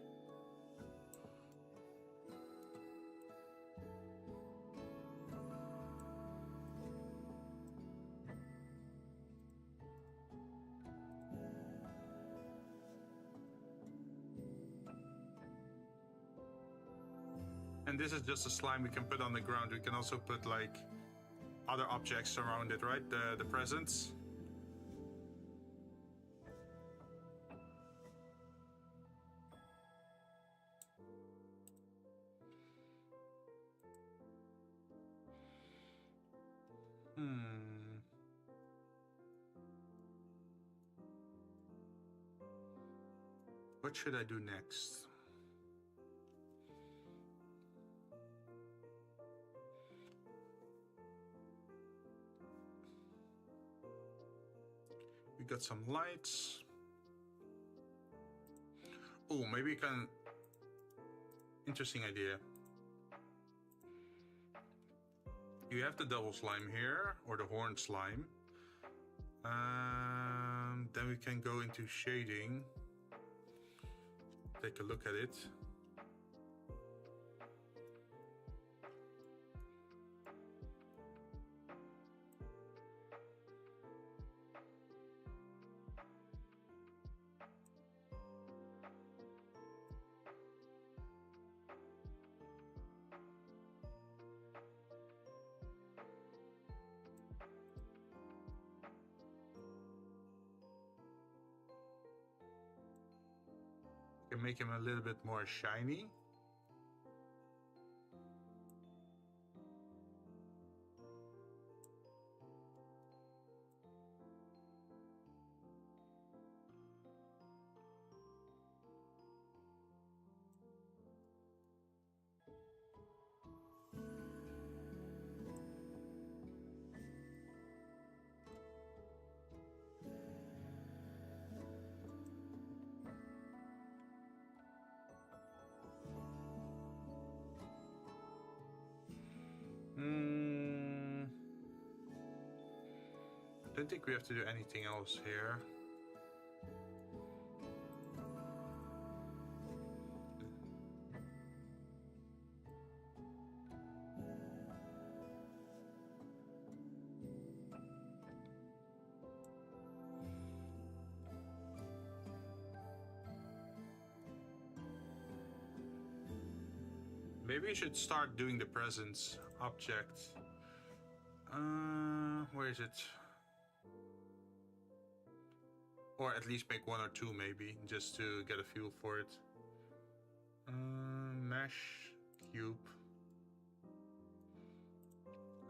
And this is just a slime we can put on the ground. We can also put like other objects around it, right? The presents. What should I do next? We got some lights. Oh, maybe we can... Interesting idea. You have the double slime here, or the horn slime. Then we can go into shading. Take a look at it. Can make him a little bit more shiny. Don't think we have to do anything else here. Maybe we should start doing the presents object. Where is it? Or at least make 1 or 2 maybe, just to get a feel for it. Mesh, cube.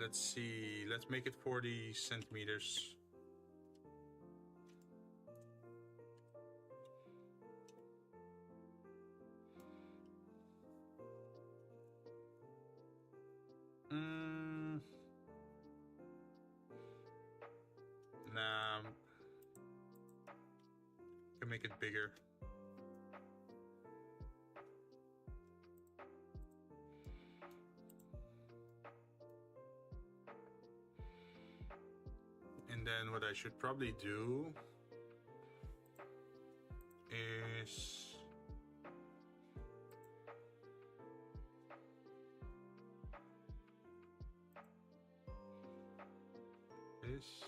Let's see, let's make it 40 centimeters. Nah. Can make it bigger. And then what I should probably do is this.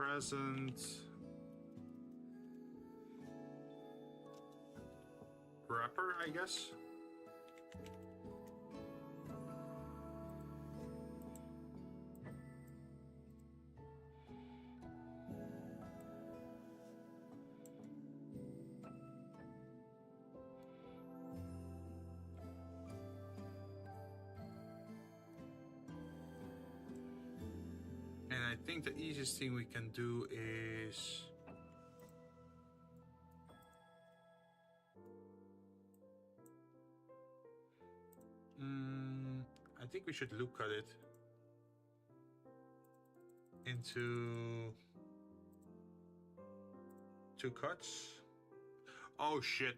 present. Wrapper, I guess. And I think the easiest thing we can do is... I think we should loop cut it into 2 cuts. Oh shit.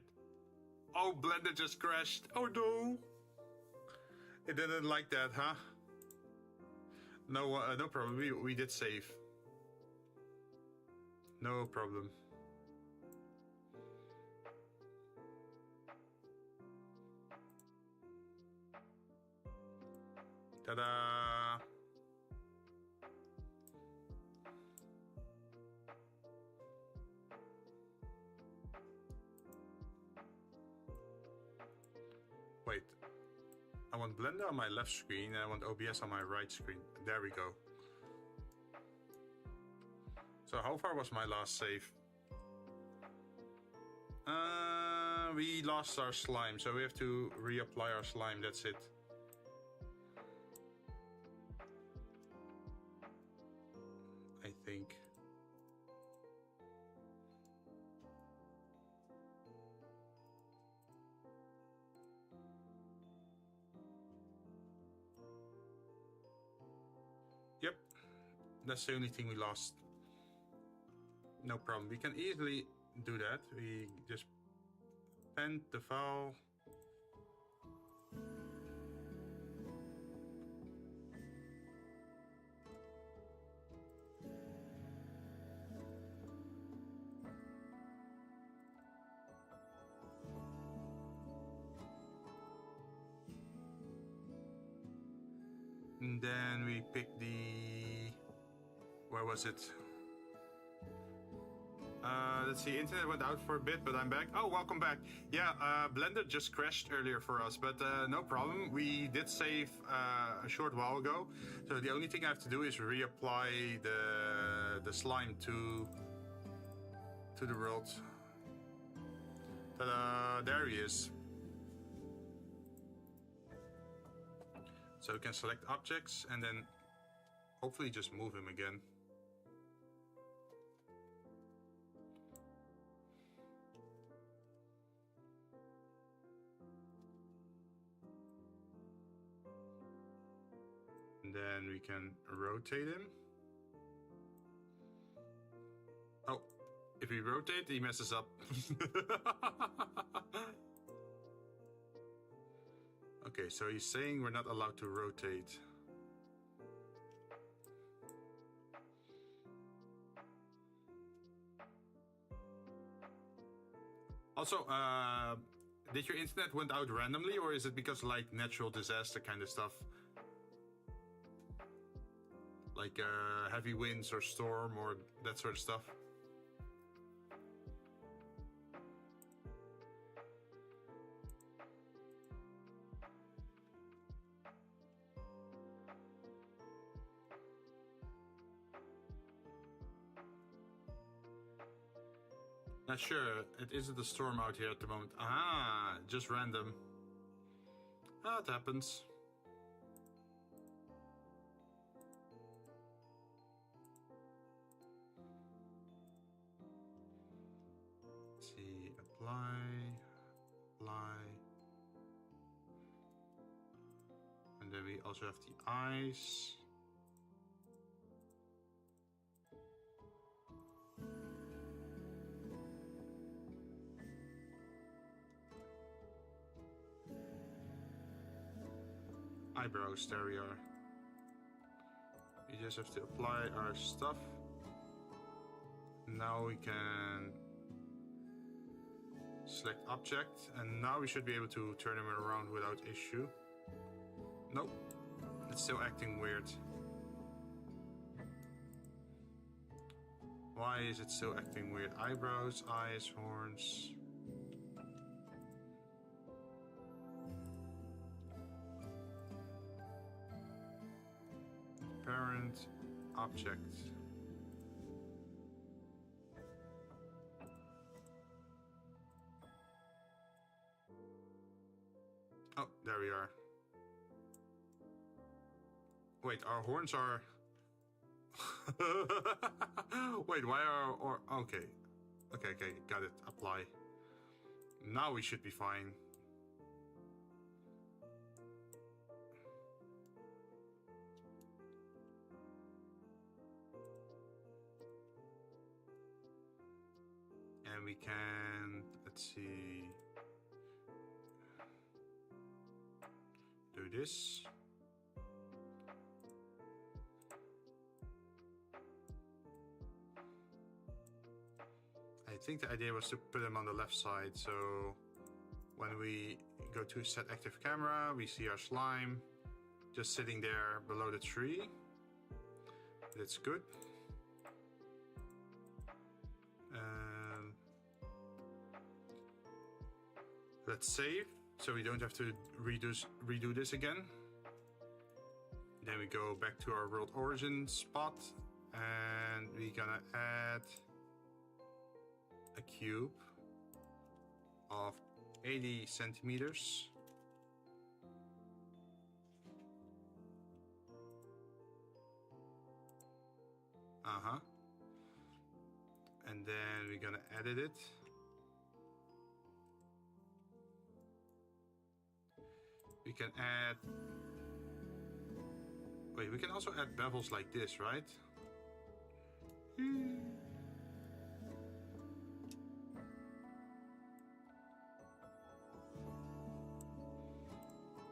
Oh, Blender just crashed. Oh no. It didn't like that, huh? No, no problem. We did save. No problem. Ta-da! Wait. I want Blender on my left screen and I want OBS on my right screen. There we go. So how far was my last save? We lost our slime, so we have to reapply our slime, that's it. I think. Yep, that's the only thing we lost. No problem, we can easily do that. We just append the file. And then we pick the... where was it? Let's see, internet went out for a bit, but I'm back. Oh, welcome back. Yeah, Blender just crashed earlier for us, but no problem. We did save a short while ago. So the only thing I have to do is reapply the slime to the world. Ta-da, there he is. So we can select objects and then hopefully just move him again. And then we can rotate him. Oh, if we rotate, he messes up. Okay, so he's saying we're not allowed to rotate. Also, did your internet went out randomly, or is it because like natural disaster kind of stuff? Like heavy winds or storm or that sort of stuff? Not sure. It isn't a storm out here at the moment. Ah, just random. Ah, it happens. Let's see, apply. And then we also have the eyes. Eyebrows, there we are. We just have to apply our stuff. Now we can select object, and now we should be able to turn him around without issue. Nope, it's still acting weird. Why is it still acting weird? Eyebrows, eyes, horns. Parent object. Oh, there we are. Wait, our horns are... Wait, why are... Or okay. Okay, got it. Apply. Now we should be fine. And we can... Let's see... Do this. I think the idea was to put them on the left side, so when we go to set active camera, we see our slime just sitting there below the tree. That's good. Let's save, so we don't have to redo this again. Then we go back to our world origin spot, and we're gonna add a cube of 80 centimeters. And then we're gonna edit it. We can add... Wait, we can also add bevels like this, right?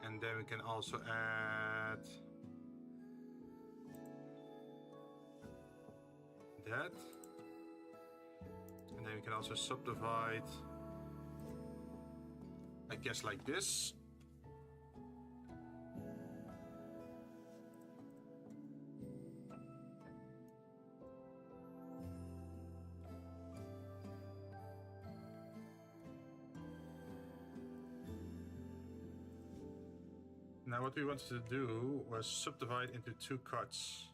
And then we can also add that. And then we can also subdivide, I guess, like this. Now what we wanted to do was subdivide into two cuts.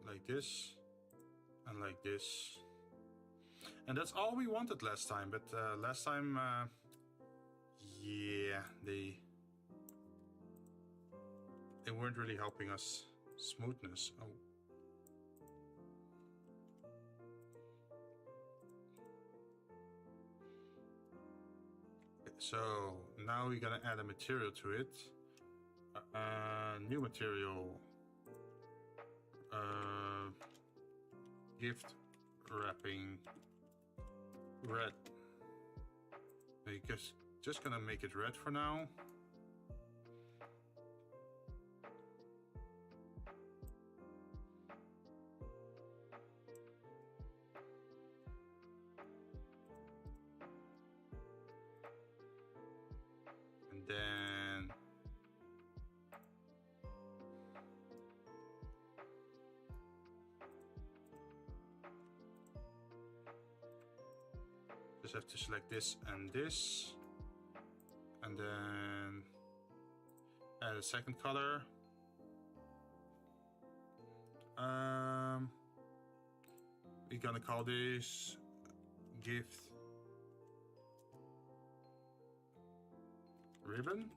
Like this and like this. And that's all we wanted last time, but last time, yeah, they weren't really helping us. Smoothness, oh. So now we're gonna add a material to it. New material. Gift wrapping. Red. I guess just gonna make it red for now. Then just have to select this, and then add a second color. We're gonna call this gift ribbon.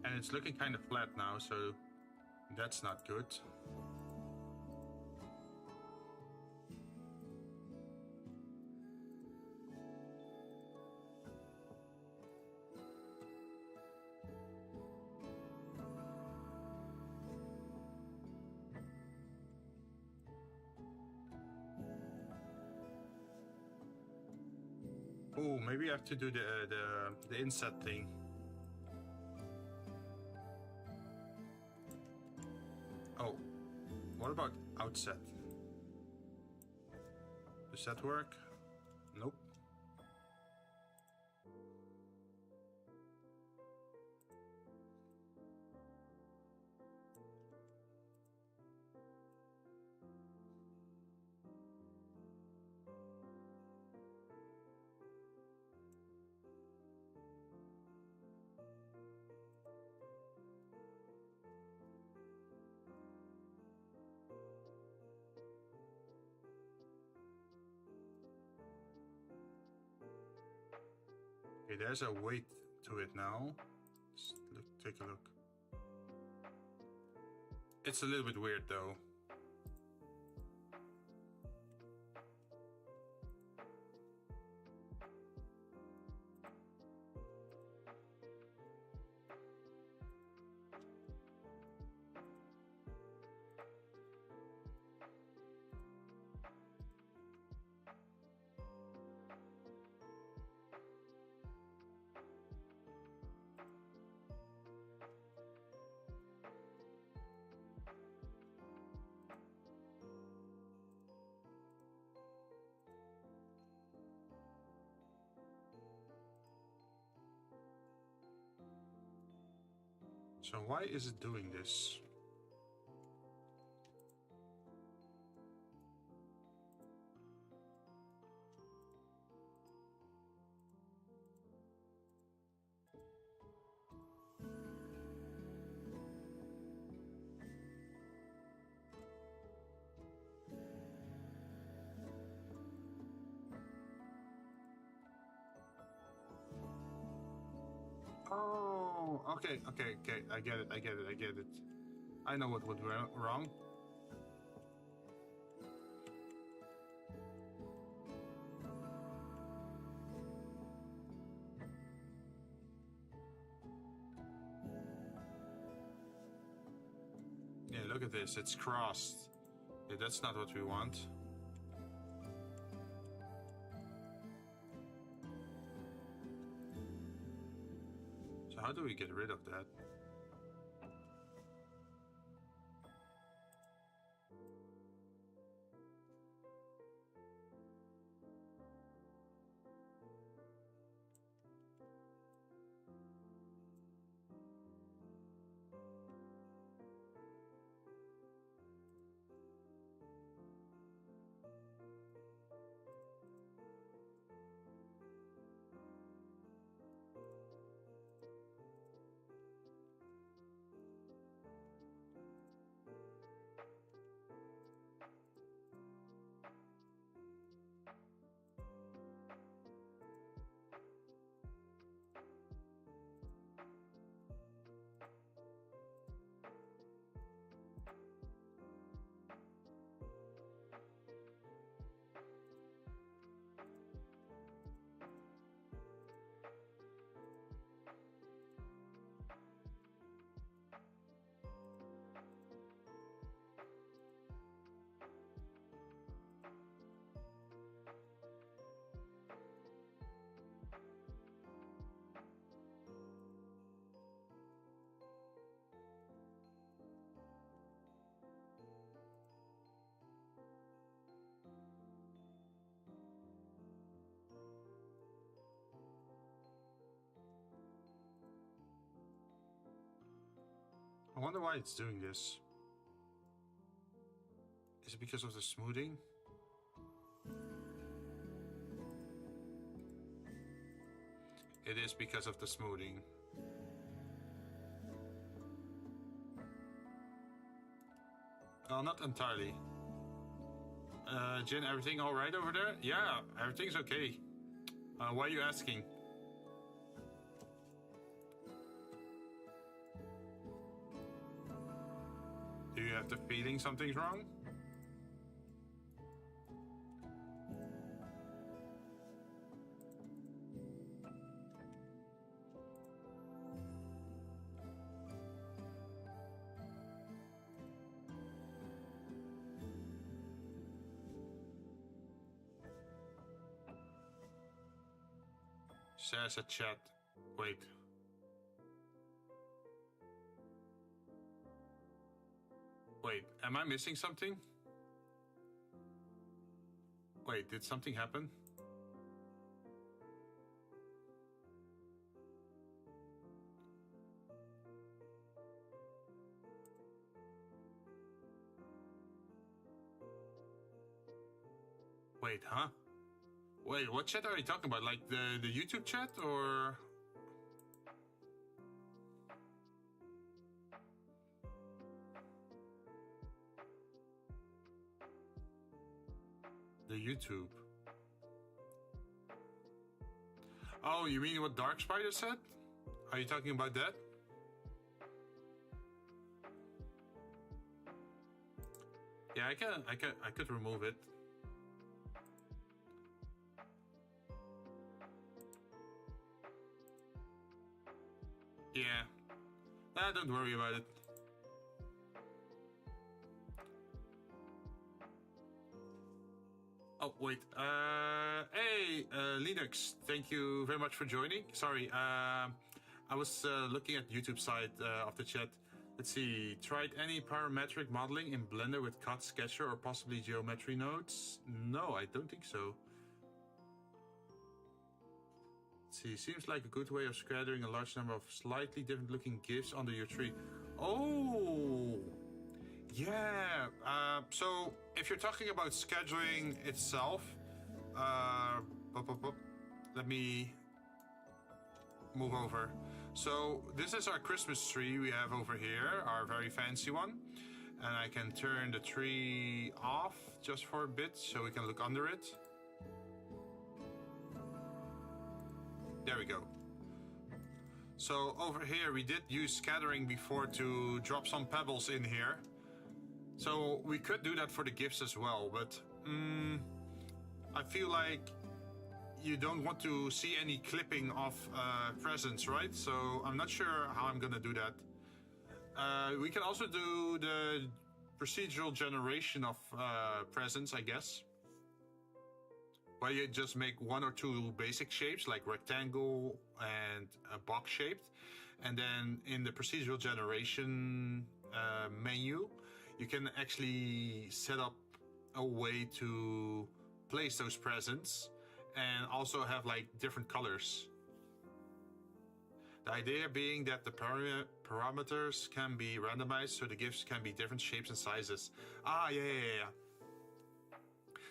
And it's looking kind of flat now, so that's not good. Oh, maybe I have to do the inset thing. Oh, what about outset? Does that work? Nope. Okay, there's a weight to it now. Let's take a look. It's a little bit weird though. So why is it doing this? Oh, okay. I get it. I know what went wrong. Yeah, look at this. It's crossed. Yeah, that's not what we want. So how do we get rid of that? I wonder why it's doing this. Is it because of the smoothing? It is because of the smoothing. Well, not entirely. Jinn, everything all right over there? Yeah, everything's okay. Why are you asking? Do you have the feeling something's wrong? Says a chat. Wait. Wait, am I missing something? Wait, did something happen? Wait, huh? Wait, what chat are you talking about? Like the YouTube chat or? The YouTube. Oh, you mean what Dark Spider said? Are you talking about that? Yeah, I could remove it. Yeah. Nah, don't worry about it. Oh, wait. Hey, Linux, thank you very much for joining. Sorry, I was looking at YouTube side of the chat. Let's see. Tried any parametric modeling in Blender with cut, sketcher, or possibly geometry nodes? No, I don't think so. Let's see. Seems like a good way of scattering a large number of slightly different looking GIFs under your tree. Oh! Yeah, so if you're talking about scheduling itself, let me move over. So this is our Christmas tree we have over here, our very fancy one. And I can turn the tree off just for a bit so we can look under it. There we go. So over here we did use scattering before to drop some pebbles in here. So we could do that for the gifts as well, but I feel like you don't want to see any clipping of presents, right? So I'm not sure how I'm gonna do that. We can also do the procedural generation of presents, I guess. Where you just make one or two basic shapes like rectangle and box shaped. And then in the procedural generation menu, you can actually set up a way to place those presents and also have like different colors. The idea being that the parameters can be randomized so the gifts can be different shapes and sizes. Ah, yeah.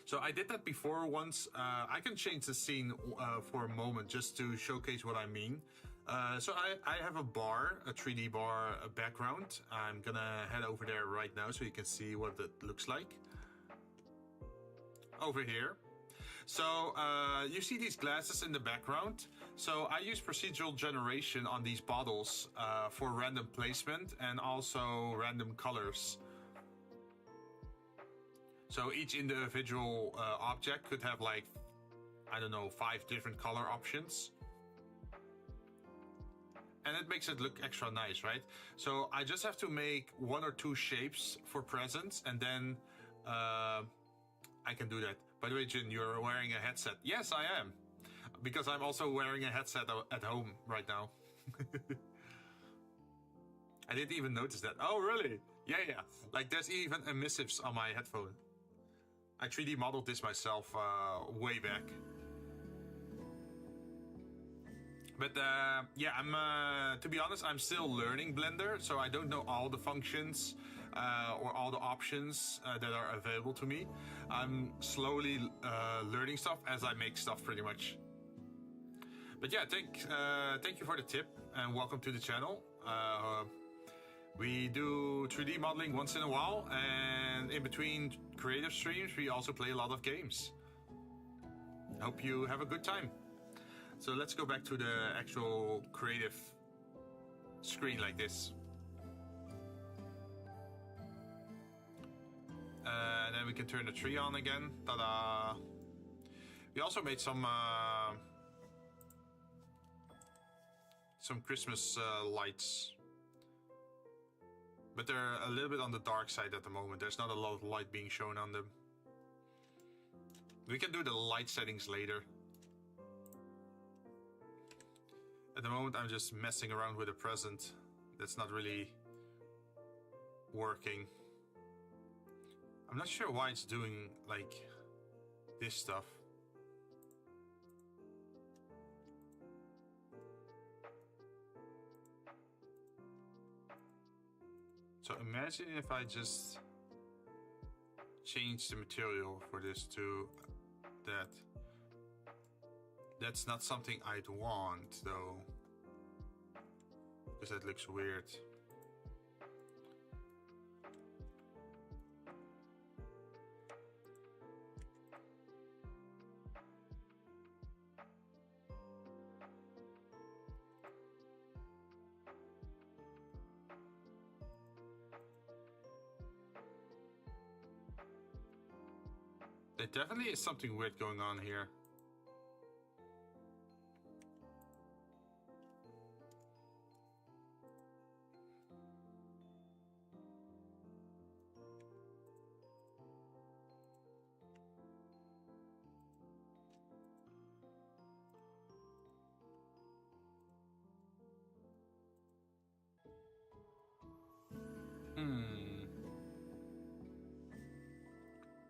So I did that before once. I can change the scene for a moment just to showcase what I mean. So I have a bar, a 3D bar background. I'm gonna head over there right now so you can see what it looks like. Over here. So you see these glasses in the background. So I use procedural generation on these bottles for random placement and also random colors. So each individual object could have like, I don't know, 5 different color options. And it makes it look extra nice, right? So I just have to make 1 or 2 shapes for presents and then I can do that. By the way, Jinn, you're wearing a headset. Yes, I am. Because I'm also wearing a headset at home right now. I didn't even notice that. Oh, really? Yeah. Like there's even emissives on my headphone. I 3D modeled this myself way back. But yeah, I'm to be honest, I'm still learning Blender, so I don't know all the functions or all the options that are available to me. I'm slowly learning stuff as I make stuff, pretty much. But yeah, thank you for the tip and welcome to the channel. We do 3D modeling once in a while, and in between creative streams, we also play a lot of games. Hope you have a good time. So let's go back to the actual creative screen like this. And then we can turn the tree on again. Ta-da! We also made some Christmas lights. But they're a little bit on the dark side at the moment. There's not a lot of light being shown on them. We can do the light settings later. At the moment, I'm just messing around with a present that's not really working. I'm not sure why it's doing like this stuff. So imagine if I just change the material for this to that. That's not something I'd want though, because that looks weird. There definitely is something weird going on here.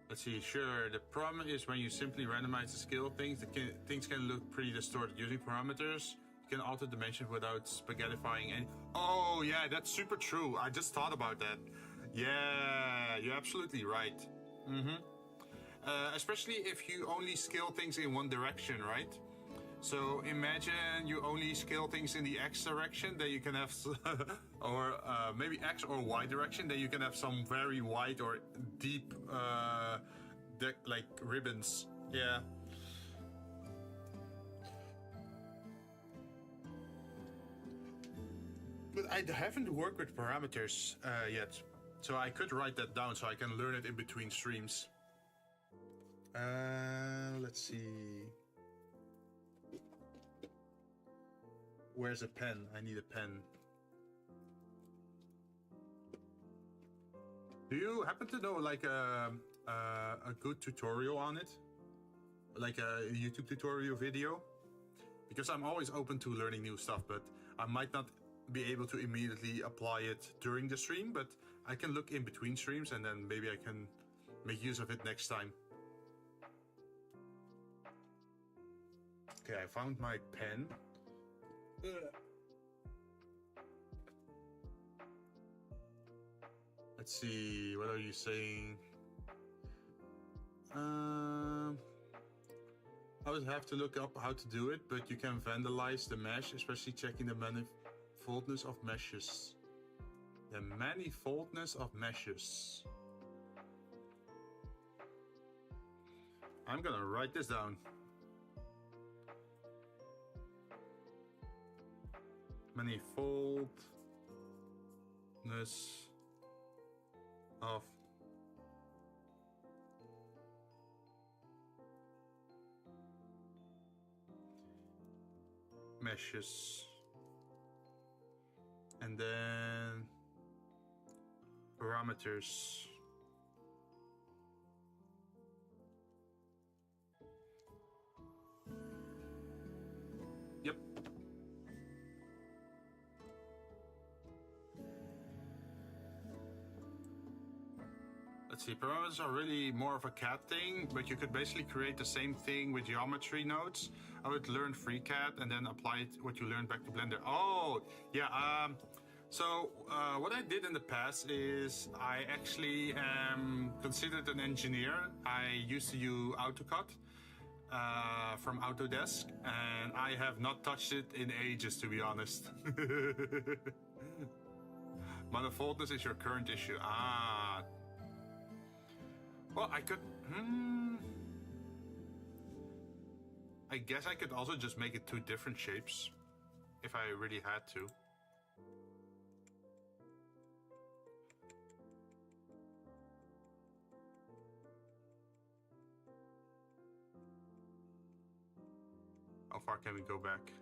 Let's see, sure, the problem is when you simply randomize the scale of things, things can look pretty distorted. Using parameters, you can alter dimensions without spaghettifying any... Oh, yeah, that's super true. I just thought about that. Yeah, you're absolutely right. Especially if you only scale things in one direction, right? So imagine you only scale things in the X direction, then you can have, or maybe X or Y direction, then you can have some very wide or deep, like ribbons. Yeah. But I haven't worked with parameters yet, so I could write that down so I can learn it in between streams. Let's see. Where's a pen? I need a pen. Do you happen to know like a good tutorial on it? Like a YouTube tutorial video? Because I'm always open to learning new stuff, but I might not be able to immediately apply it during the stream, but I can look in between streams and then maybe I can make use of it next time. Okay, I found my pen. Let's see, what are you saying? I would have to look up how to do it, but you can vandalize the mesh, especially checking the manifoldness of meshes. The manifoldness of meshes. I'm gonna write this down. Manifoldness of meshes, and then parameters. Yep. Let's see, parameters are really more of a CAD thing, but you could basically create the same thing with geometry nodes. I would learn FreeCAD and then apply what you learned back to Blender. Oh, yeah. So what I did in the past is I actually am considered an engineer. I used to use AutoCAD from Autodesk, and I have not touched it in ages, to be honest. Manifoldness is your current issue. Ah. Well, I could... I guess I could also just make it two different shapes, if I really had to. How far can we go back?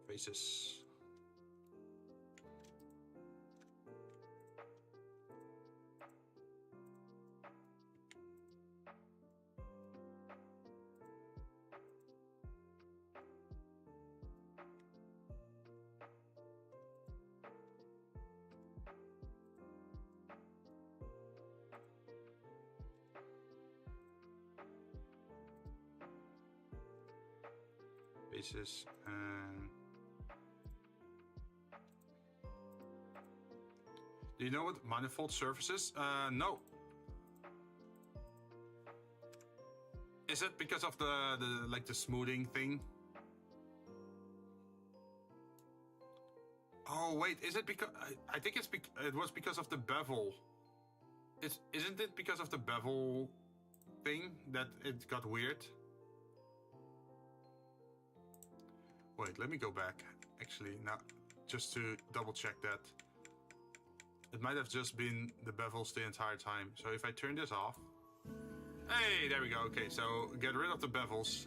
Faces. pieces and... Do you know what manifold surfaces? No. Is it because of the smoothing thing? Oh wait, is it because I think it was because of the bevel. Isn't it because of the bevel thing that it got weird? Wait, let me go back. Actually, now just to double check that. It might have just been the bevels the entire time. So if I turn this off. Hey, there we go. Okay, so get rid of the bevels.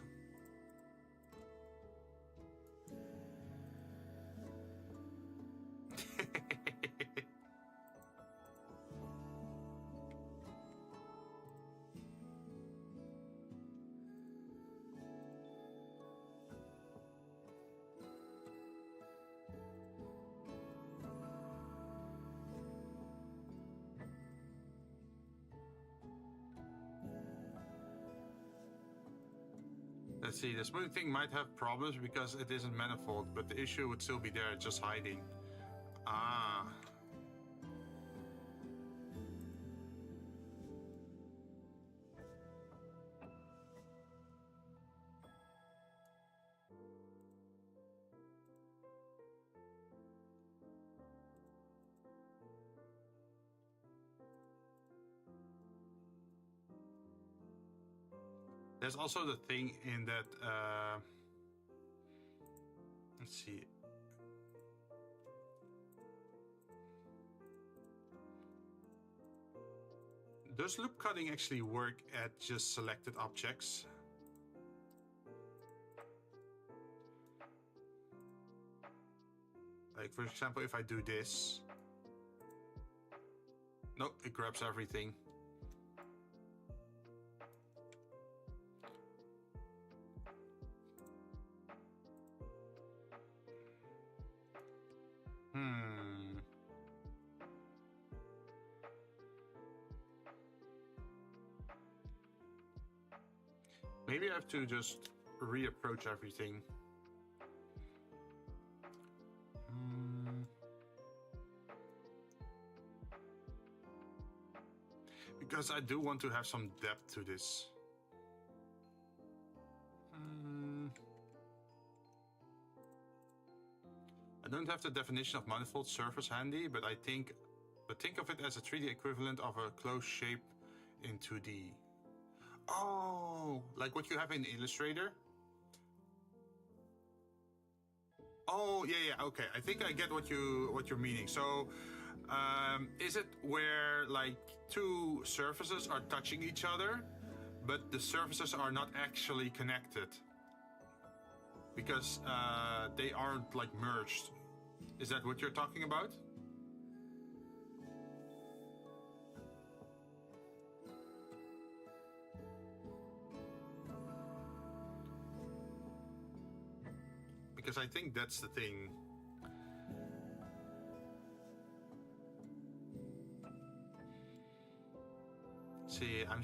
Let's see, the smoothing thing might have problems because it isn't manifold, but the issue would still be there, just hiding. Ah. There's also the thing in that, let's see. Does loop cutting actually work at just selected objects? Like for example, if I do this. No, it grabs everything. Maybe I have to just reapproach everything. Because I do want to have some depth to this. I don't have the definition of manifold surface handy, but think of it as a 3D equivalent of a closed shape in 2D. Oh, like what you have in Illustrator? Oh, yeah, okay. I think I get what you're meaning. So, is it where like two surfaces are touching each other, but the surfaces are not actually connected because they aren't like merged? Is that what you're talking about? Because I think that's the thing. See, I'm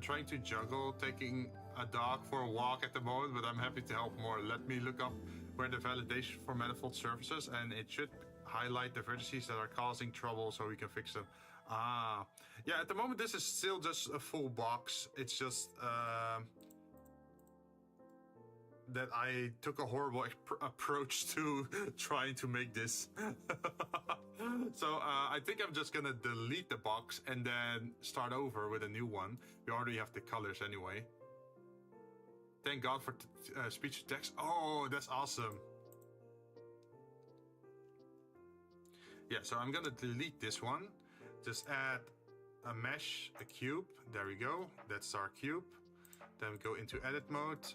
trying to juggle taking a dog for a walk at the moment, but I'm happy to help more. Let me look up where the validation for manifold surfaces, and it should highlight the vertices that are causing trouble so we can fix them. Ah, yeah, at the moment this is still just a full box. It's just that I took a horrible approach to trying to make this. So I think I'm just gonna delete the box and then start over with a new one. We already have the colors anyway. Thank God for speech to text. Oh, that's awesome. Yeah, so I'm gonna delete this one. Just add a mesh, a cube. There we go. That's our cube. Then we go into edit mode.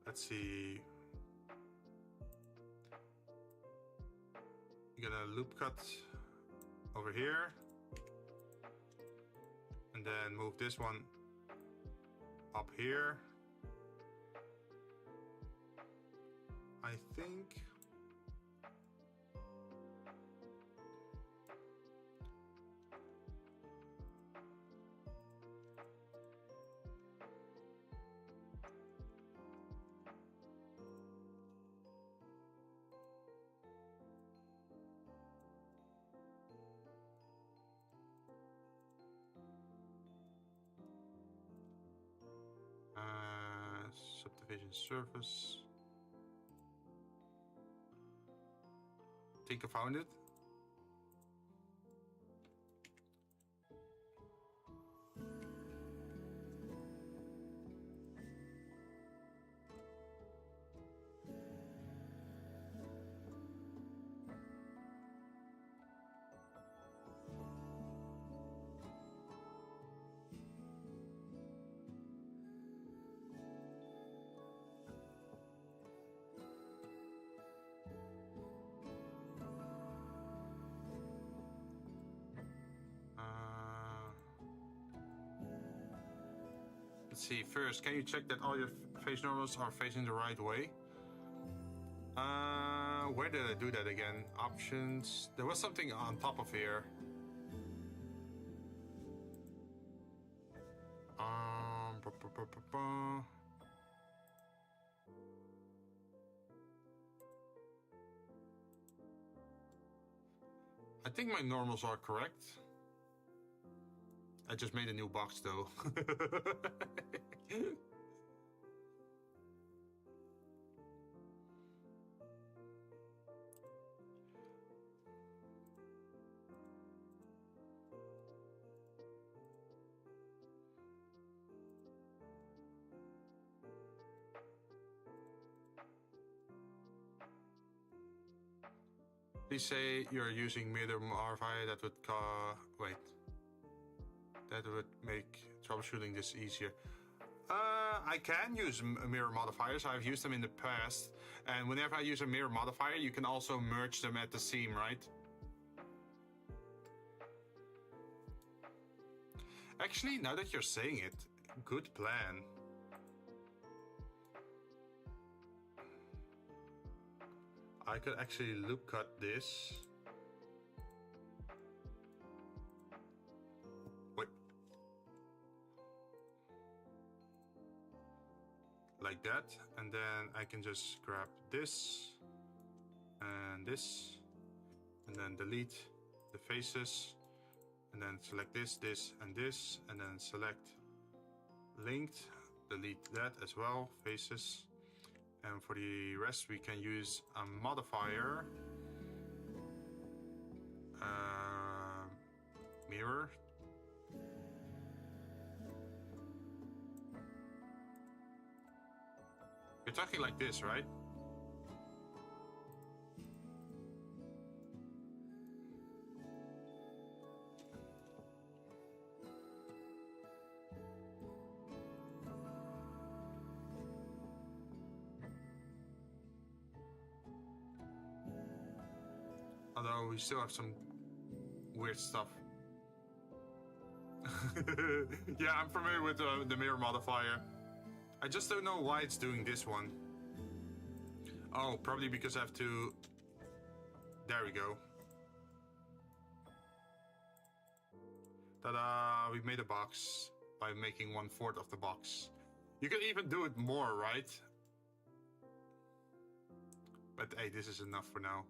Let's see. You're gonna loop cut over here. And then move this one up here. I think. Vision surface. Think I found it. Let's see, first, can you check that all your face normals are facing the right way? Where did I do that again? Options. There was something on top of here. I think my normals are correct. I just made a new box though. Please say you're using mirror modifier. That would wait. That would make troubleshooting this easier. I can use mirror modifiers. I've used them in the past. And whenever I use a mirror modifier, you can also merge them at the seam, right? Actually, now that you're saying it, good plan. I could actually loop cut this. Wait. Like that. And then I can just grab this and this. And then delete the faces. And then select this, this, and this. And then select linked. Delete that as well. Faces. And for the rest, we can use a modifier, mirror. You're talking like this, right? Although we still have some weird stuff. Yeah, I'm familiar with the mirror modifier. I just don't know why it's doing this one. Oh, probably because I have to... There we go. Ta-da! We made a box by making 1/4 of the box. You can even do it more, right? But hey, this is enough for now.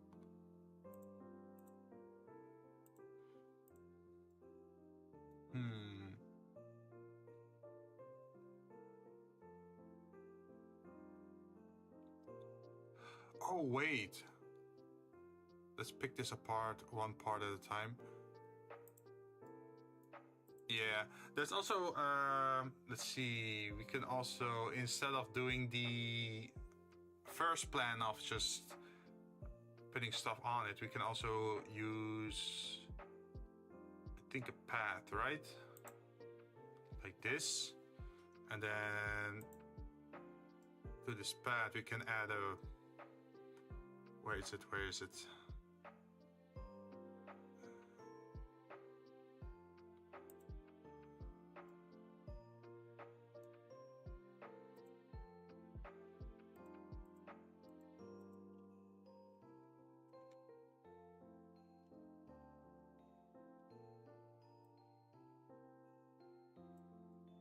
Oh, wait. Let's pick this apart one part at a time. Yeah, there's also, let's see, we can also, instead of doing the first plan of just putting stuff on it, we can also use, I think, a path, right? Like this. And then to this path, we can add a, where is it? Where is it?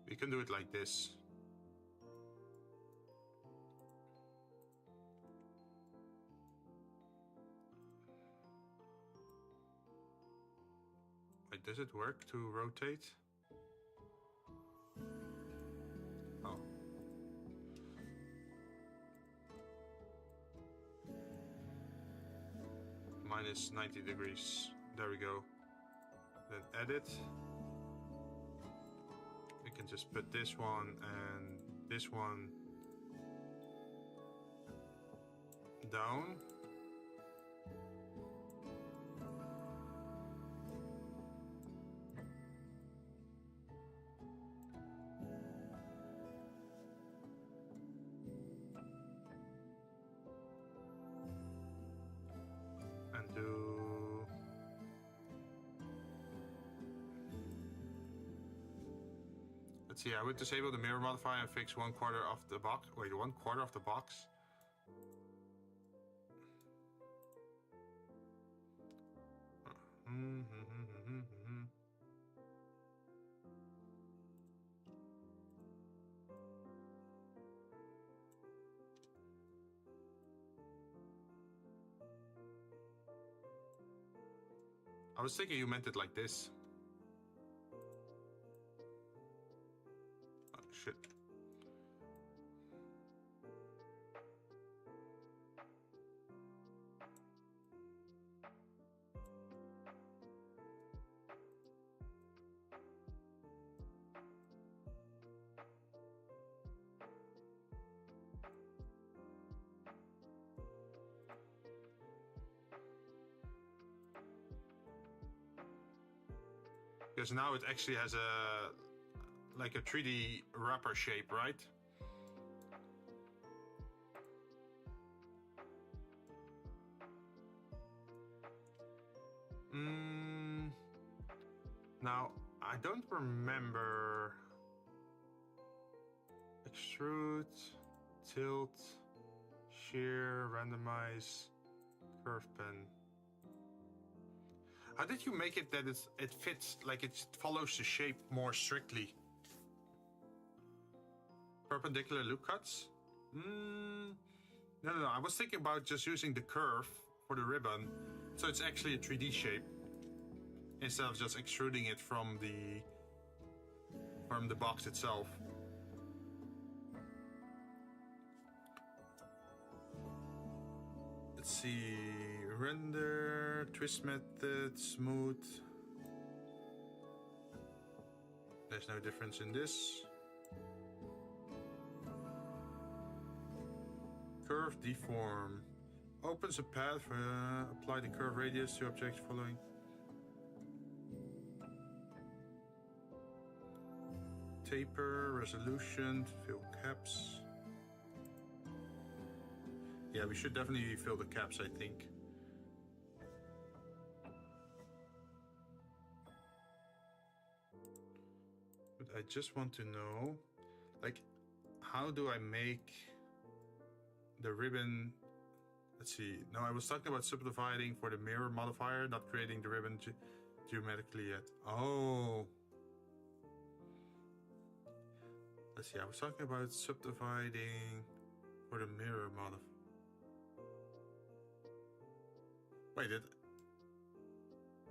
We can do it like this. Wait, does it work to rotate? Oh. is 90 degrees. There we go. Then edit. We can just put this one and this one down. And do let's see, I would disable the mirror modifier and fix 1/4 of the box. Wait, 1/4 of the box? I was thinking you meant it like this. Oh, shit. Because now it actually has a like a 3D wrapper shape, right? Now I don't remember. Extrude, tilt, shear, randomize, curve pen. How did you make it that it fits, like it follows the shape more strictly? Perpendicular loop cuts? No. I was thinking about just using the curve for the ribbon, so it's actually a 3D shape instead of just extruding it from the box itself. Let's see, render, twist method, smooth. There's no difference in this. Curve deform. Opens a path for apply the curve radius to objects following. Taper, resolution, fill caps. Yeah, we should definitely fill the caps, I think. But I just want to know, like, how do I make the ribbon? Let's see. No, I was talking about subdividing for the mirror modifier, not creating the ribbon geometrically yet. Oh. Let's see, I was talking about subdividing for the mirror modifier. Wait,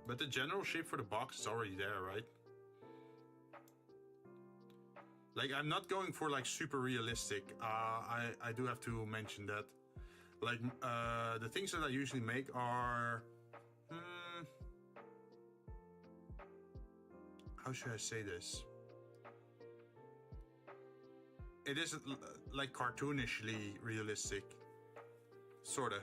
but the general shape for the box is already there, right? Like, I'm not going for like super realistic. I do have to mention that. Like, the things that I usually make are, how should I say this? It isn't like cartoonishly realistic, sorta.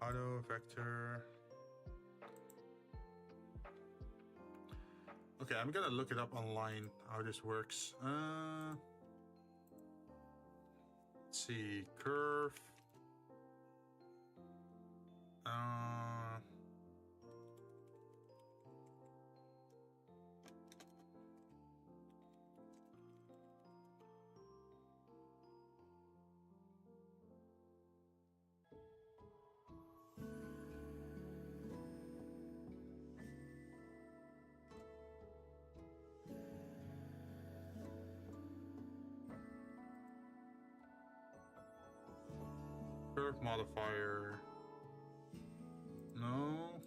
Auto vector. Okay, I'm gonna look it up online how this works. Let's see, curve. Curve modifier. No.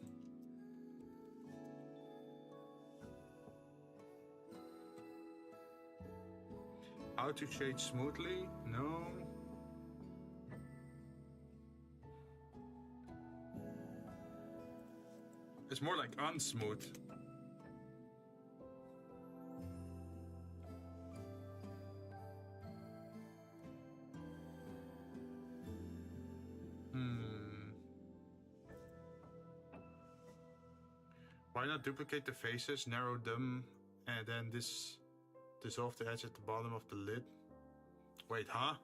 How to shade smoothly? No. It's more like unsmooth. Why not duplicate the faces, narrow them, and then dissolve the edge at the bottom of the lid? Wait, huh?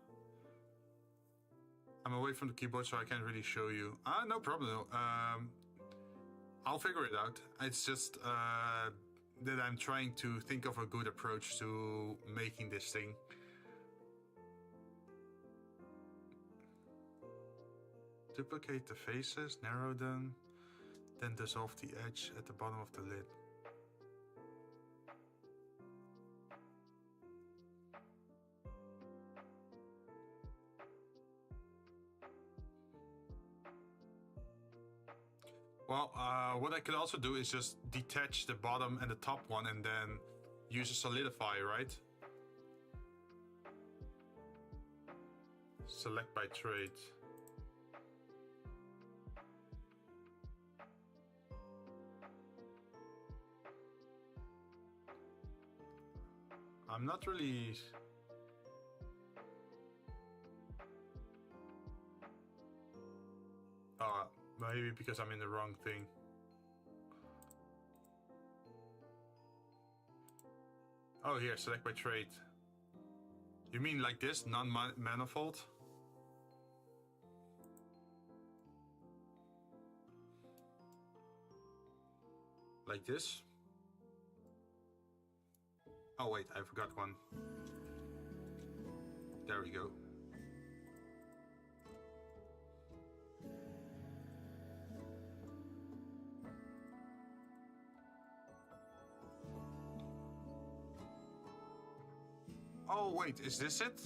I'm away from the keyboard, so I can't really show you. No problem. I'll figure it out. It's just that I'm trying to think of a good approach to making this thing. Duplicate the faces, narrow them, then dissolve the edge at the bottom of the lid. Well, what I could also do is just detach the bottom and the top one and then use a solidify, right? Select by trait. I'm not really... maybe because I'm in the wrong thing. Oh, here, select by trait. You mean like this, non-manifold? Like this? Oh wait, I forgot one. There we go. Oh wait, is this it?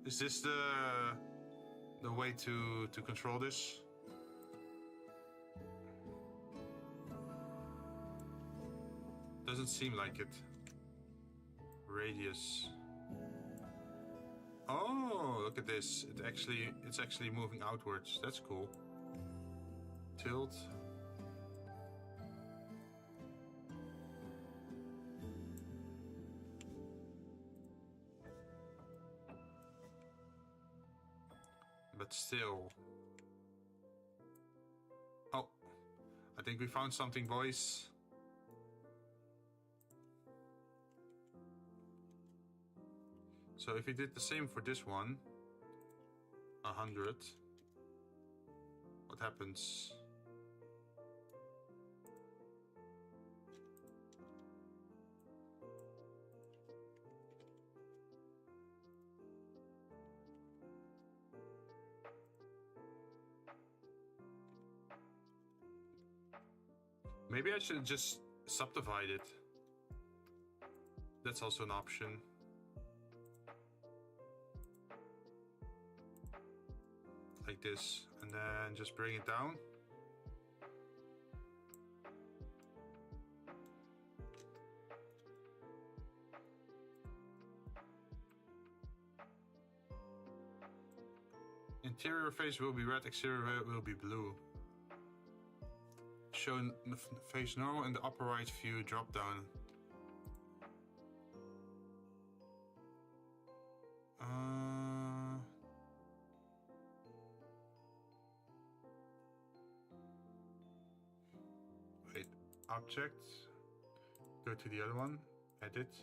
Is this the way to control this? Doesn't seem like it. Radius. Oh, look at this. It's actually moving outwards. That's cool. Tilt. But still. Oh, I think we found something, boys. So if we did the same for this one, 100, what happens? Maybe I should just subdivide it. That's also an option. Like this, and then just bring it down. Interior face will be red, exterior will be blue. Show face normal in the upper right view drop down. Wait, object. Go to the other one. Edit.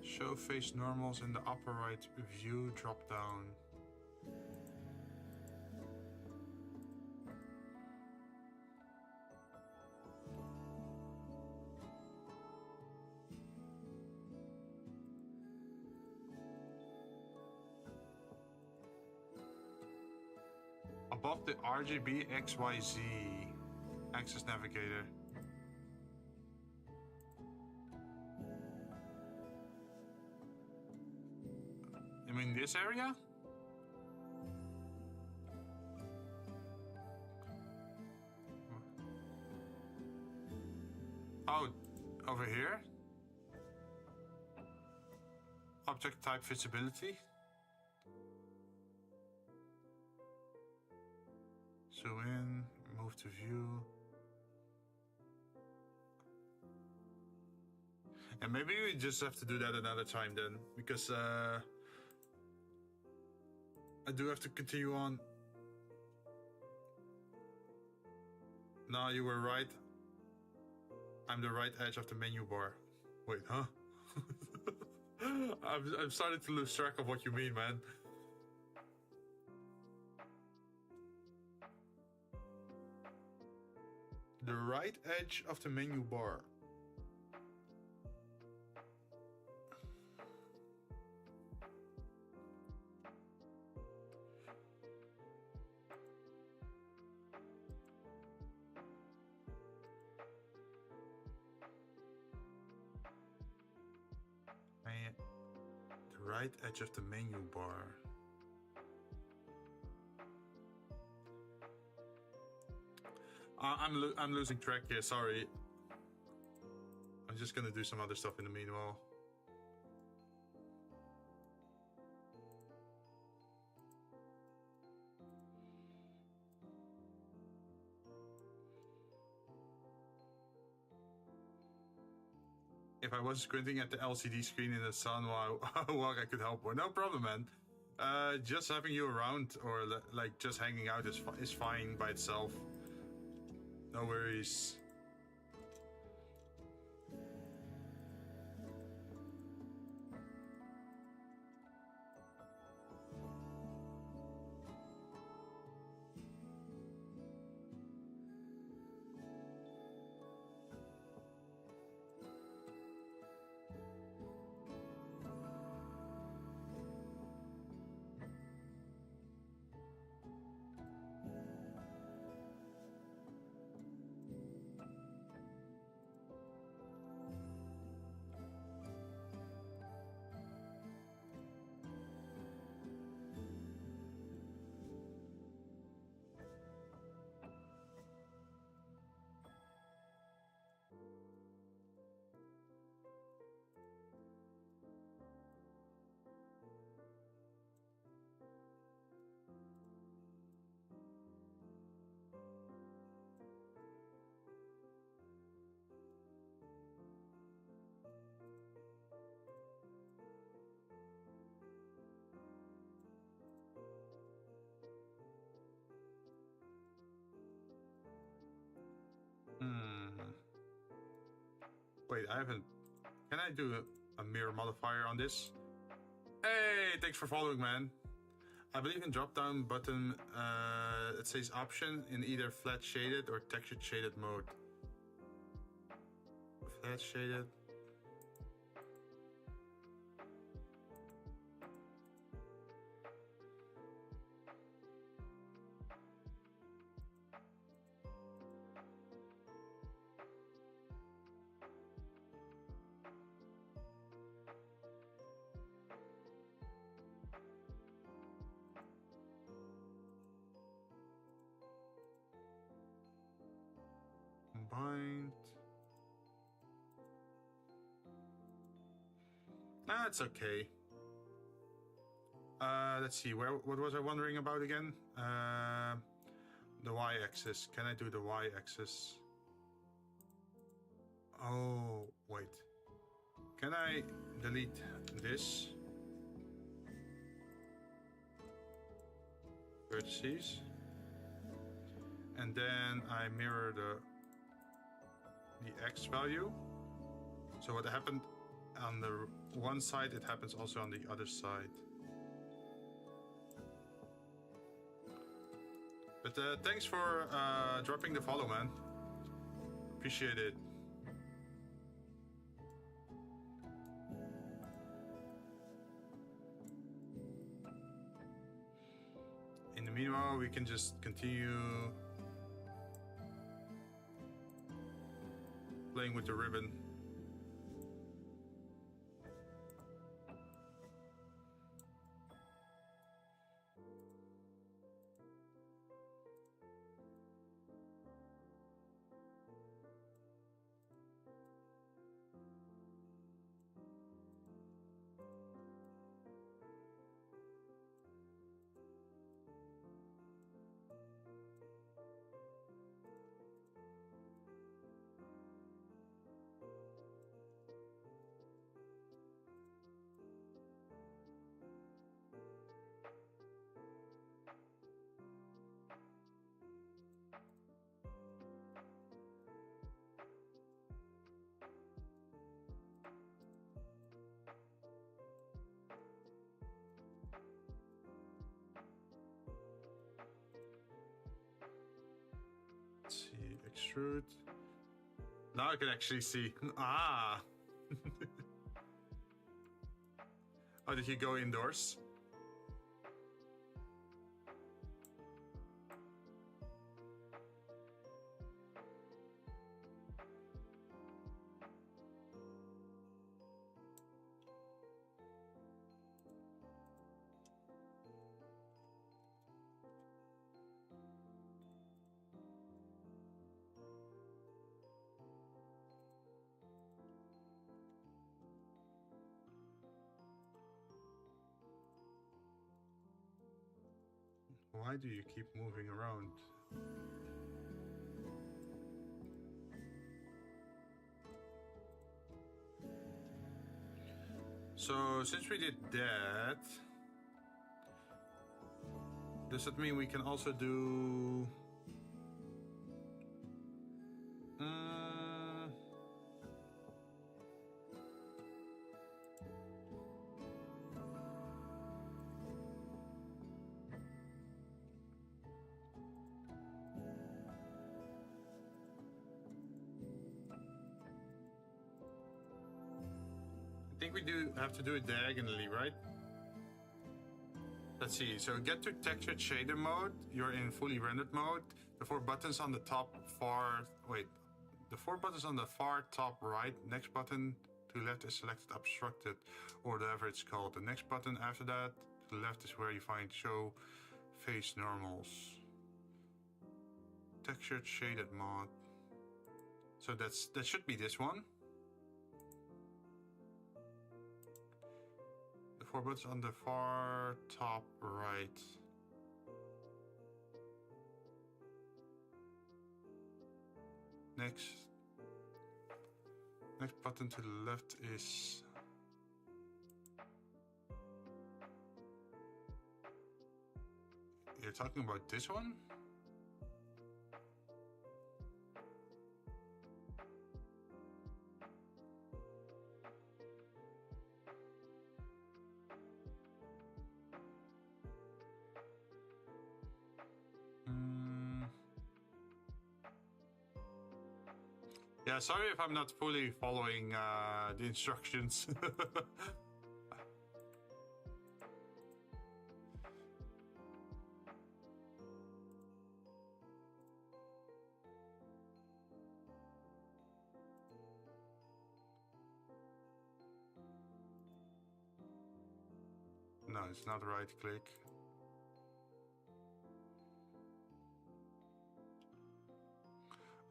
Show face normals in the upper right view drop down. Above the RGB XYZ axis navigator. You mean this area? over here. Object type visibility. Zoom in, move to view. And maybe we just have to do that another time then, because I do have to continue on. No, you were right. I'm the right edge of the menu bar. Wait, huh? I'm starting to lose track of what you mean, man. The right edge of the menu bar. The right edge of the menu bar. I'm losing track here, sorry. I'm just gonna do some other stuff in the meanwhile. If I wasn't squinting at the LCD screen in the sun while I could help more. No problem, man. Just having you around or like just hanging out is fine by itself. No worries. Wait, I haven't... Can I do a mirror modifier on this? Hey, thanks for following, man. I believe in drop-down button, it says option in either flat shaded or textured shaded mode. Flat shaded. Combined. That's okay. Let's see. What was I wondering about again? The y-axis. Can I do the y-axis? Oh, wait. Can I delete this? Vertices. And then I mirror the X value. So what happened on the one side, it happens also on the other side. But thanks for dropping the follow, man. Appreciate it. In the meanwhile, we can just continue playing with the ribbon. extrude. Now I can actually see. Ah! Oh, did you go indoors? Why do you keep moving around? So, since we did that, does that mean we can also do... I think we do have to do it diagonally, right? Let's see, so get to textured shader mode, you're in fully rendered mode. The 4 buttons on the top far, the 4 buttons on the far top right, next button to the left is selected obstructed, or whatever it's called. The next button after that, to the left is where you find show face normals. Textured shaded mode. So that should be this one. 4 buttons on the far top right. Next button to the left is... You're talking about this one? Yeah, sorry if I'm not fully following the instructions. No, it's not right click.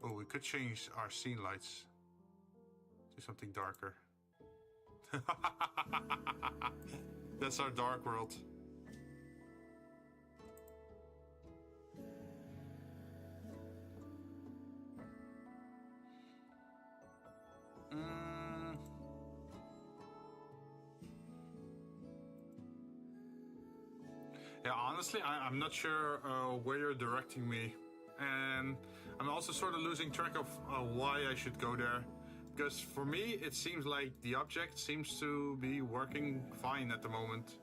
Oh, we could change our scene lights to something darker. That's our dark world. Yeah, honestly, I'm not sure where you're directing me. And I'm also sort of losing track of why I should go there. Because for me, it seems like the object seems to be working fine at the moment.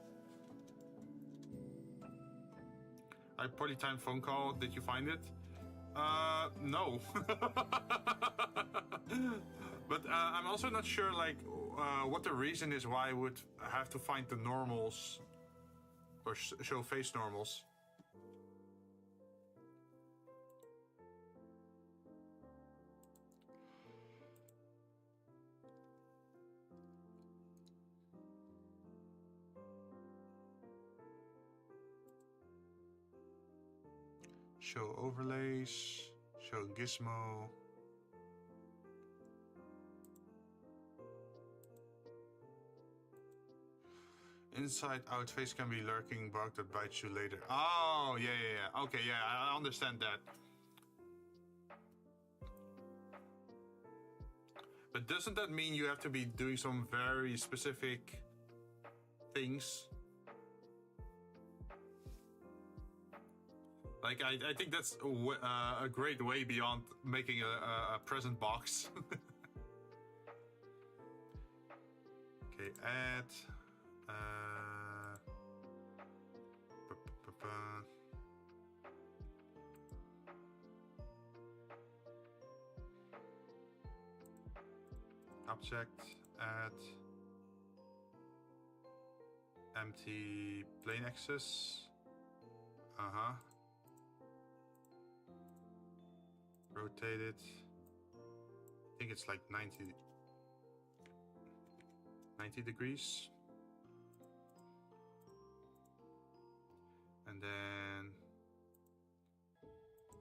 I polytime phone call, did you find it? No. But I'm also not sure like what the reason is why I would have to find the normals or show face normals. Show overlays, show gizmo. Inside out face can be lurking bug that bites you later. Oh, yeah. Okay, yeah, I understand that. But doesn't that mean you have to be doing some very specific things? Like, I think that's a great way beyond making a present box. Okay, add... Object, add, empty plane axis. Rotate it. I think it's like 90 degrees. And then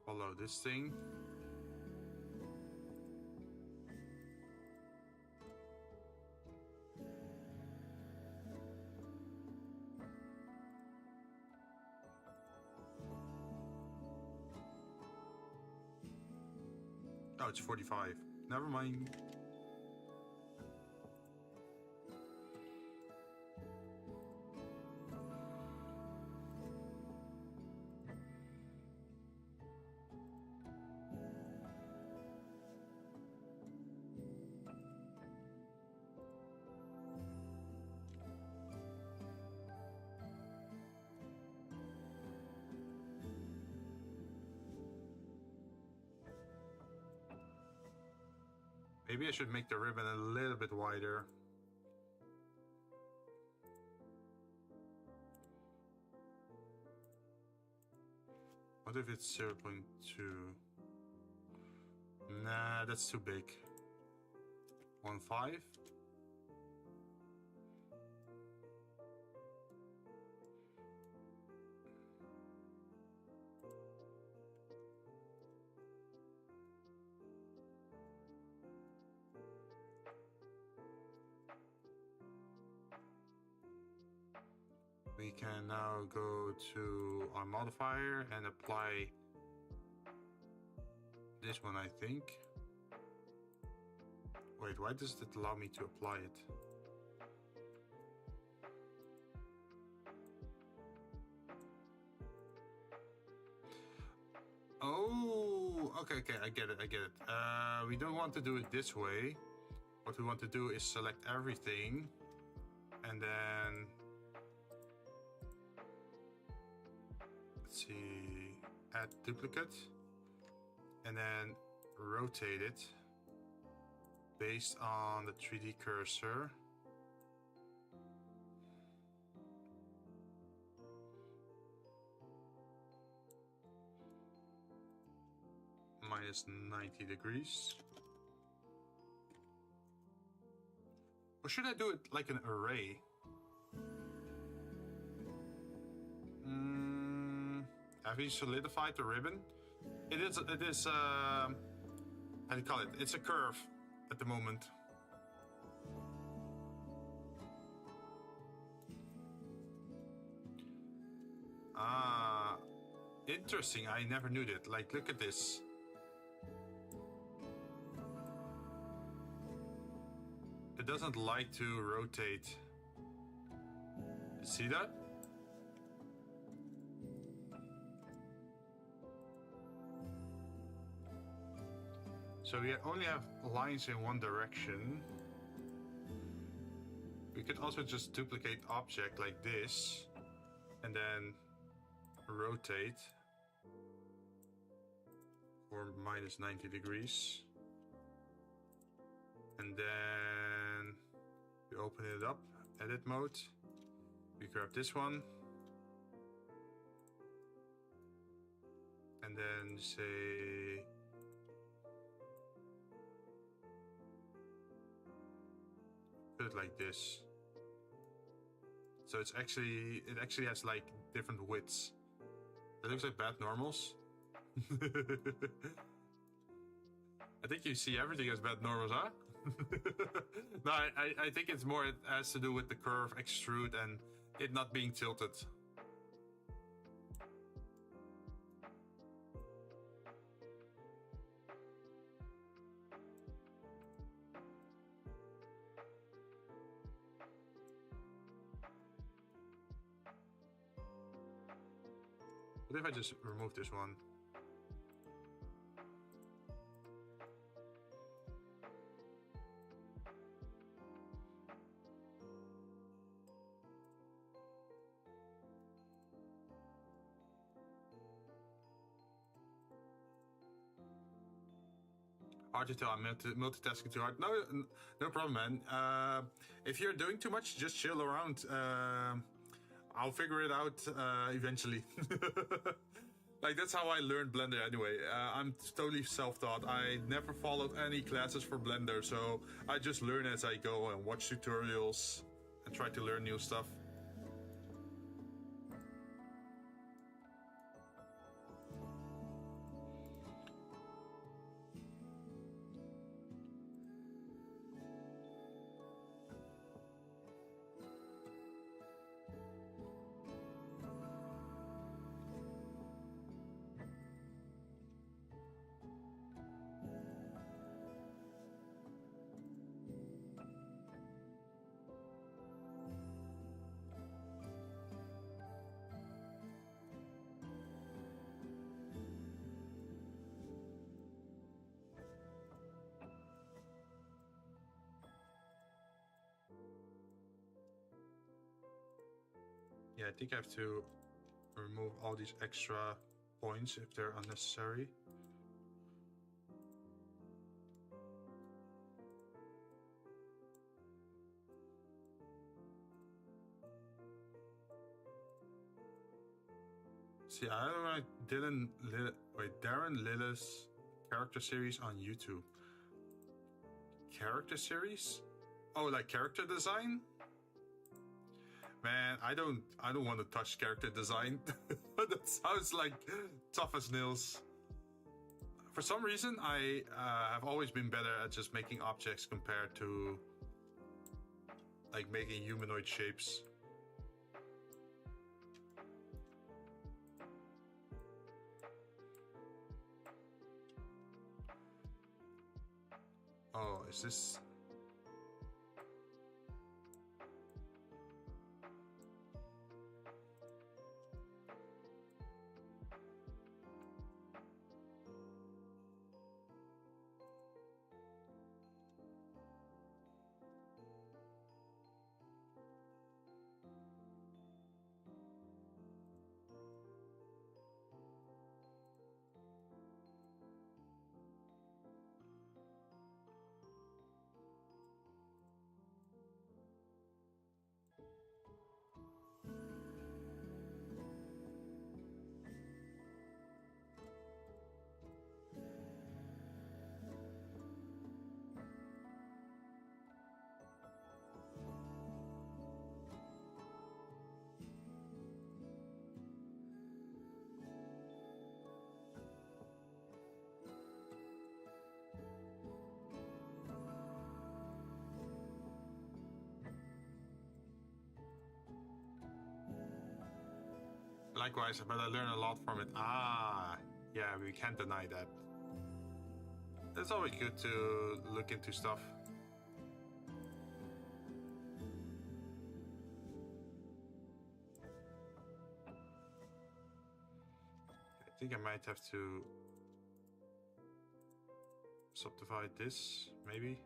follow this thing. Oh, it's 45. Never mind. Maybe I should make the ribbon a little bit wider. What if it's 0.2? Nah, that's too big. 1.5? We can now go to our modifier and apply this one, I think. Wait, why does it allow me to apply it? Oh, okay, I get it. We don't want to do it this way. What we want to do is select everything and then let's see, add duplicate and then rotate it based on the 3D cursor. Minus 90 degrees. Or should I do it like an array? Have you solidified the ribbon? It is how do you call it? It's a curve at the moment. Ah, interesting. I never knew that. Like, look at this. It doesn't like to rotate. You see that? So we only have lines in one direction. We could also just duplicate object like this and then rotate for minus 90 degrees. And then we open it up, edit mode. We grab this one. And then say put it like this. So it actually has like different widths. It looks like bad normals. I think you see everything as bad normals, huh? No, I think it's more, it has to do with the curve, extrude, and it not being tilted. What if I just remove this one? Hard to tell. I'm multitasking too hard. No, no problem, man. If you're doing too much, just chill around. I'll figure it out eventually. Like, that's how I learned Blender anyway. I'm totally self-taught. I never followed any classes for Blender, so I just learn as I go and watch tutorials and try to learn new stuff. Yeah, I think I have to remove all these extra points if they're unnecessary. See, I don't know. Darren Lillis character series on YouTube. Character series? Oh, like character design? Man, I don't want to touch character design. That sounds like tough as nails. For some reason, I have always been better at just making objects compared to like making humanoid shapes. Oh, is this... Likewise, but I learn a lot from it. Ah, yeah, we can't deny that. It's always good to look into stuff. I think I might have to subdivide this, maybe.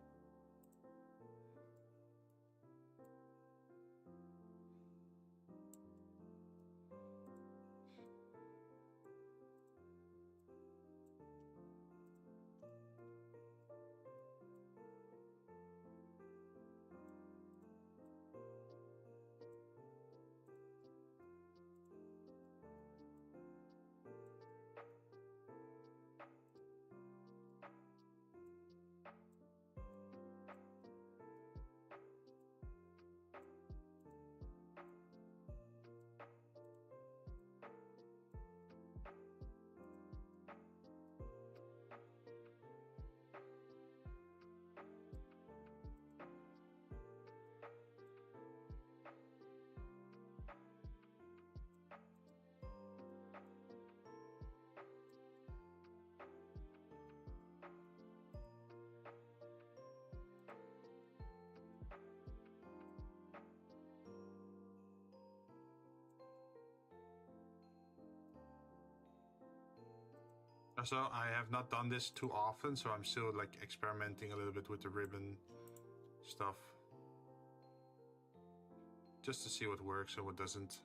So I have not done this too often, so I'm still like experimenting a little bit with the ribbon stuff. Just to see what works and what doesn't.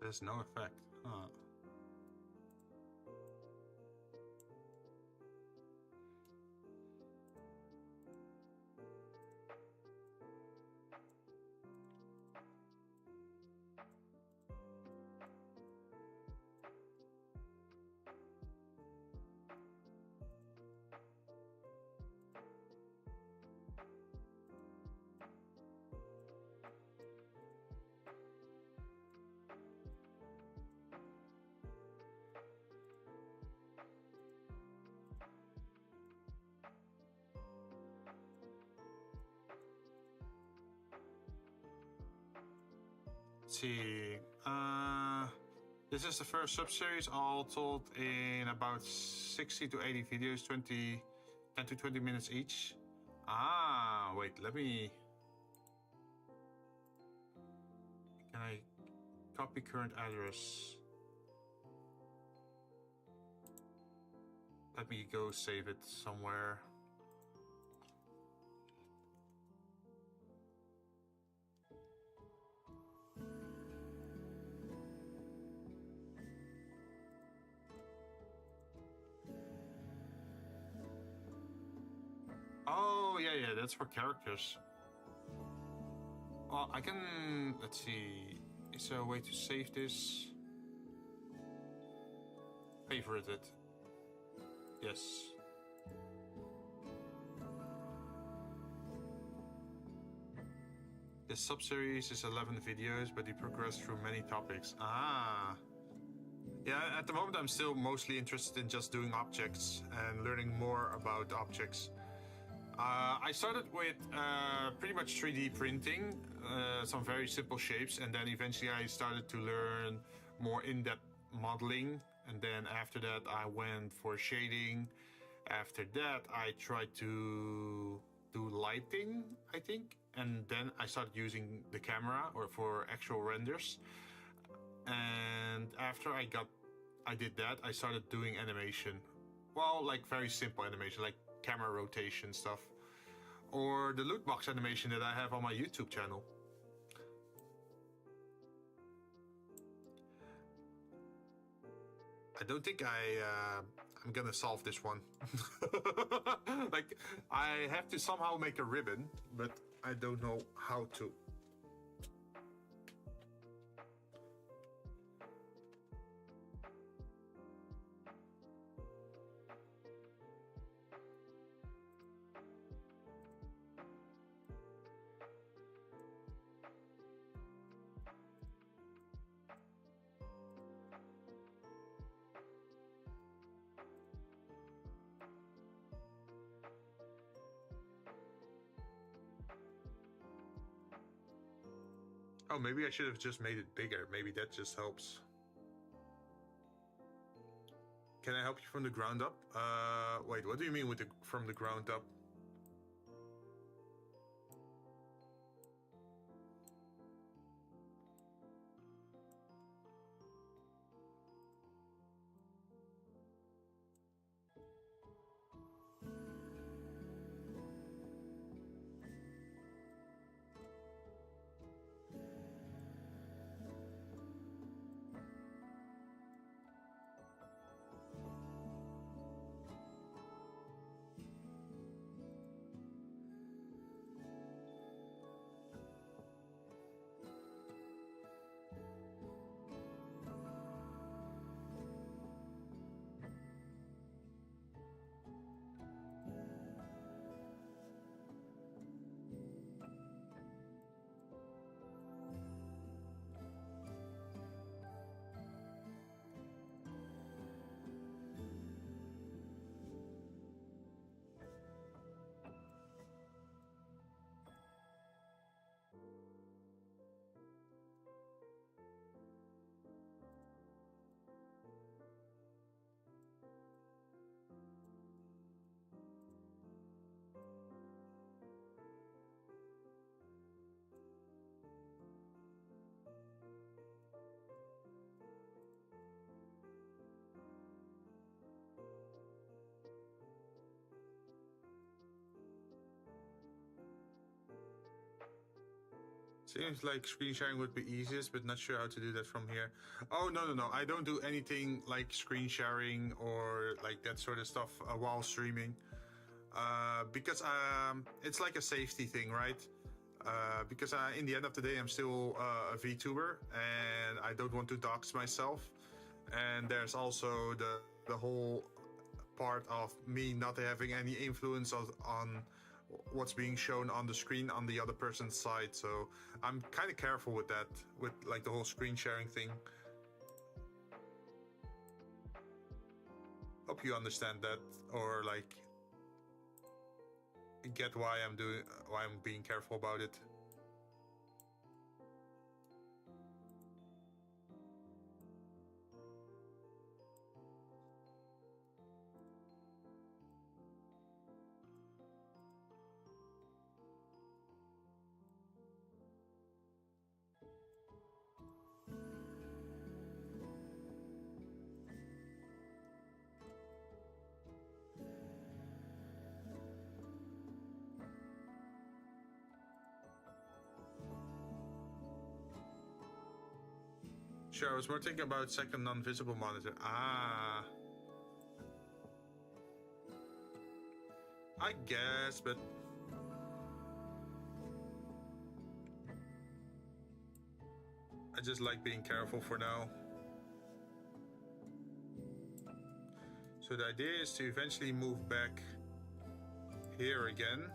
There's no effect. Huh. Let's see. This is the first sub-series, all told in about 60 to 80 videos, 10 to 20 minutes each. Ah, wait, let me... Can I copy current address? Let me go save it somewhere. Oh, yeah, that's for characters. Well, I can... Let's see. Is there a way to save this? Favorite it. Yes. This sub-series is 11 videos, but you progress through many topics. Ah. Yeah, at the moment I'm still mostly interested in just doing objects and learning more about objects. I started with pretty much 3D printing, some very simple shapes, and then eventually I started to learn more in-depth modeling, and then after that I went for shading. After that I tried to do lighting, I think, and then I started using the camera or for actual renders. And after I did that, I started doing animation. Well, like very simple animation, like camera rotation stuff, or the loot box animation that I have on my YouTube channel. I don't think I'm gonna solve this one. Like, I have to somehow make a ribbon, but I don't know how to. Oh, maybe I should have just made it bigger. Maybe that just helps. Can I help you from the ground up? Wait, what do you mean with from the ground up? Seems like screen sharing would be easiest, but not sure how to do that from here. Oh, no. I don't do anything like screen sharing or like that sort of stuff while streaming. Because it's like a safety thing, right? Because in the end of the day, I'm still a VTuber and I don't want to dox myself. And there's also the whole part of me not having any influence on what's being shown on the screen on the other person's side. So I'm kind of careful with that, with like the whole screen sharing thing. Hope you understand that, or like get why I'm being careful about it. Sure, I was more thinking about second non-visible monitor. Ah. I guess, but I just like being careful for now. So the idea is to eventually move back here again.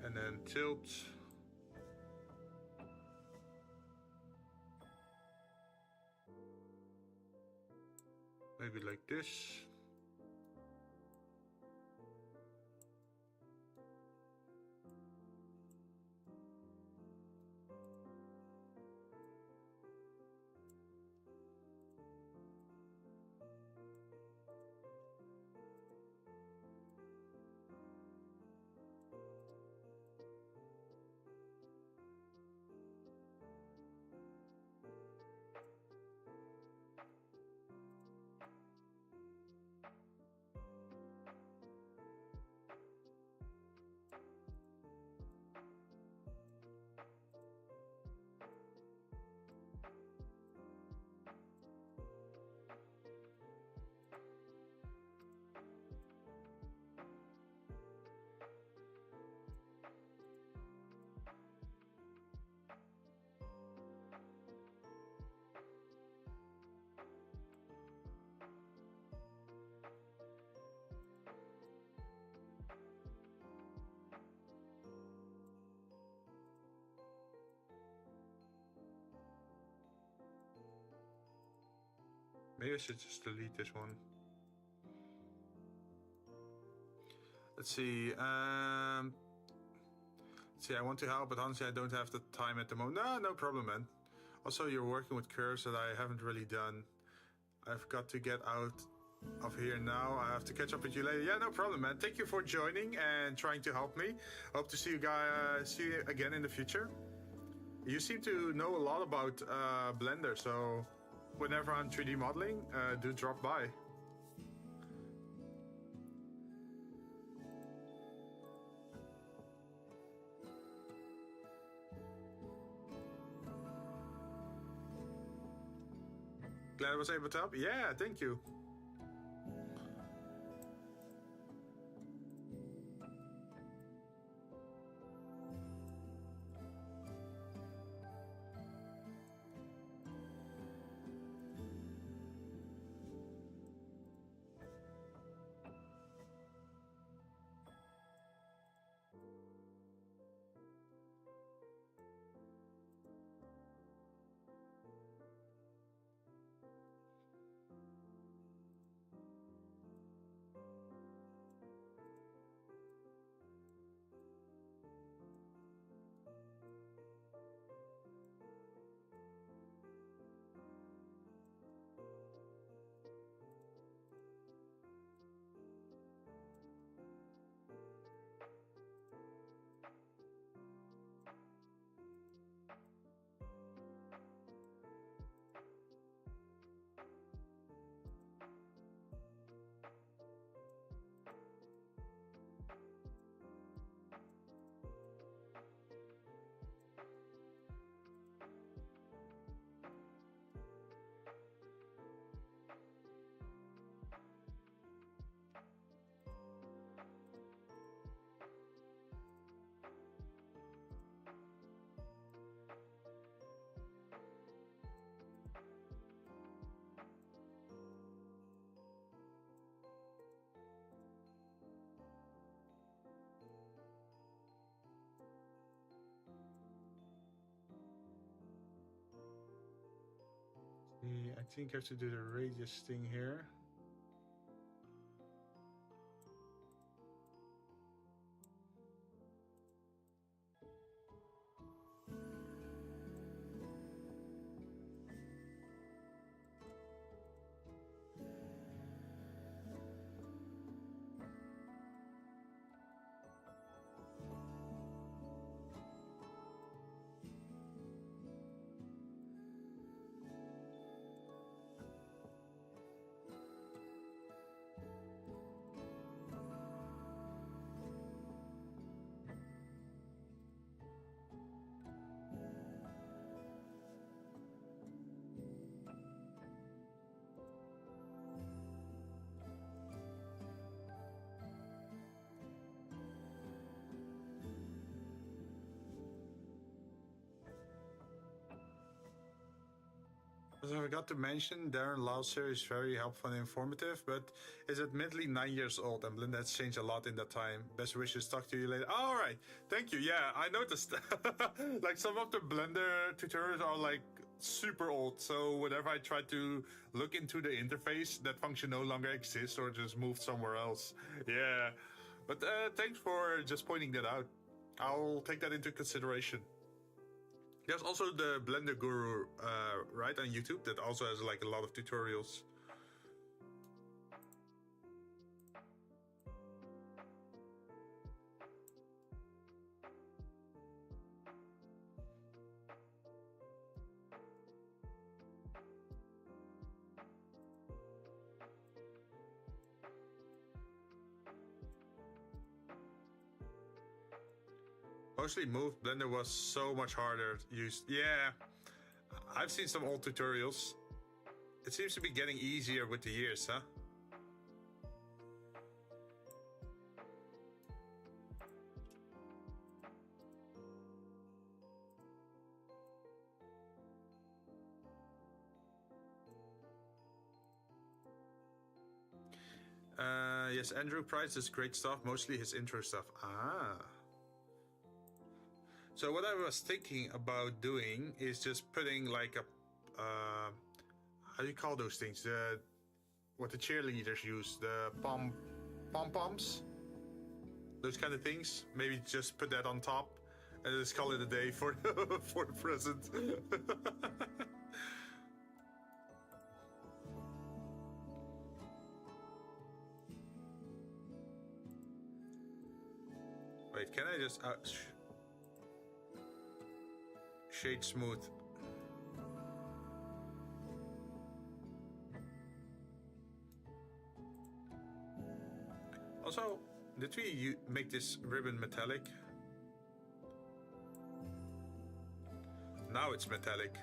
And then tilt. Maybe like this. Maybe I should just delete this one. Let's see. Let's see, I want to help, but honestly, I don't have the time at the moment. No problem, man. Also, you're working with curves that I haven't really done. I've got to get out of here now. I have to catch up with you later. Yeah, no problem, man. Thank you for joining and trying to help me. Hope to see you guys, see you again in the future. You seem to know a lot about Blender, so whenever I'm 3D modeling, do drop by. Glad I was able to help. Yeah, thank you. I think I have to do the radius thing here. As I forgot to mention, Darren Lauser is very helpful and informative, but is admittedly 9 years old and Blender has changed a lot in that time. Best wishes, talk to you later. All right, thank you. Yeah, I noticed. Like some of the Blender tutorials are like super old, so whenever I try to look into the interface, that function no longer exists or just moved somewhere else. Yeah, but thanks for just pointing that out. I'll take that into consideration. There's also the Blender Guru, right, on YouTube that also has like a lot of tutorials. Mostly moved. Blender was so much harder used. Yeah, I've seen some old tutorials. It seems to be getting easier with the years, huh? Yes, Andrew Price does great stuff, mostly his intro stuff. Ah. So what I was thinking about doing is just putting like a, how do you call those things? What the cheerleaders use, the pom-poms? Those kind of things. Maybe just put that on top and just call it a day for, for the present. Wait, can I just... shade smooth. Also, did we make this ribbon metallic? Now it's metallic.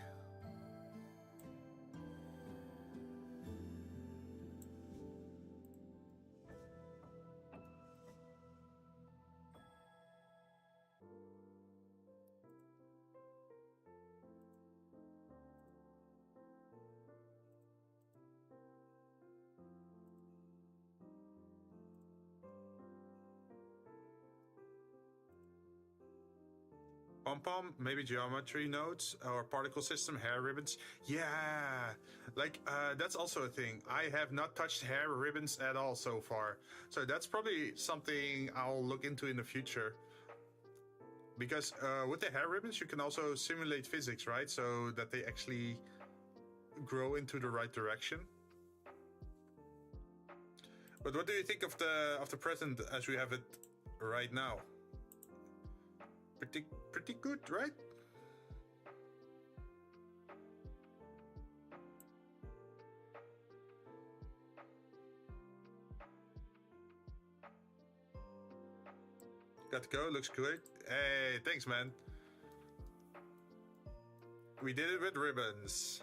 Pom-pom, maybe geometry nodes or particle system, hair ribbons. Yeah, like that's also a thing. I have not touched hair ribbons at all so far. So that's probably something I'll look into in the future. Because with the hair ribbons, you can also simulate physics, right? So that they actually grow into the right direction. But what do you think of the present as we have it right now? Pretty good, right? Got to go, looks good. Hey, thanks, man. We did it with ribbons.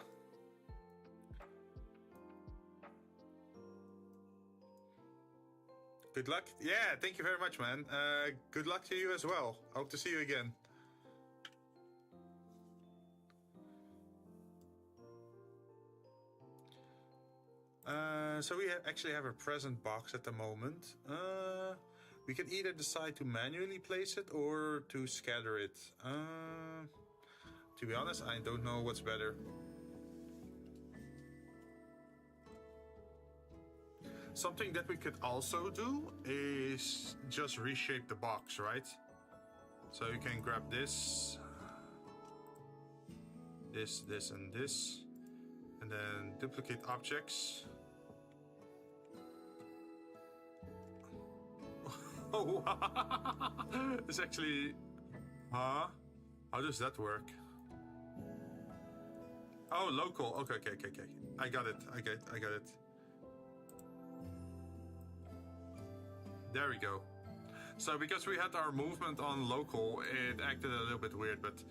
Good luck. Yeah, thank you very much, man. Good luck to you as well. Hope to see you again. So we actually have a present box at the moment. We can either decide to manually place it or to scatter it. To be honest, I don't know what's better. Something that we could also do is just reshape the box, right? So you can grab this, and this, and then duplicate objects. Oh, it's actually, huh? How does that work? Oh, local. Okay. I got it. I got it. There we go. So because we had our movement on local, it acted a little bit weird, but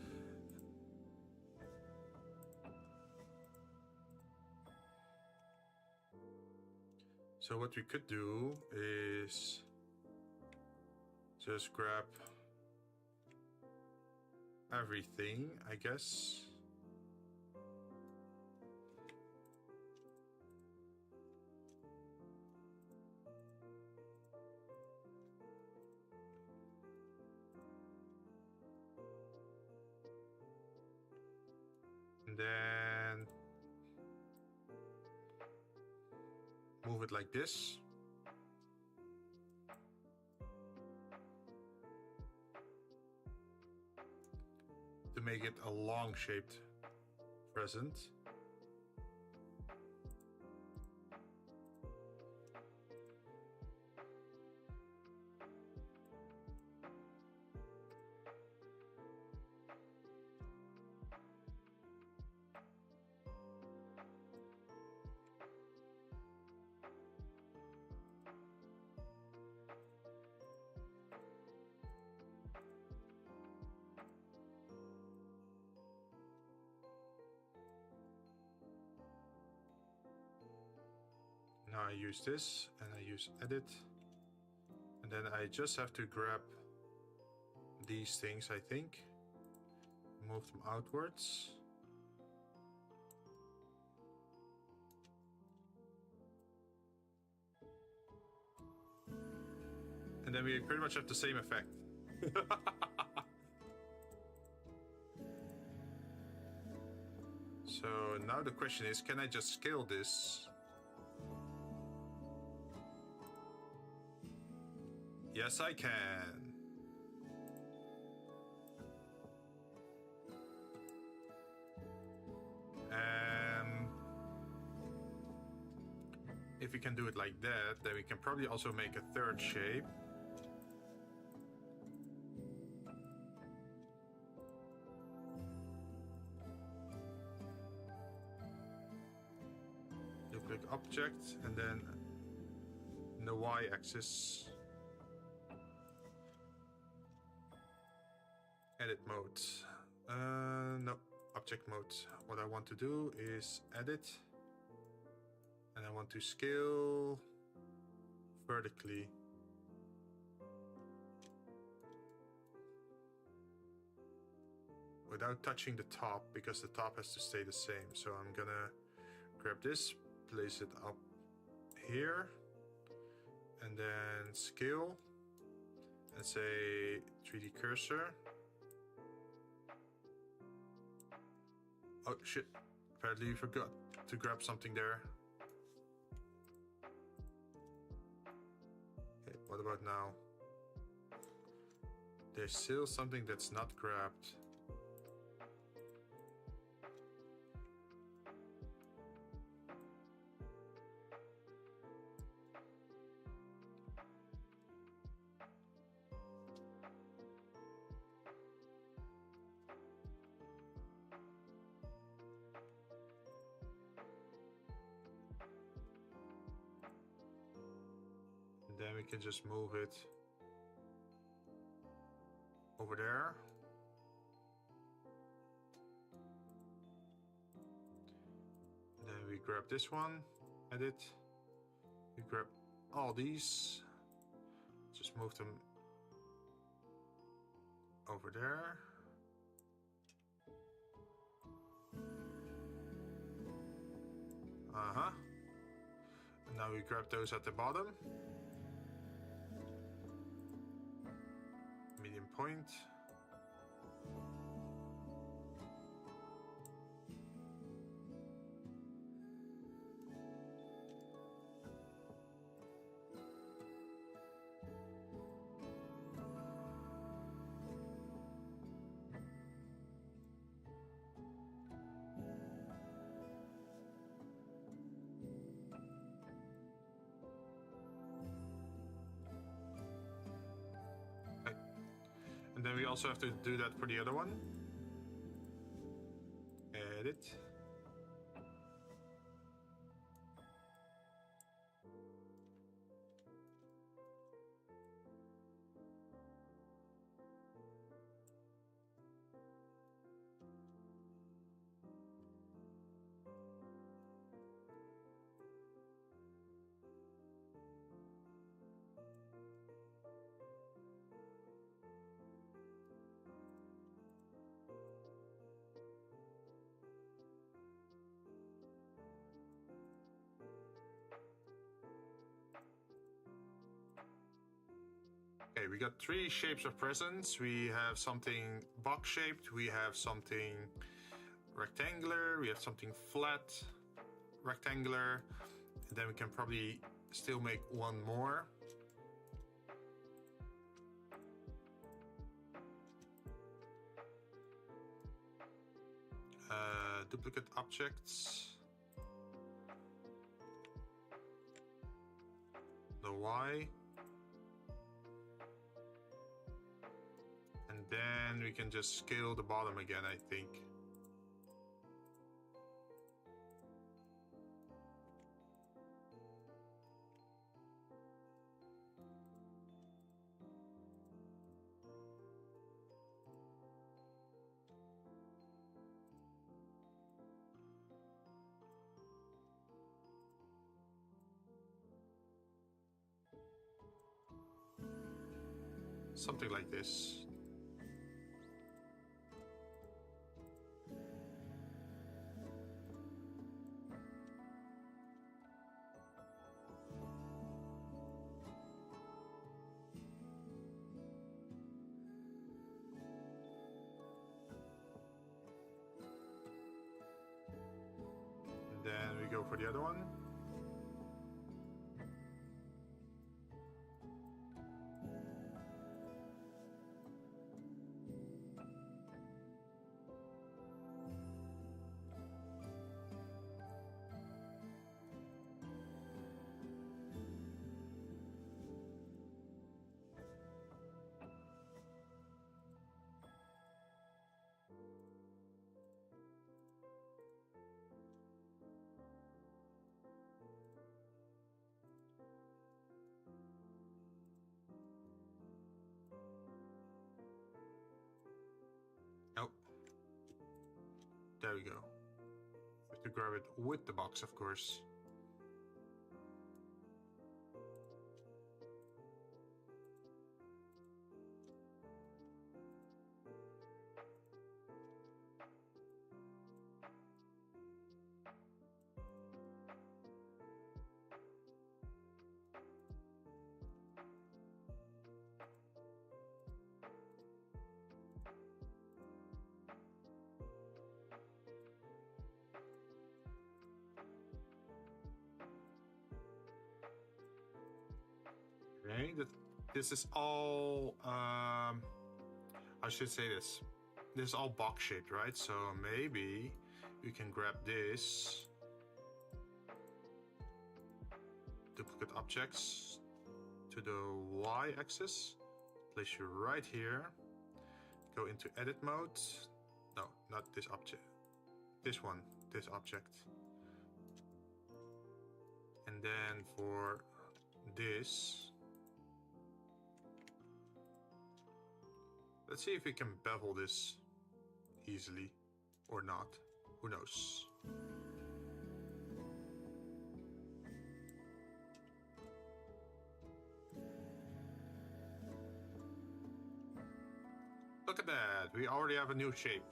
so what we could do is just grab everything, I guess. And then move it like this. To make it a long-shaped present. Now I use this and I use edit, and then I just have to grab these things, I think, move them outwards. And then we pretty much have the same effect. So now the question is, can I just scale this? Yes, I can. If we can do it like that, then we can probably also make a third shape. Duplicate object, and then in the y-axis, edit mode. No, object mode. What I want to do is edit, and I want to scale vertically. Without touching the top, because the top has to stay the same. So I'm gonna grab this, place it up here, and then scale, and say 3D cursor. Oh shit, apparently you forgot to grab something there. Okay, what about now? There's still something that's not grabbed. Then we can just move it over there. Then we grab this one, edit. We grab all these, just move them over there. And now we grab those at the bottom. Medium point. also have to do that for the other one. Edit. Okay, we got 3 shapes of presents. We have something box shaped, we have something rectangular, we have something flat, rectangular, and then we can probably still make one more. Duplicate objects. The Y. And then we can just scale the bottom again, I think. Something like this. And then we go for the other one. Nope. There we go. We have to grab it with the box, of course. Okay, this is all, I should say this. This is all box shaped, right? So maybe we can grab this. Duplicate objects to the Y axis. Place you right here. Go into edit mode. No, not this object. This one, this object. And then for this, let's see if we can bevel this easily or not. Who knows? Look at that, we already have a new shape.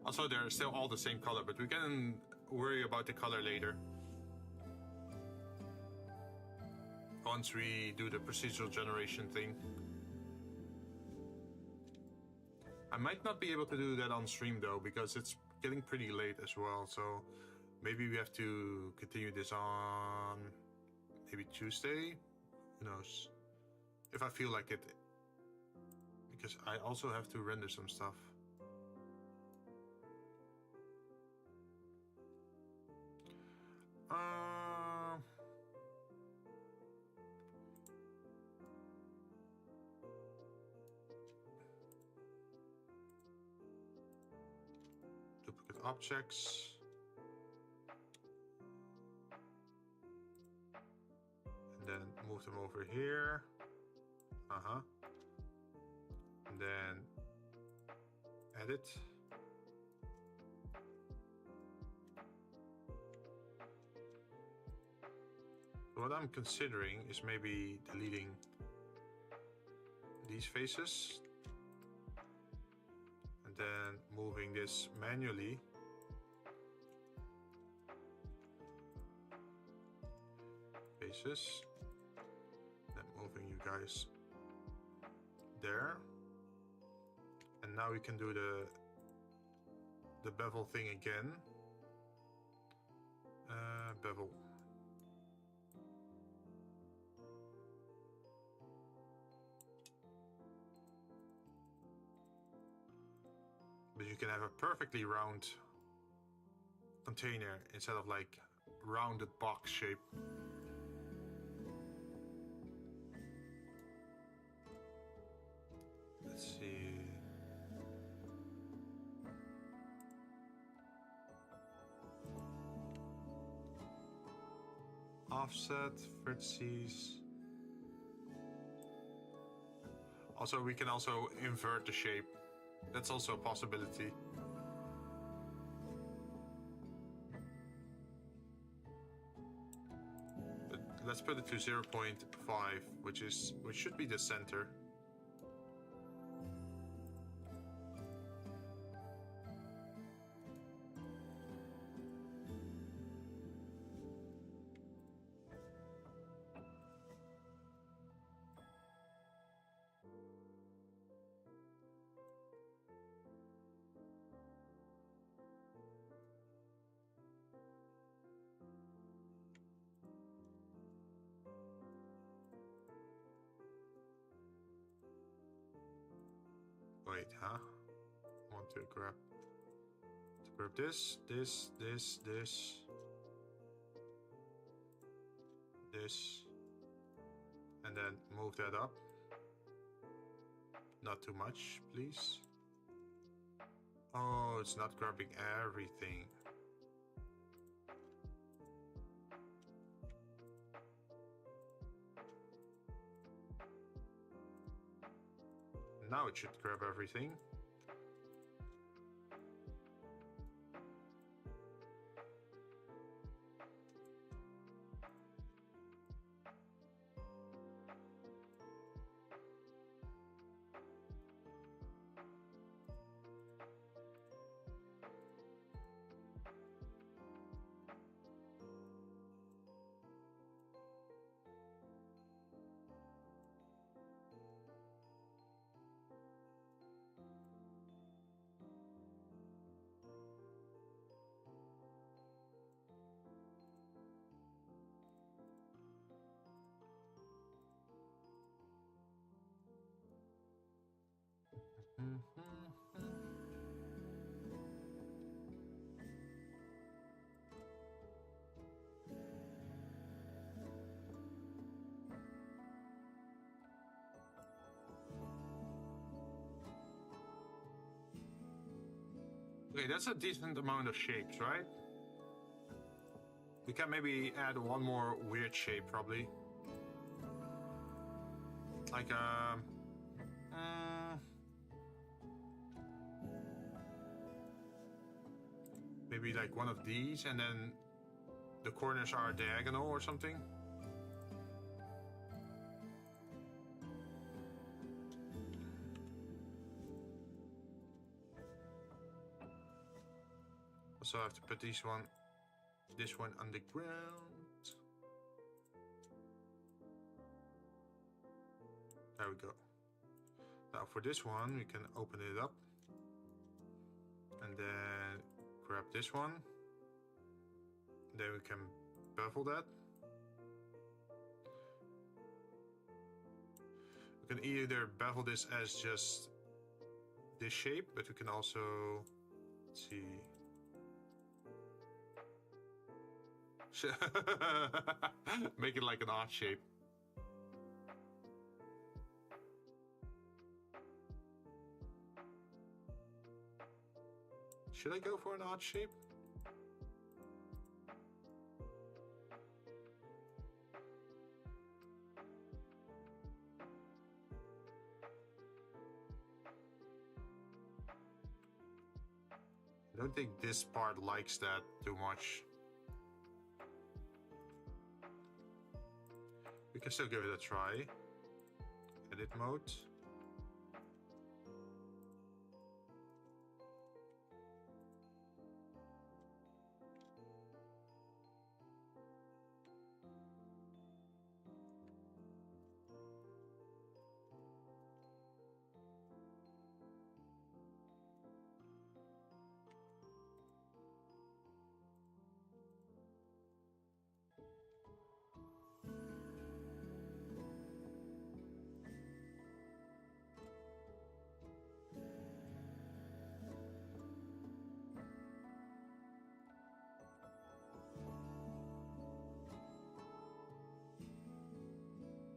Also, they're still all the same color, but we can worry about the color later. Once we do the procedural generation thing. I might not be able to do that on stream though, because it's getting pretty late as well, so maybe we have to continue this on maybe Tuesday, Who knows? If I feel like it. Because I also have to render some stuff. Duplicate objects. And then move them over here. And then edit. What I'm considering is maybe deleting these faces and then moving this manually. Faces. Then moving you guys there. And now we can do the bevel thing again. Bevel. But you can have a perfectly round container instead of like rounded box shape. Let's see. Offset, vertices. Also, we can also invert the shape. That's also a possibility. But let's put it to 0.5, which should be the center. Wait, huh? I want to grab this, and then move that up. Not too much, please. Oh, it's not grabbing everything. Now it should grab everything. Okay, that's a decent amount of shapes, right? We can maybe add one more weird shape, probably. Like maybe like one of these, and then the corners are diagonal or something. Also, I have to put this one on the ground. There we go. Now for this one, we can open it up and then grab this one. Then we can bevel that. We can either bevel this as just this shape, but we can also, let's see. Make it like an odd shape. Should I go for an odd shape? I don't think this part likes that too much. We can still give it a try. Edit mode.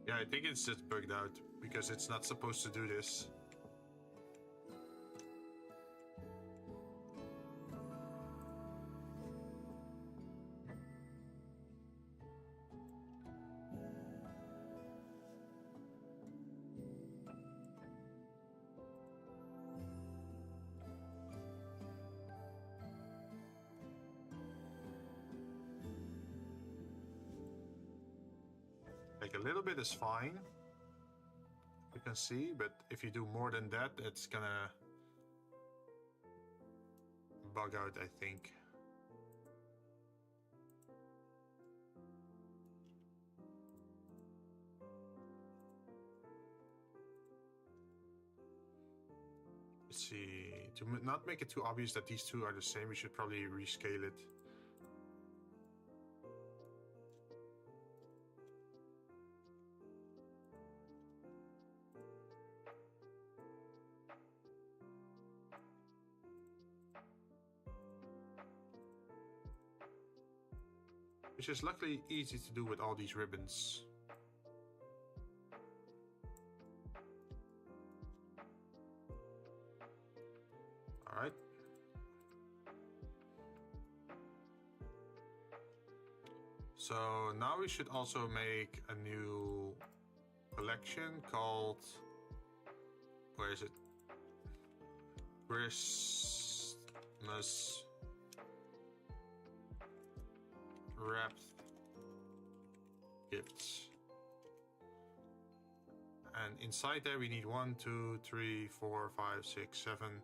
Yeah, I think it's just bugged out because it's not supposed to do this. Like a little bit is fine, you can see, but if you do more than that, it's gonna bug out, I think. Let's see, to not make it too obvious that these two are the same, we should probably rescale it. Which is luckily easy to do with all these ribbons. All right. So now we should also make a new collection called, where is it? Christmas wrapped gifts. And inside there we need 1, 2, 3, 4, 5, 6, 7.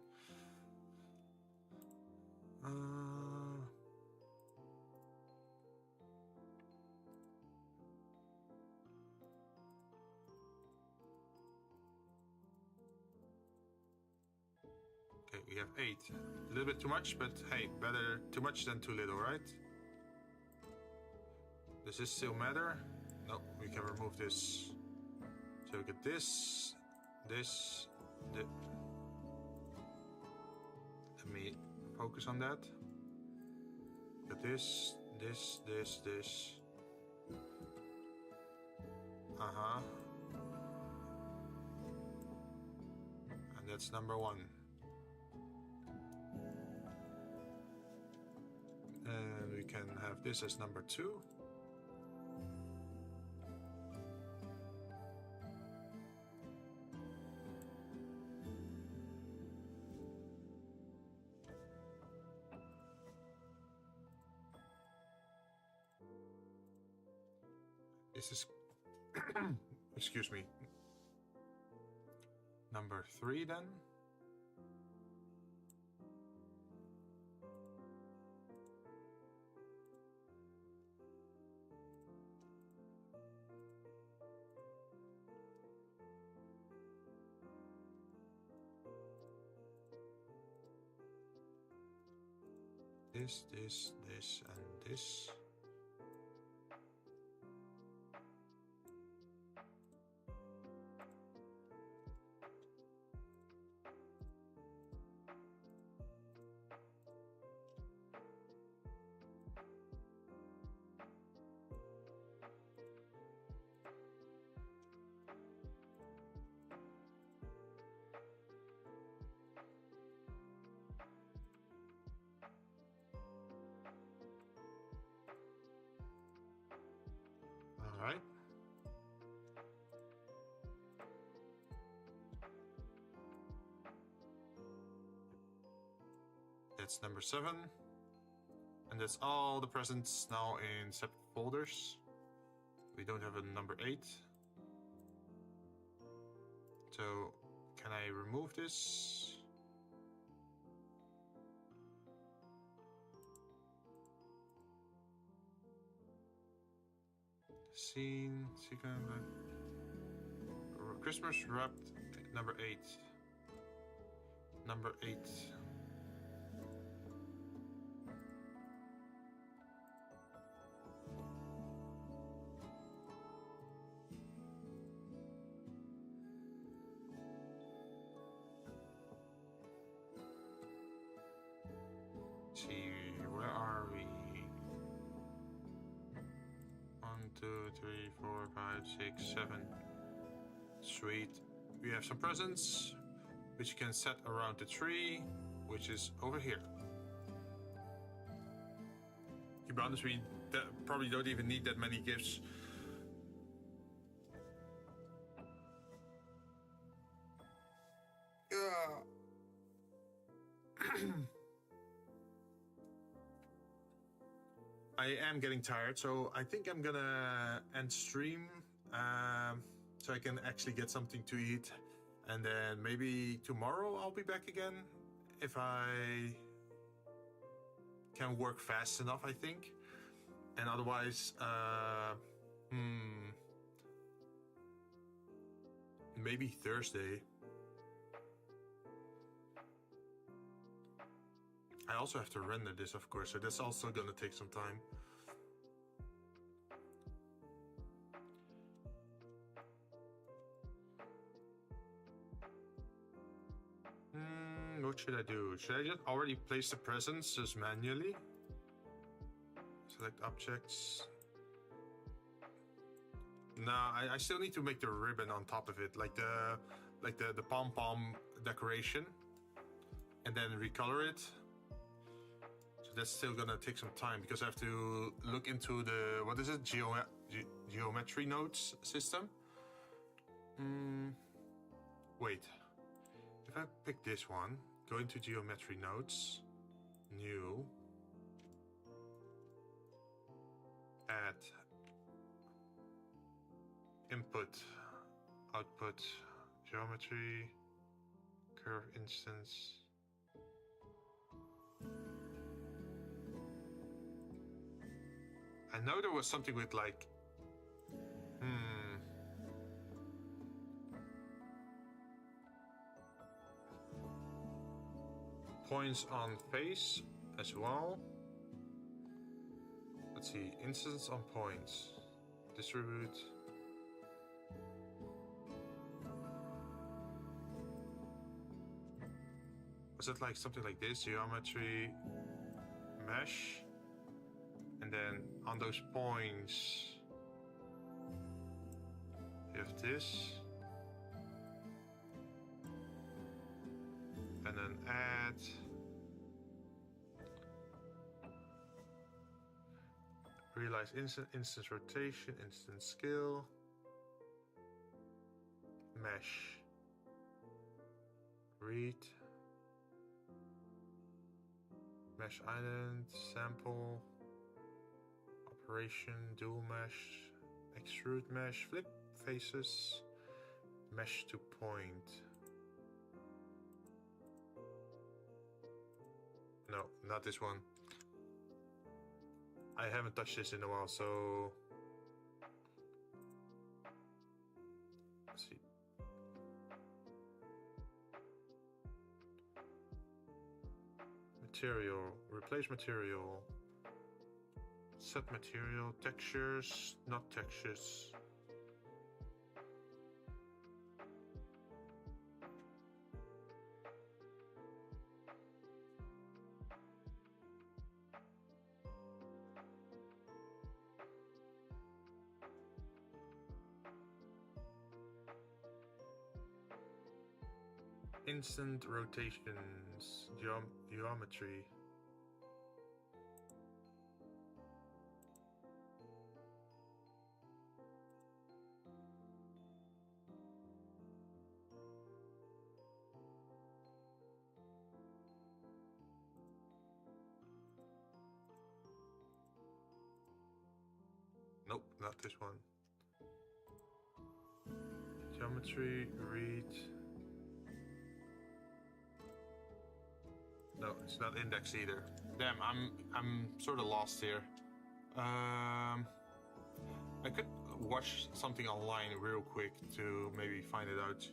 Okay, we have 8. A little bit too much, but hey, better too much than too little, right? Does this still matter? No, we can remove this. So we get this. Let me focus on that. Get this. And that's number 1. And we can have this as number 2. This is, excuse me, number 3 then. This, and this. That's number 7. And that's all the presents now in separate folders. We don't have a number 8. So, can I remove this? Scene, Christmas wrapped, number 8. Number 8. See, where are we? 1, 2, 3, 4, 5, 6, 7. Sweet. We have some presents, which you can set around the tree, which is over here. To be honest, we probably don't even need that many gifts. I am getting tired, so I think I'm gonna end stream so I can actually get something to eat, and then maybe tomorrow I'll be back again if I can work fast enough, I think. And otherwise, maybe Thursday. I also have to render this, of course, so that's also gonna take some time. What should I do? Should I just already place the presents just manually? Select objects. No, I still need to make the ribbon on top of it, like the pom-pom decoration, and then recolor it. So that's still gonna take some time because I have to look into the, what is it, geometry nodes system. Wait, if I pick this one, go into geometry nodes, new, add input, output, geometry, curve instance. I know there was something with like, points on face as well. Let's see, instance on points, distribute. Was it like something like this, geometry, mesh, and then on those points you have this, and then add realize instance rotation, instance scale, mesh, read, mesh island, sample, operation, dual mesh, extrude mesh, flip faces, mesh to point. No, not this one. I haven't touched this in a while, so let's see. Material, replace material, set material, textures, not textures. Instant rotations, geometry. this one. Geometry, read. No, it's not index either. Damn, I'm sort of lost here. I could watch something online real quick to maybe find it out.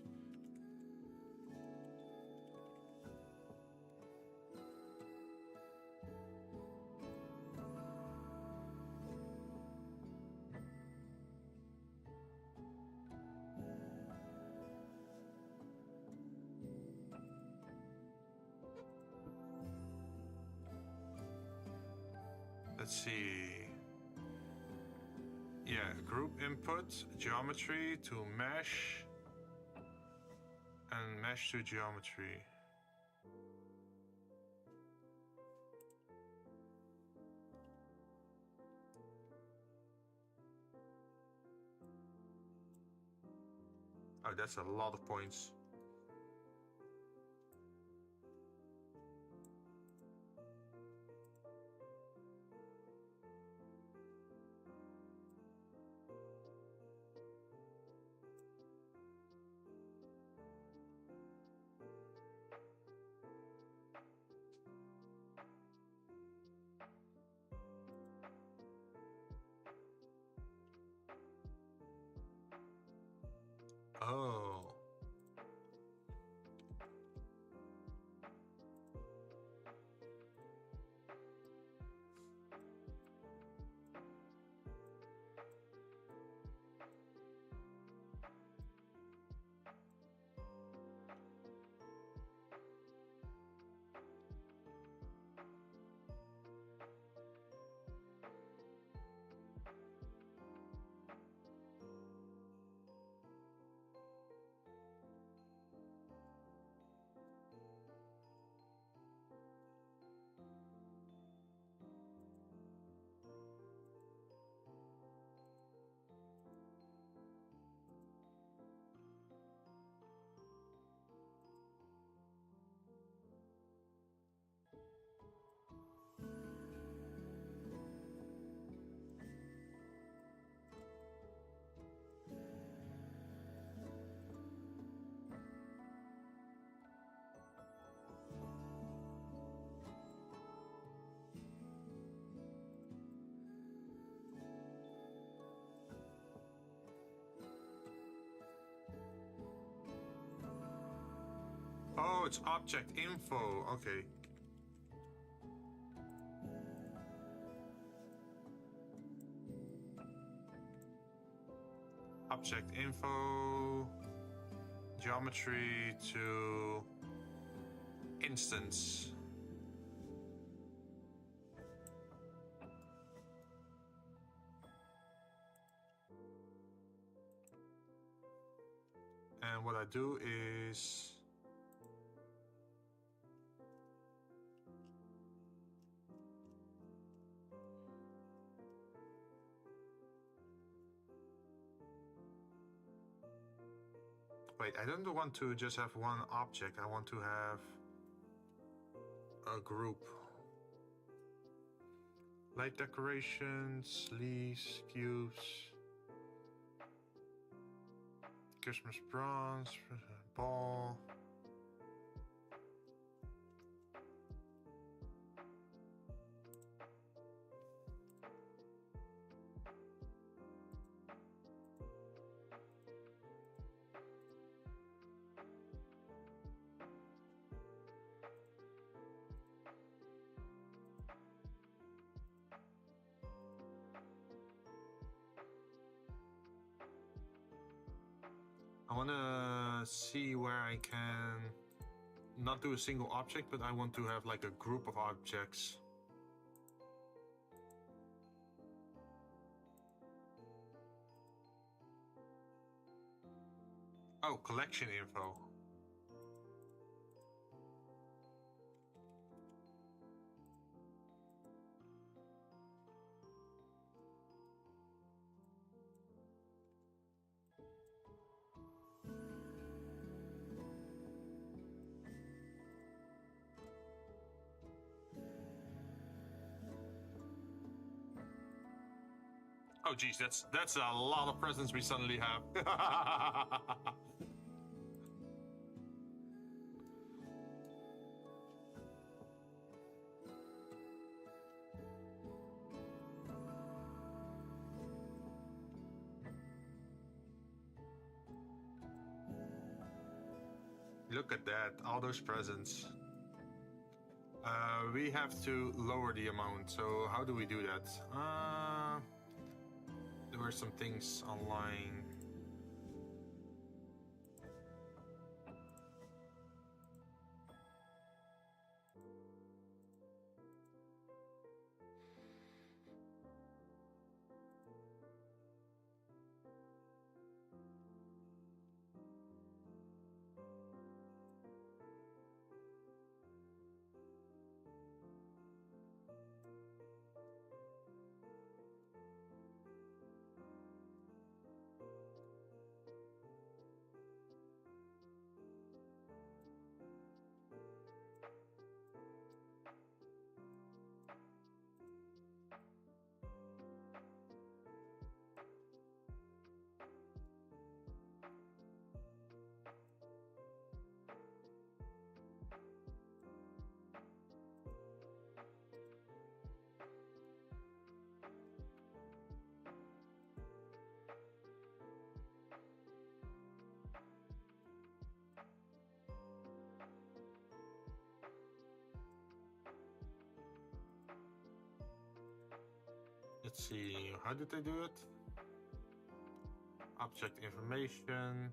Let's see. Yeah, group input, geometry to mesh, and mesh to geometry. Oh, that's a lot of points. Oh. Oh, it's object info. Okay. Object info, geometry to instance. And what I do is wait, I don't want to just have one object. I want to have a group. Light decorations, leaves, cubes, Christmas bronze, ball. I want to see where I can not do a single object, but I want to have like a group of objects. Oh, collection info. Oh geez, that's a lot of presents we suddenly have. Look at that, all those presents. We have to lower the amount, so how do we do that? There were some things online. Let's see, how did I do it? Object information.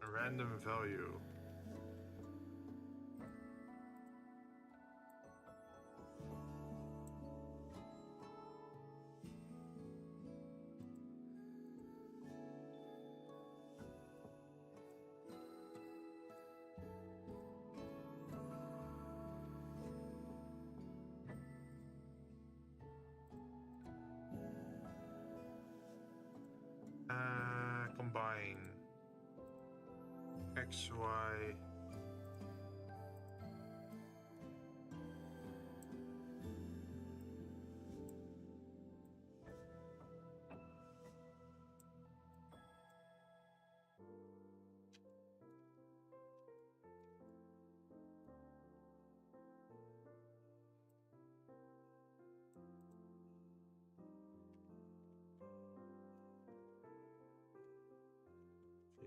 A random value. Combine X, Y.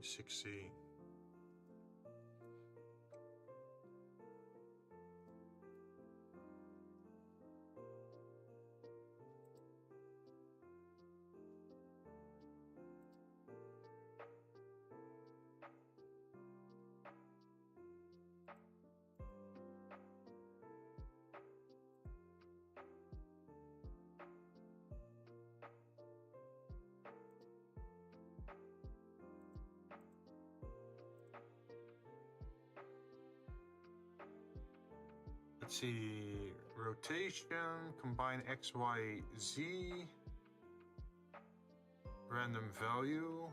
G60. Let's see, rotation, combine X, Y, Z, random value.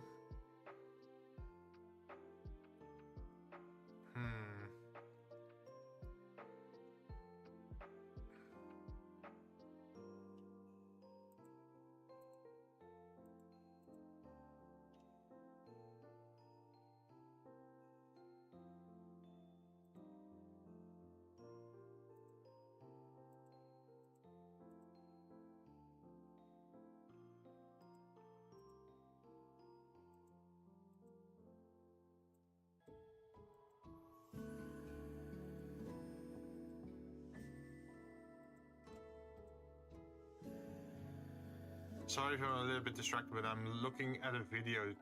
Sorry if I'm a little bit distracted, but I'm looking at a video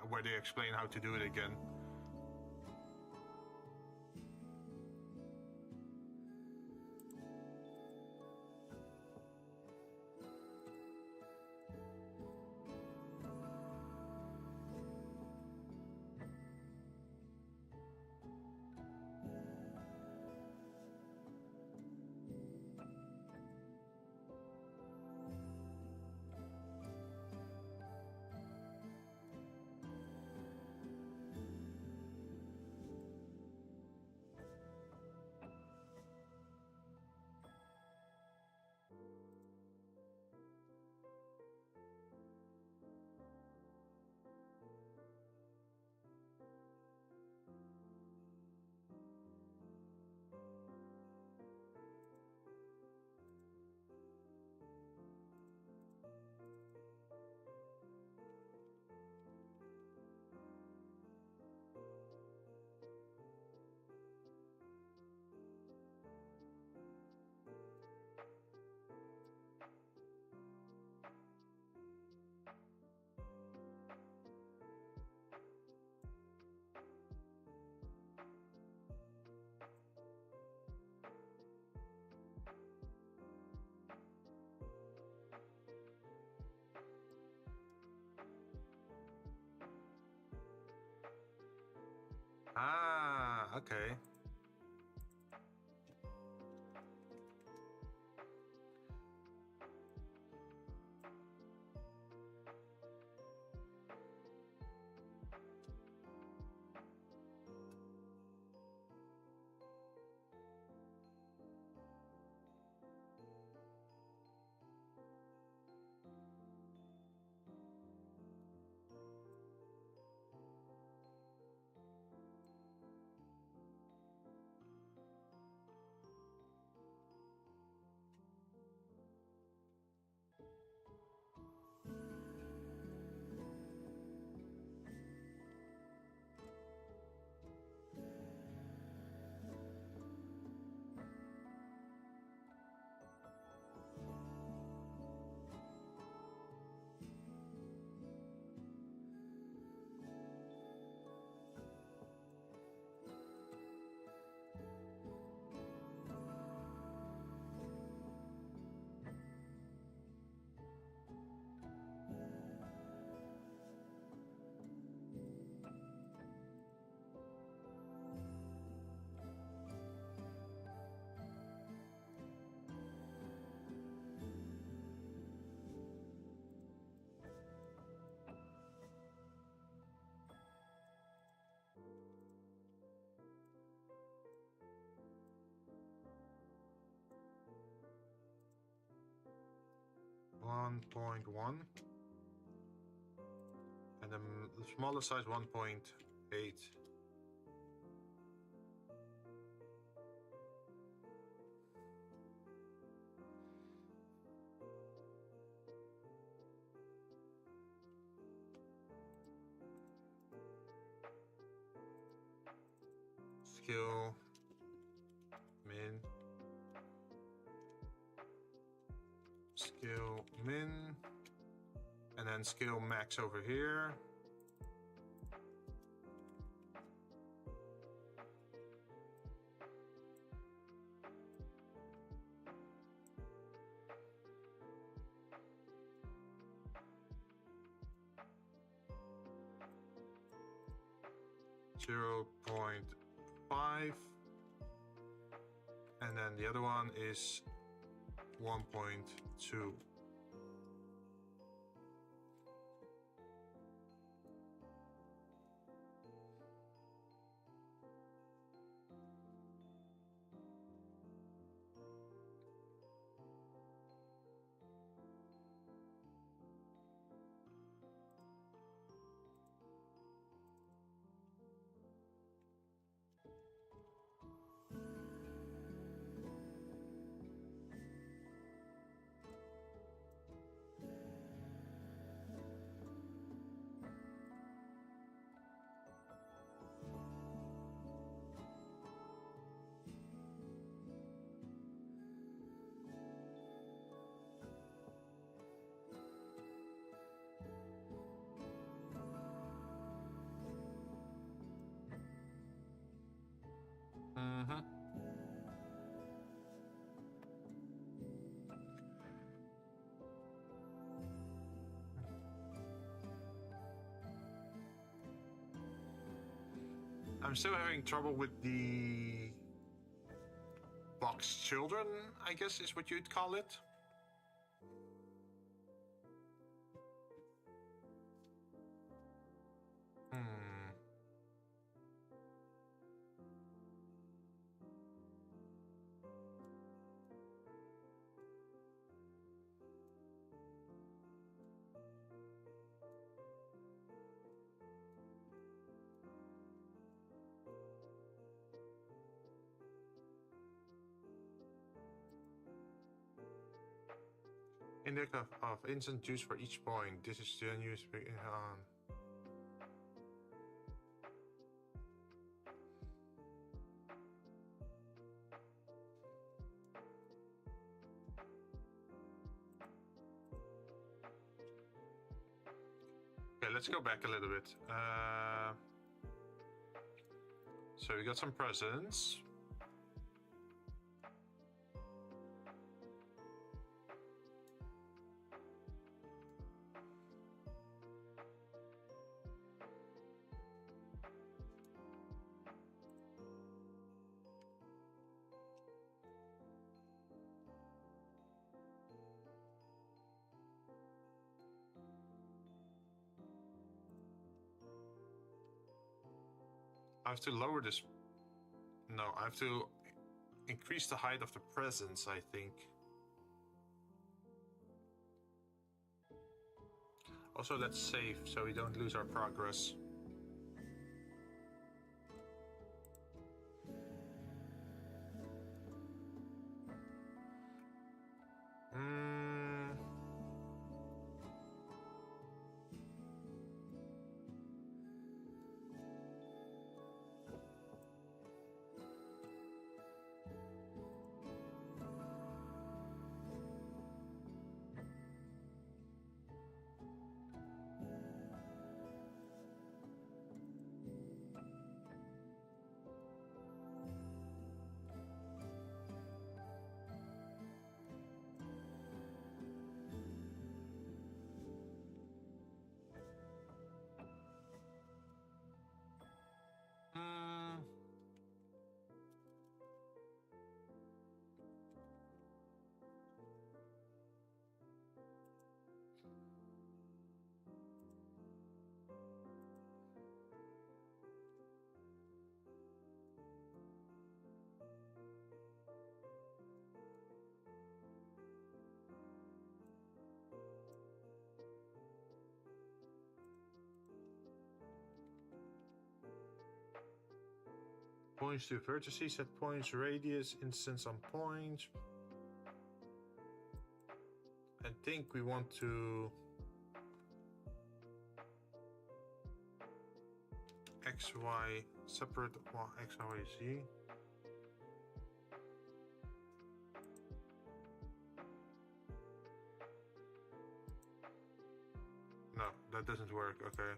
where they explain how to do it again. okay. .1, and the smaller size 1.8. Skill min, skill min, and then skill max over here. .5, and then the other one is 1.2. I'm still having trouble with the box children, I guess is what you'd call it. Index of instant juice for each point. This is then used on. Okay, let's go back a little bit. So we got some presents. I have to lower this. No, I have to increase the height of the presence, I think. Also, let's save so we don't lose our progress. Points to vertices, set points, radius, instance on point. I think we want to X, Y, separate X, Y, Z. No, that doesn't work, okay.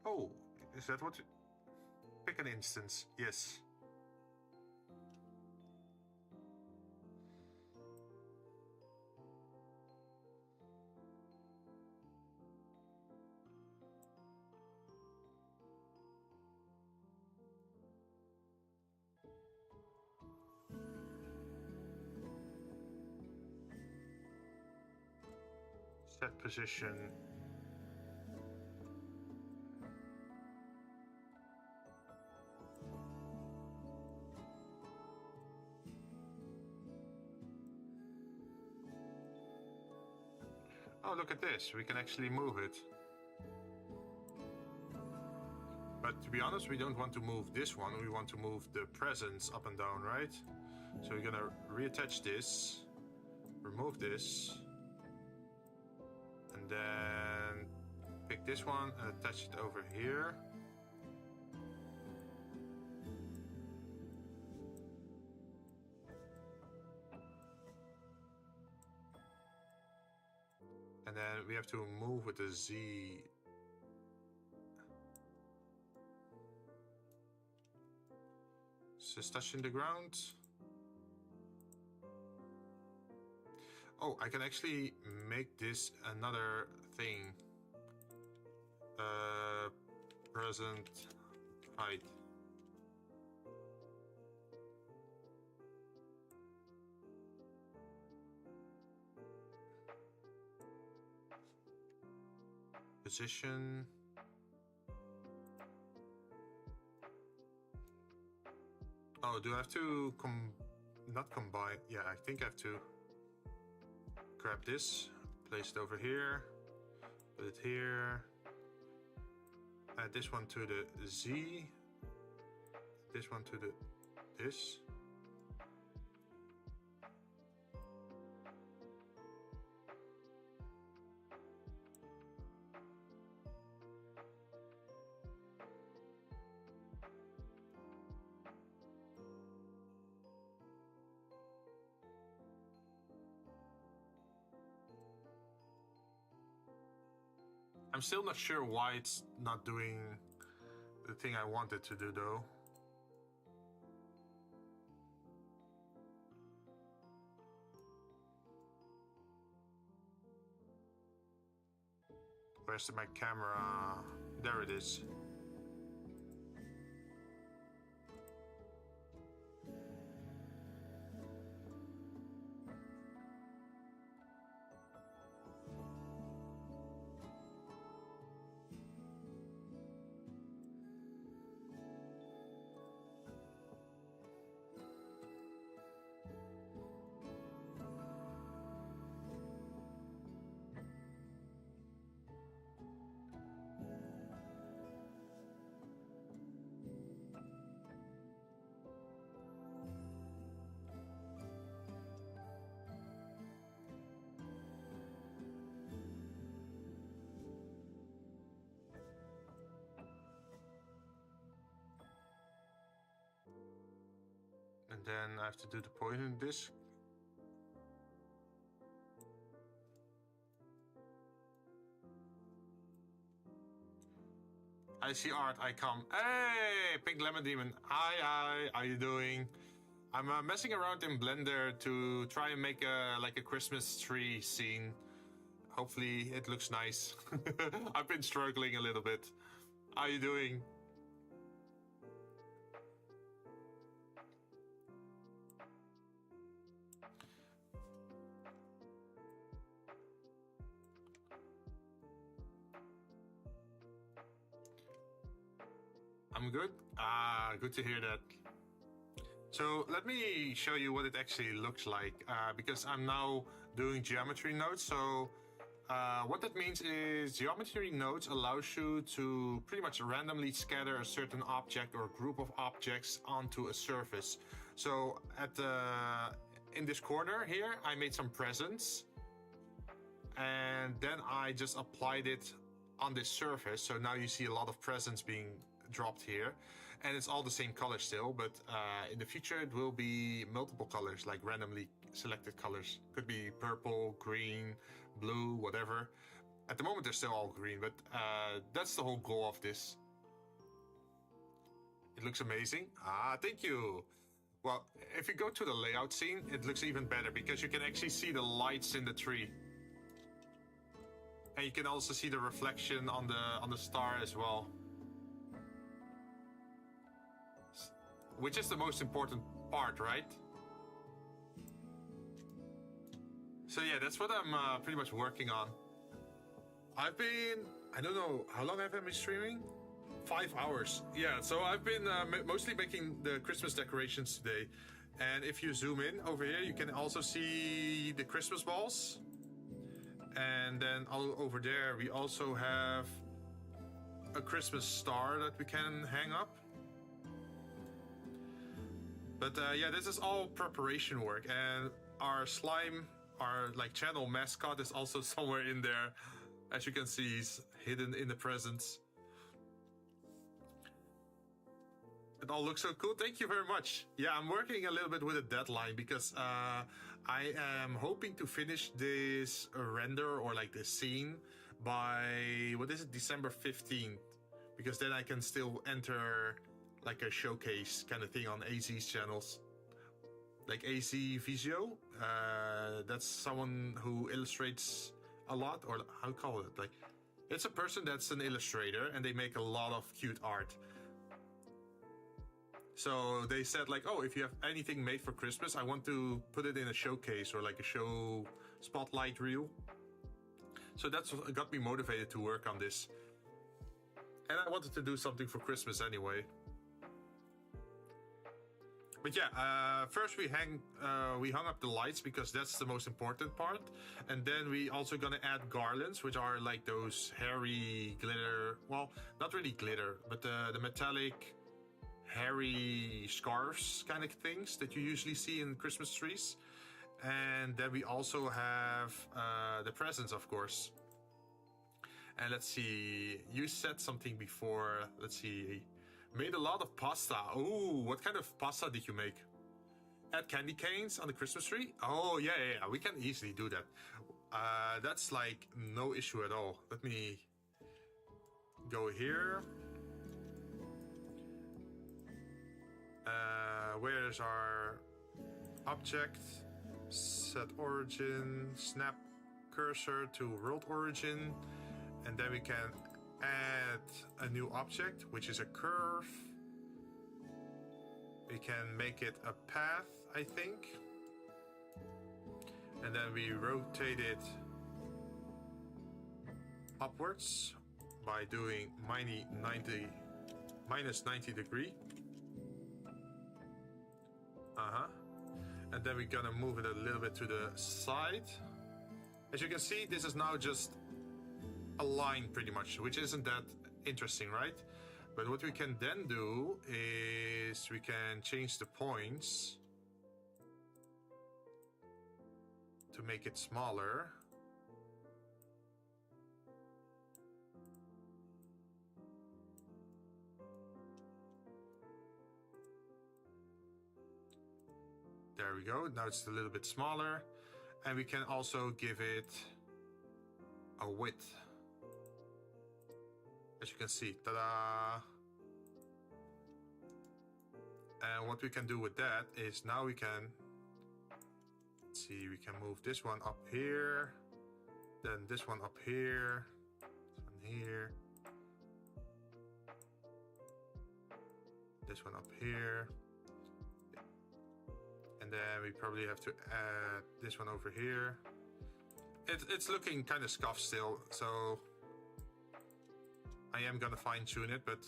Oh, is that what you... Pick an instance, yes. Set position. Oh, look at this. We can actually move it. But to be honest, we don't want to move this one. We want to move the presence up and down, right? So we're gonna reattach this, remove this, and then pick this one and attach it over here. And then we have to move with the Z. So it's touching the ground. Oh, I can actually make this another thing. Present height. Position. Oh, do I have to not combine? Yeah, I think I have to grab this, place it over here, put it here, add this one to the Z, this one to the this. I'm still not sure why it's not doing the thing I wanted to do though. Where's my camera? There it is. then I have to do the poison disc. I see art, I come. Hey, Pink Lemon Demon. Hi, how you doing? I'm messing around in Blender to try and make like a Christmas tree scene. Hopefully it looks nice. I've been struggling a little bit. How you doing? I'm good. Good to hear that. So let me show you what it actually looks like, because I'm now doing geometry nodes. So what that means is geometry nodes allows you to pretty much randomly scatter a certain object or group of objects onto a surface. So in this corner here, I made some presents, and then I just applied it on this surface. So now you see a lot of presents being dropped here, and it's all the same color still, but in the future it will be multiple colors, like randomly selected colors. Could be purple, green, blue, whatever. At the moment they're still all green, but that's the whole goal of this. It looks amazing. Thank you. Well, if you go to the layout scene, it looks even better because you can actually see the lights in the tree, and you can also see the reflection on the star as well, which is the most important part, right? So yeah, that's what I'm pretty much working on. I don't know, how long have I been streaming? 5 hours. Yeah, so I've been mostly making the Christmas decorations today. And if you zoom in over here, you can also see the Christmas balls. And then all over there, we also have a Christmas star that we can hang up. But yeah, this is all preparation work, and our slime, our like channel mascot, is also somewhere in there. As you can see, he's hidden in the presents. It all looks so cool. Thank you very much. Yeah, I'm working a little bit with a deadline because I am hoping to finish this render or like this scene by, what is it, December 15th. Because then I can still enter like a showcase kind of thing on AZ's channels. Like AZ Visio, that's someone who illustrates a lot, or how do you call it? Like, it's a person that's an illustrator and they make a lot of cute art. So they said like, oh, if you have anything made for Christmas, I want to put it in a showcase or like a show spotlight reel. So that's what got me motivated to work on this. And I wanted to do something for Christmas anyway. But yeah, first we hung up the lights because that's the most important part. And then we also gonna add garlands, which are like those hairy glitter, well, not really glitter, but the metallic hairy scarves kind of things that you usually see in Christmas trees. And then we also have the presents, of course. And let's see, you said something before, let's see, made a lot of pasta. Oh, what kind of pasta did you make? Add candy canes on the Christmas tree? Oh, yeah, we can easily do that. That's like no issue at all. Let me go here. Where's our object? Set origin, snap cursor to world origin, and then we can add a new object, which is a curve. We can make it a path, I think. And then we rotate it upwards by doing minus 90 degree. And then we're gonna move it a little bit to the side. As you can see, this is now just a line pretty much, which isn't that interesting, right? But what we can then do is we can change the points to make it smaller. There we go. Now it's a little bit smaller. And we can also give it a width. As you can see, ta-da! And what we can do with that is now we can, let's see, we can move this one up here, then this one up here, this one here, this one up here, and then we probably have to add this one over here. It's looking kind of scuffed still, so I am gonna fine tune it, but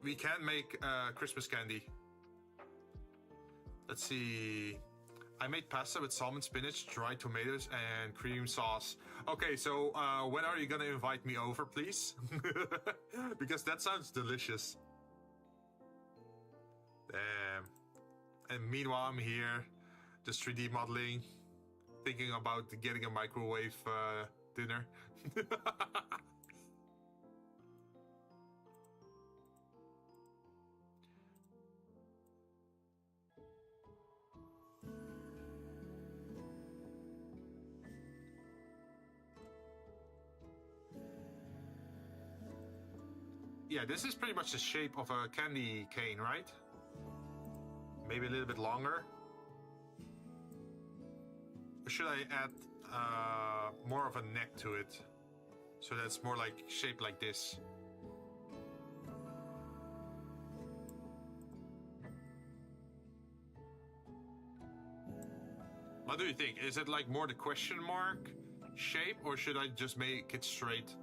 we can make Christmas candy. Let's see. I made pasta with salmon, spinach, dried tomatoes, and cream sauce. Okay, so when are you gonna invite me over, please? Because that sounds delicious. Damn. And meanwhile, I'm here, just 3D modeling, thinking about getting a microwave dinner. Yeah, this is pretty much the shape of a candy cane, right? Maybe a little bit longer. Or should I add more of a neck to it? So that's more like shaped like this. What do you think? Is it like more the question mark shape, or should I just make it straight?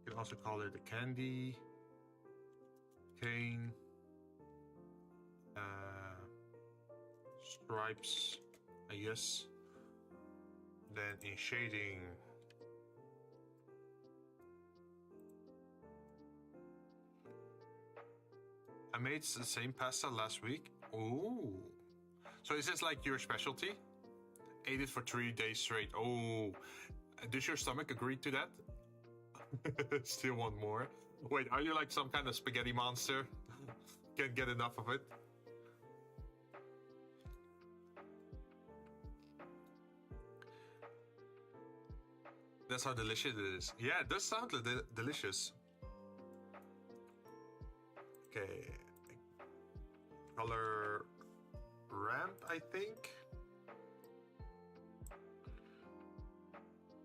You can also call it a candy cane. Stripes, I guess. Then in shading, I made the same pasta last week. Oh, so is this like your specialty? Ate it for 3 days straight. Oh, does your stomach agree to that? Still want more? Wait, are you like some kind of spaghetti monster? Can't get enough of it? That's how delicious it is. Yeah, it does sound delicious. Okay. Color ramp, I think.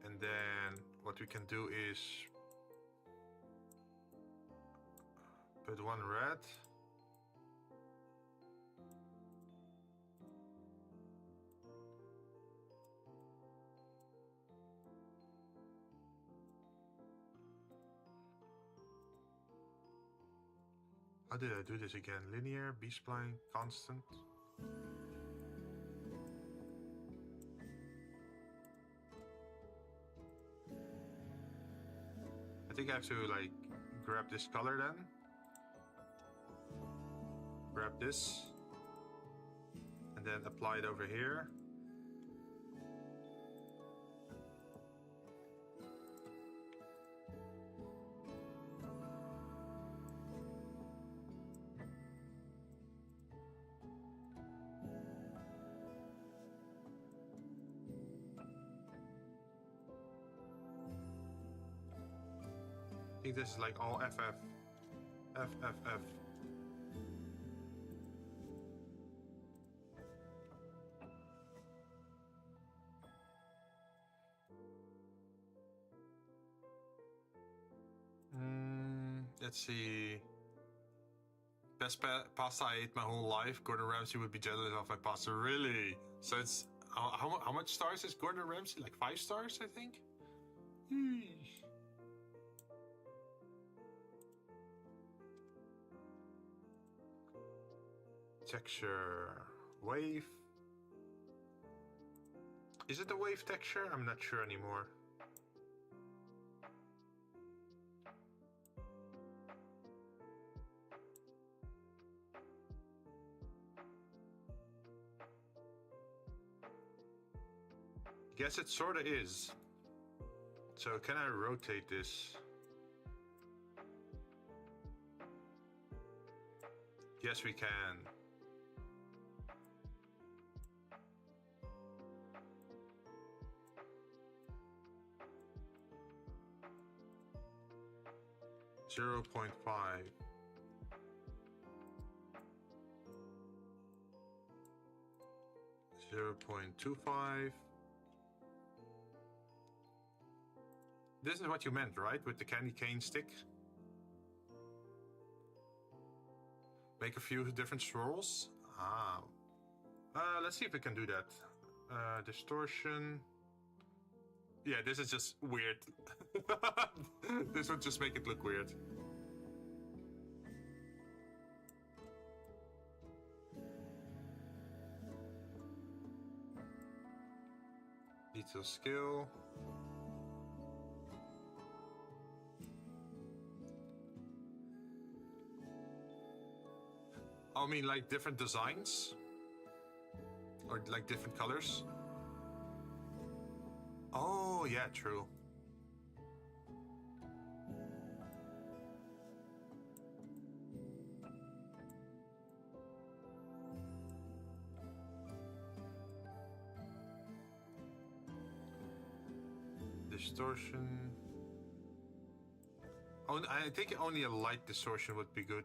And then what we can do is put one red. How did I do this again? Linear, B-spline, constant. I think I have to like grab this color then. Grab this. And then apply it over here. I think this is like all FF. FFF. Let's see. Best pasta I ate my whole life. Gordon Ramsay would be jealous of my pasta. Really? So it's how much stars is Gordon Ramsay? Like 5 stars, I think. Texture, wave. Is it a wave texture? I'm not sure anymore. Yes, it sort of is. So can I rotate this? Yes, we can. Zero 0.5. 0.25. This is what you meant, right? With the candy cane stick? Make a few different swirls? Ah. Let's see if we can do that. Distortion. Yeah, this is just weird. This would just make it look weird. Detail scale. I mean, like different designs? Or like different colors? Oh, yeah, true. Distortion. Oh, I think only a light distortion would be good.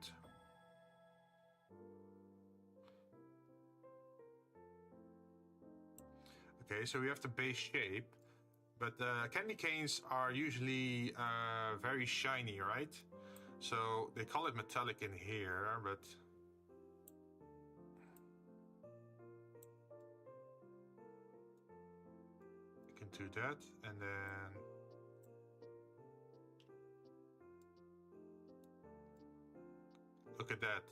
Okay, so we have the base shape, but candy canes are usually very shiny, right? So they call it metallic in here, but you can do that, and then look at that.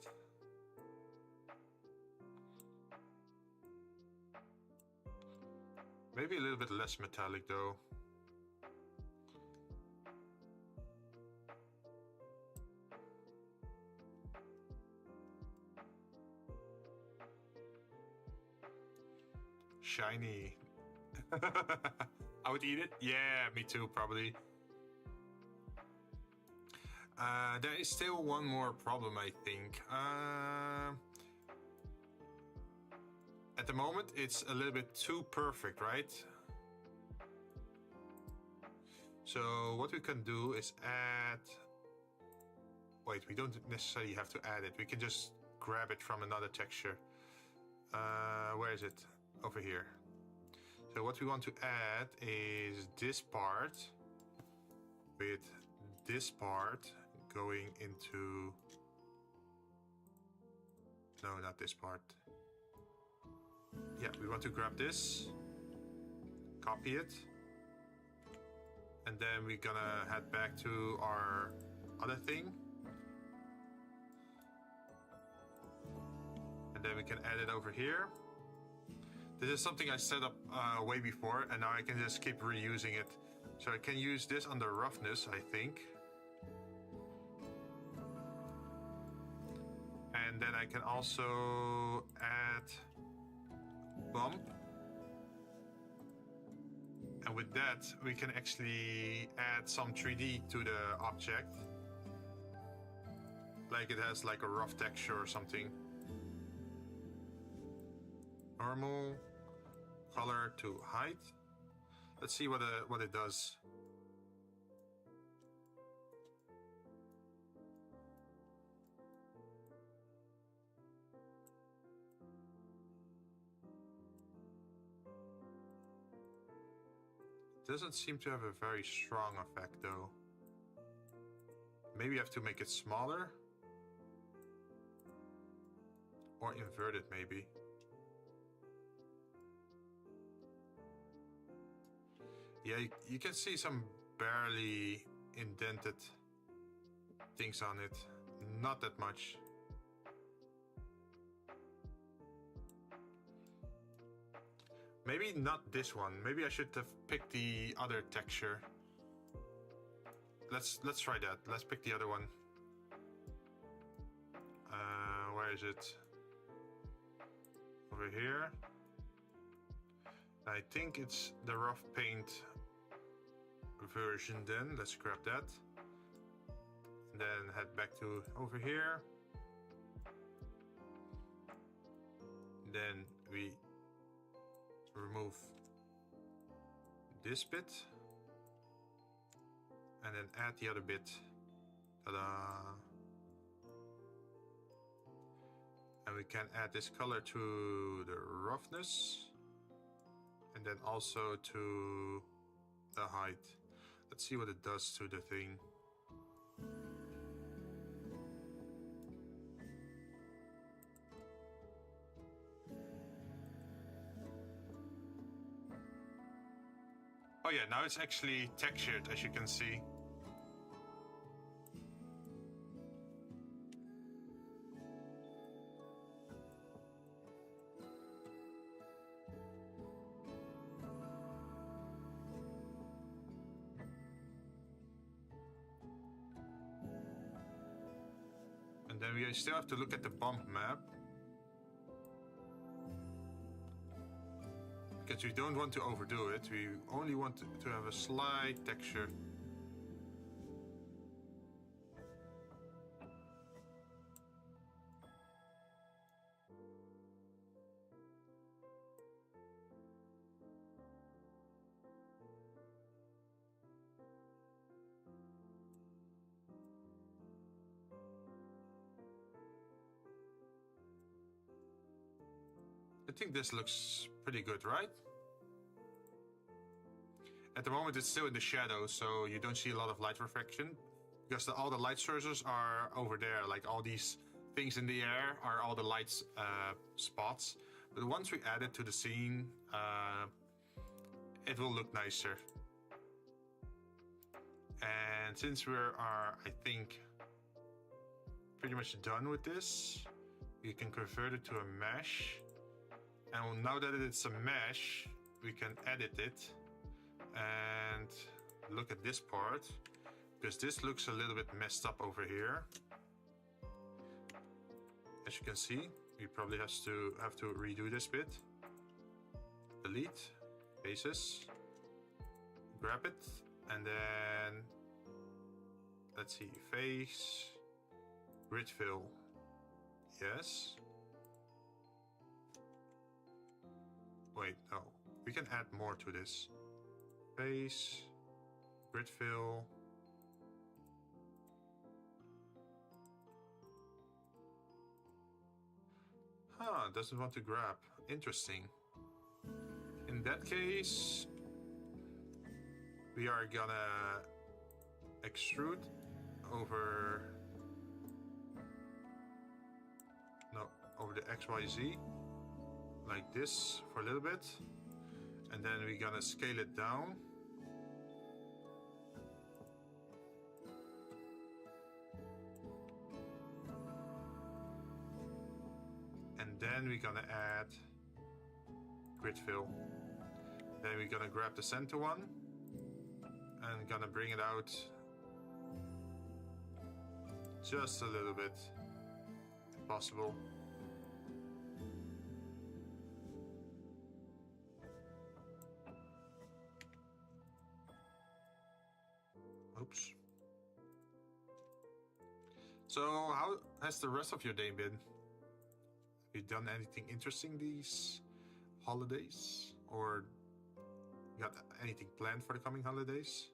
Maybe a little bit less metallic though. Shiny. I would eat it. Yeah, me too, probably. There is still one more problem, I think. At the moment, it's a little bit too perfect, right? So what we can do is add... Wait, we don't necessarily have to add it. We can just grab it from another texture. Where is it? Over here. So what we want to add is this part with this part going into... No, not this part. Yeah, we want to grab this, copy it, and then we're gonna head back to our other thing. And then we can add it over here. This is something I set up way before, and now I can just keep reusing it. So I can use this under roughness, I think. And then I can also add bump. And with that, we can actually add some 3D to the object. Like it has like a rough texture or something. Normal, color to height. Let's see what it does. Doesn't seem to have a very strong effect though. Maybe I have to make it smaller. Or invert it maybe. Yeah, you can see some barely indented things on it. Not that much. Maybe not this one. Maybe I should have picked the other texture. Let's try that. Let's pick the other one. Where is it? Over here. I think it's the rough paint version then. Let's grab that. And then head back to over here. Then we remove this bit. And then add the other bit. Ta-da! And we can add this color to the roughness. And then also to the height. Let's see what it does to the thing. Oh yeah, now it's actually textured, as you can see. And then we still have to look at the bump map. Because we don't want to overdo it, we only want to have a slight texture. I think this looks pretty good, right? At the moment it's still in the shadow, so you don't see a lot of light refraction. Because all the light sources are over there, like all these things in the air are all the light spots. But once we add it to the scene, it will look nicer. And since we are, I think, pretty much done with this, you can convert it to a mesh. And now that it's a mesh, we can edit it and look at this part, because this looks a little bit messed up over here. As you can see, we probably have to redo this bit. Delete, faces, grab it, and then let's see, face, grid fill, yes. Wait, no, we can add more to this. Face, grid fill. Huh, doesn't want to grab. Interesting. In that case, we are gonna extrude over, no, over the XYZ. Like this for a little bit, and then we're gonna scale it down. And then we're gonna add grid fill. Then we're gonna grab the center one and gonna bring it out just a little bit, if possible. Oops. So how has the rest of your day been? Have you done anything interesting these holidays? Or got anything planned for the coming holidays?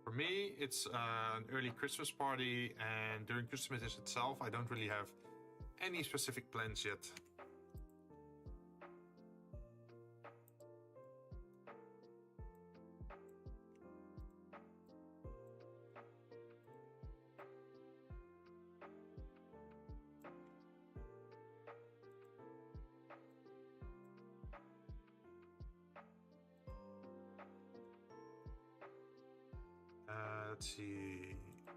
For me, it's an early Christmas party, and during Christmas itself, I don't really have any specific plans yet. Let's see,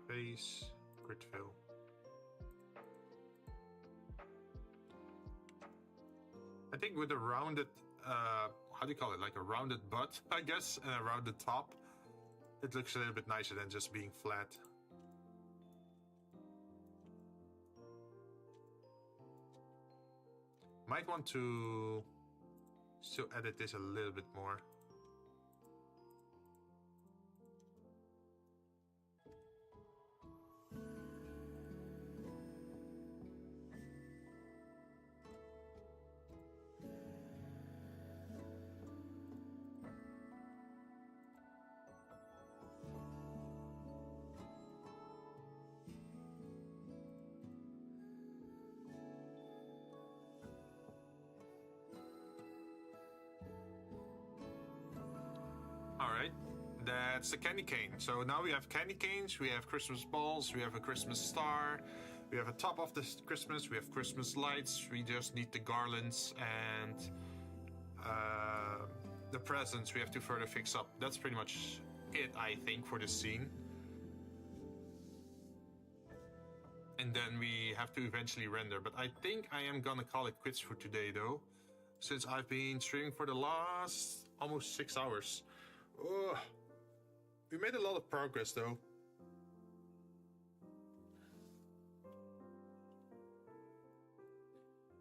base, grid fill. I think with a rounded how do you call it? Like a rounded butt, I guess, and a rounded top. It looks a little bit nicer than just being flat. Might want to still edit this a little bit more. Alright, that's the candy cane. So now we have candy canes, we have Christmas balls, we have a Christmas star, we have a top of the Christmas, we have Christmas lights, we just need the garlands and the presents we have to further fix up. That's pretty much it, I think, for this scene. And then we have to eventually render, but I think I am gonna call it quits for today though, since I've been streaming for the last almost 6 hours. Ugh. We made a lot of progress though.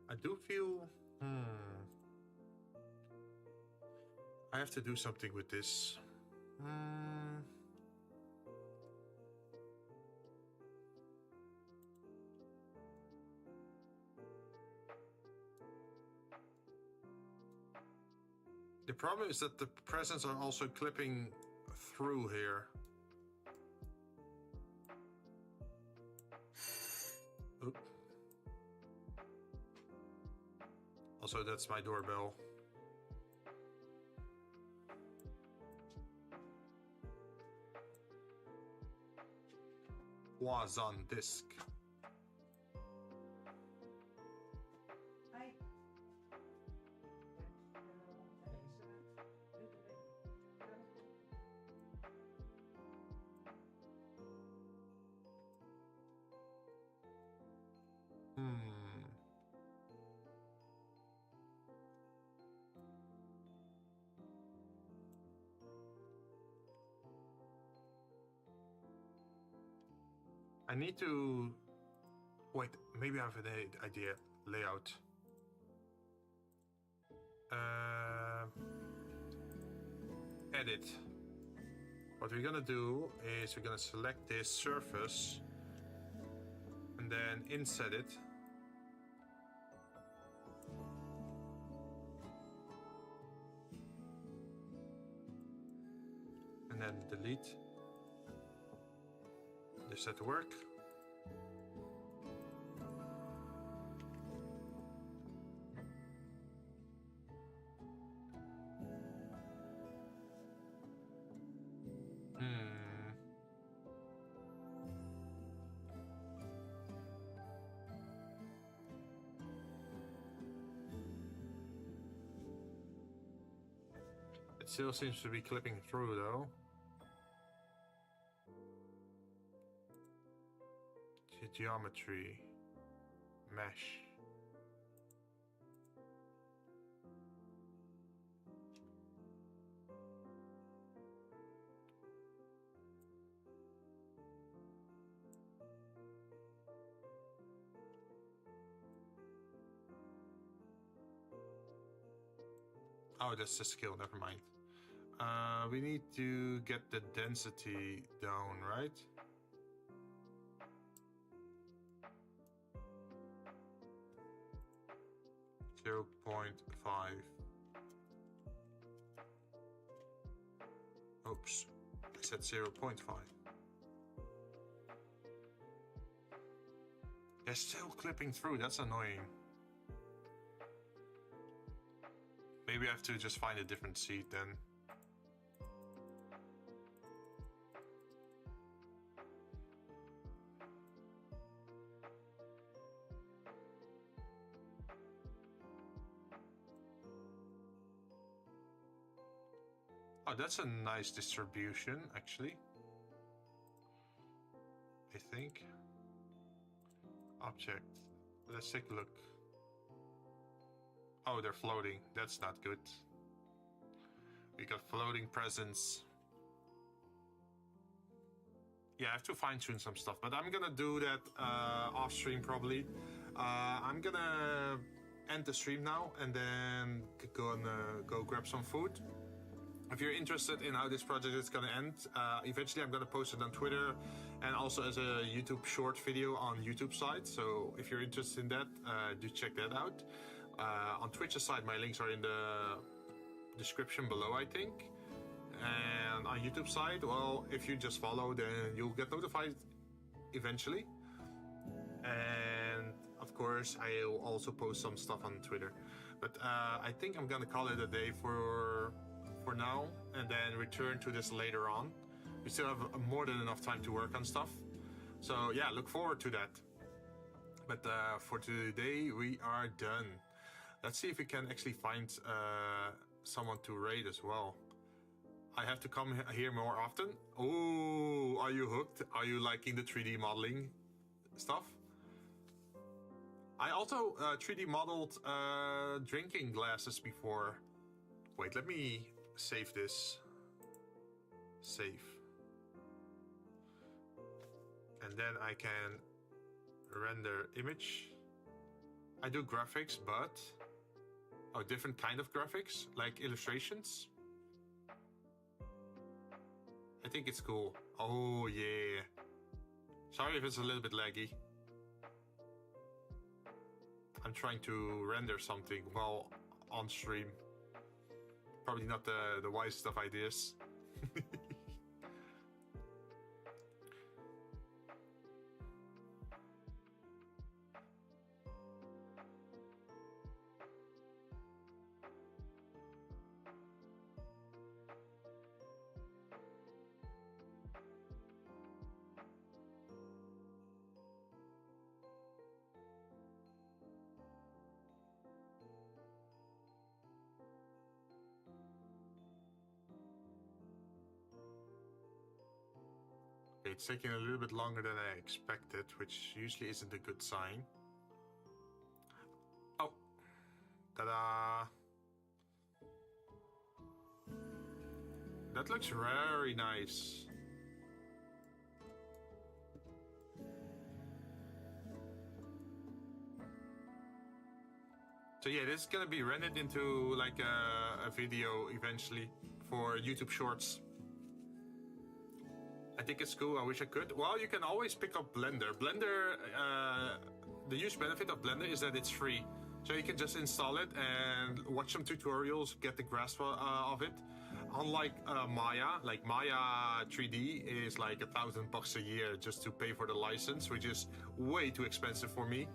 I do feel... I have to do something with this. The problem is that the presents are also clipping through here. Oop. Also, that's my doorbell. Was on disc. I need to... Wait, maybe I have an idea. Layout. Edit. What we're gonna do is we're gonna select this surface and then inset it. And then delete. This set to work. It still seems to be clipping through though. Geometry, mesh. Oh, that's the skill, never mind. We need to get the density down, right? 0.5. Oops, I said 0.5. They're still clipping through, that's annoying. Maybe I have to just find a different seat then. Oh, that's a nice distribution, actually. I think. Object. Let's take a look. Oh, they're floating. That's not good. We got floating presence. Yeah, I have to fine tune some stuff, but I'm gonna do that off stream probably. I'm gonna end the stream now and then go grab some food. If you're interested in how this project is gonna end, eventually I'm gonna post it on Twitter and also as a YouTube short video on YouTube side. So if you're interested in that, do check that out. On Twitch's side, my links are in the description below, I think. And on YouTube side, well, if you just follow, then you'll get notified eventually. And of course, I'll also post some stuff on Twitter. But I think I'm gonna call it a day for now, and then return to this later on. We still have more than enough time to work on stuff. So yeah, look forward to that. But for today, we are done. Let's see if we can actually find someone to raid as well. I have to come here more often. Oh, are you hooked? Are you liking the 3D modeling stuff? I also 3D modeled drinking glasses before. Wait, let me save this. Save. And then I can render image. I do graphics, but... Oh, different kind of graphics, like illustrations. I think it's cool. Oh, yeah. Sorry if it's a little bit laggy. I'm trying to render something while on stream. Probably not the wisest of ideas. It's taking a little bit longer than I expected, which usually isn't a good sign. Oh, ta-da! That looks very nice. So yeah, this is gonna be rendered into like a video eventually for YouTube Shorts. I think it's cool. I wish I could. Well, you can always pick up Blender. Blender, the huge benefit of Blender is that it's free. So you can just install it and watch some tutorials, get the grasp of it. Unlike Maya, like Maya 3D is like $1,000 a year just to pay for the license, which is way too expensive for me.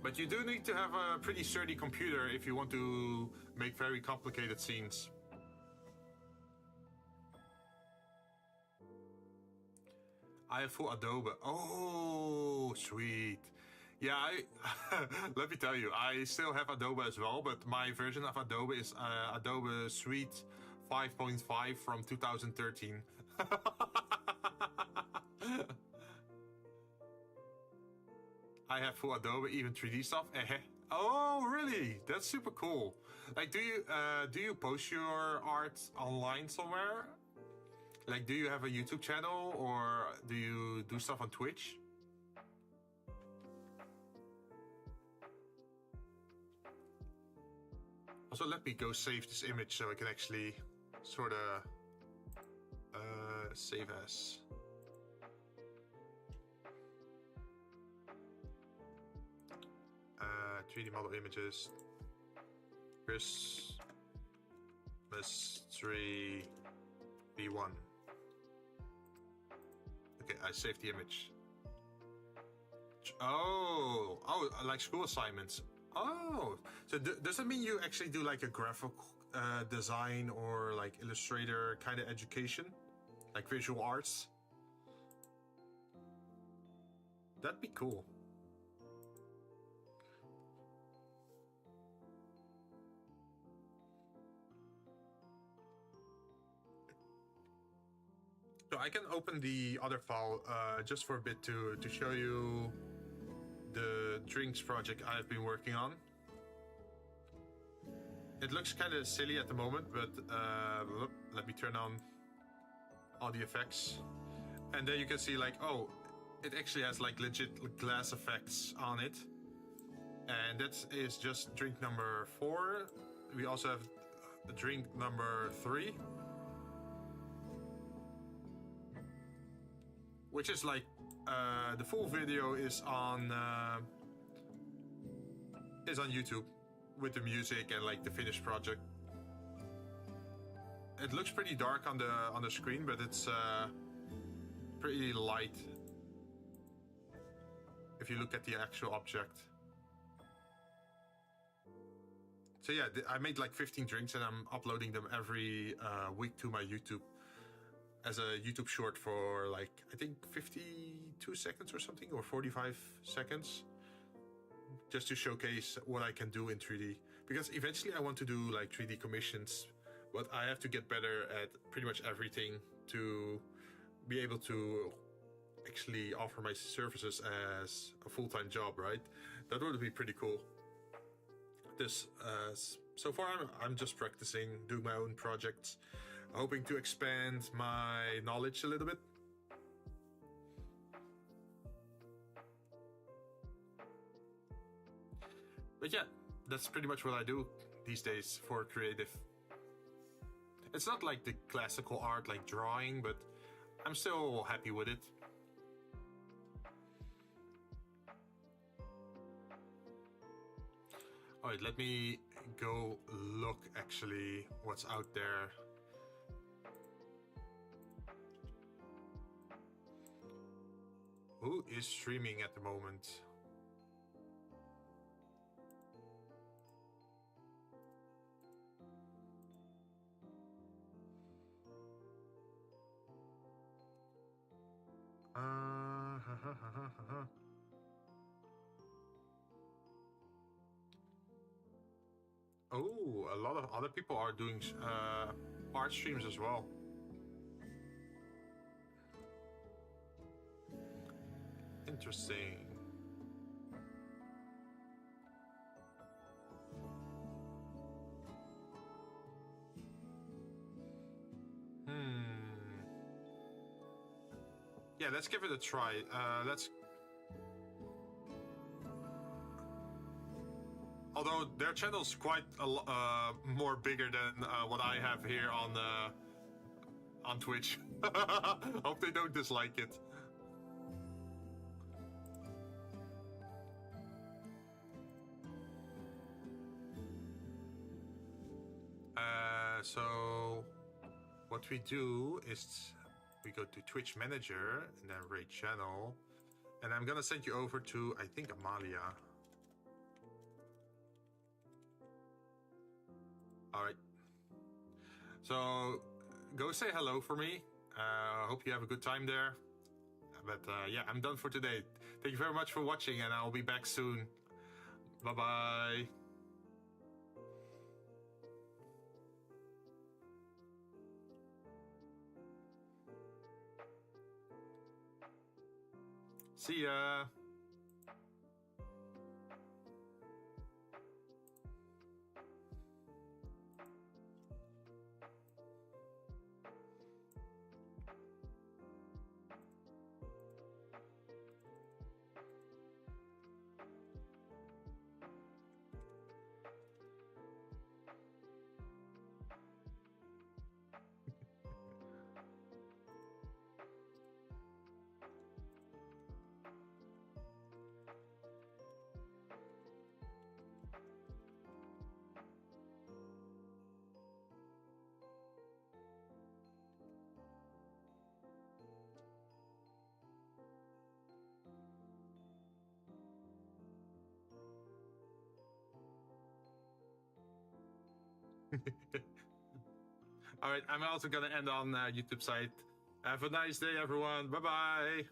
But you do need to have a pretty sturdy computer if you want to make very complicated scenes. I have full Adobe. Oh, sweet. Yeah, let me tell you, I still have Adobe as well, but my version of Adobe is Adobe Suite 5.5 from 2013. I have full Adobe, even 3D stuff. Oh, really? That's super cool. Like, do you post your art online somewhere? Like, do you have a YouTube channel or do you do stuff on Twitch? Also, let me go save this image so I can actually sort of save as. 3D model images. Christmas tree V1. Okay, I saved the image. Oh, like school assignments. Oh, so does that mean you actually do like a graphic design or like Illustrator kind of education? Like visual arts? That'd be cool. So I can open the other file just for a bit to show you the drinks project I've been working on. It looks kind of silly at the moment, but let me turn on all the effects. And then you can see like, oh, it actually has like legit glass effects on it. And that is just drink number 4. We also have drink number 3. Which is like, the full video is on YouTube with the music and like the finished project. It looks pretty dark on the screen, but it's pretty light if you look at the actual object. So yeah, I made like 15 drinks and I'm uploading them every week to my YouTube as a YouTube short for like, I think 52 seconds or something, or 45 seconds. Just to showcase what I can do in 3D. Because eventually I want to do like 3D commissions, but I have to get better at pretty much everything to be able to actually offer my services as a full-time job, right? That would be pretty cool. This, so far I'm just practicing, doing my own projects, hoping to expand my knowledge a little bit. But yeah, that's pretty much what I do these days for creative. It's not like the classical art like drawing, but I'm still happy with it. Alright, let me go look actually what's out there. Who is streaming at the moment? Oh, a lot of other people are doing art streams as well. Interesting. Yeah, let's give it a try. Although their channel's quite more bigger than what I have here on Twitch. Hope they don't dislike it. So what we do is we go to Twitch Manager and then rate channel, and I'm gonna send you over to, I think, Amalia. Alright. So go say hello for me. Hope you have a good time there. But yeah, I'm done for today. Thank you very much for watching, and I'll be back soon. Bye bye. See ya. All right, I'm also gonna end on YouTube site. Have a nice day, everyone. Bye bye.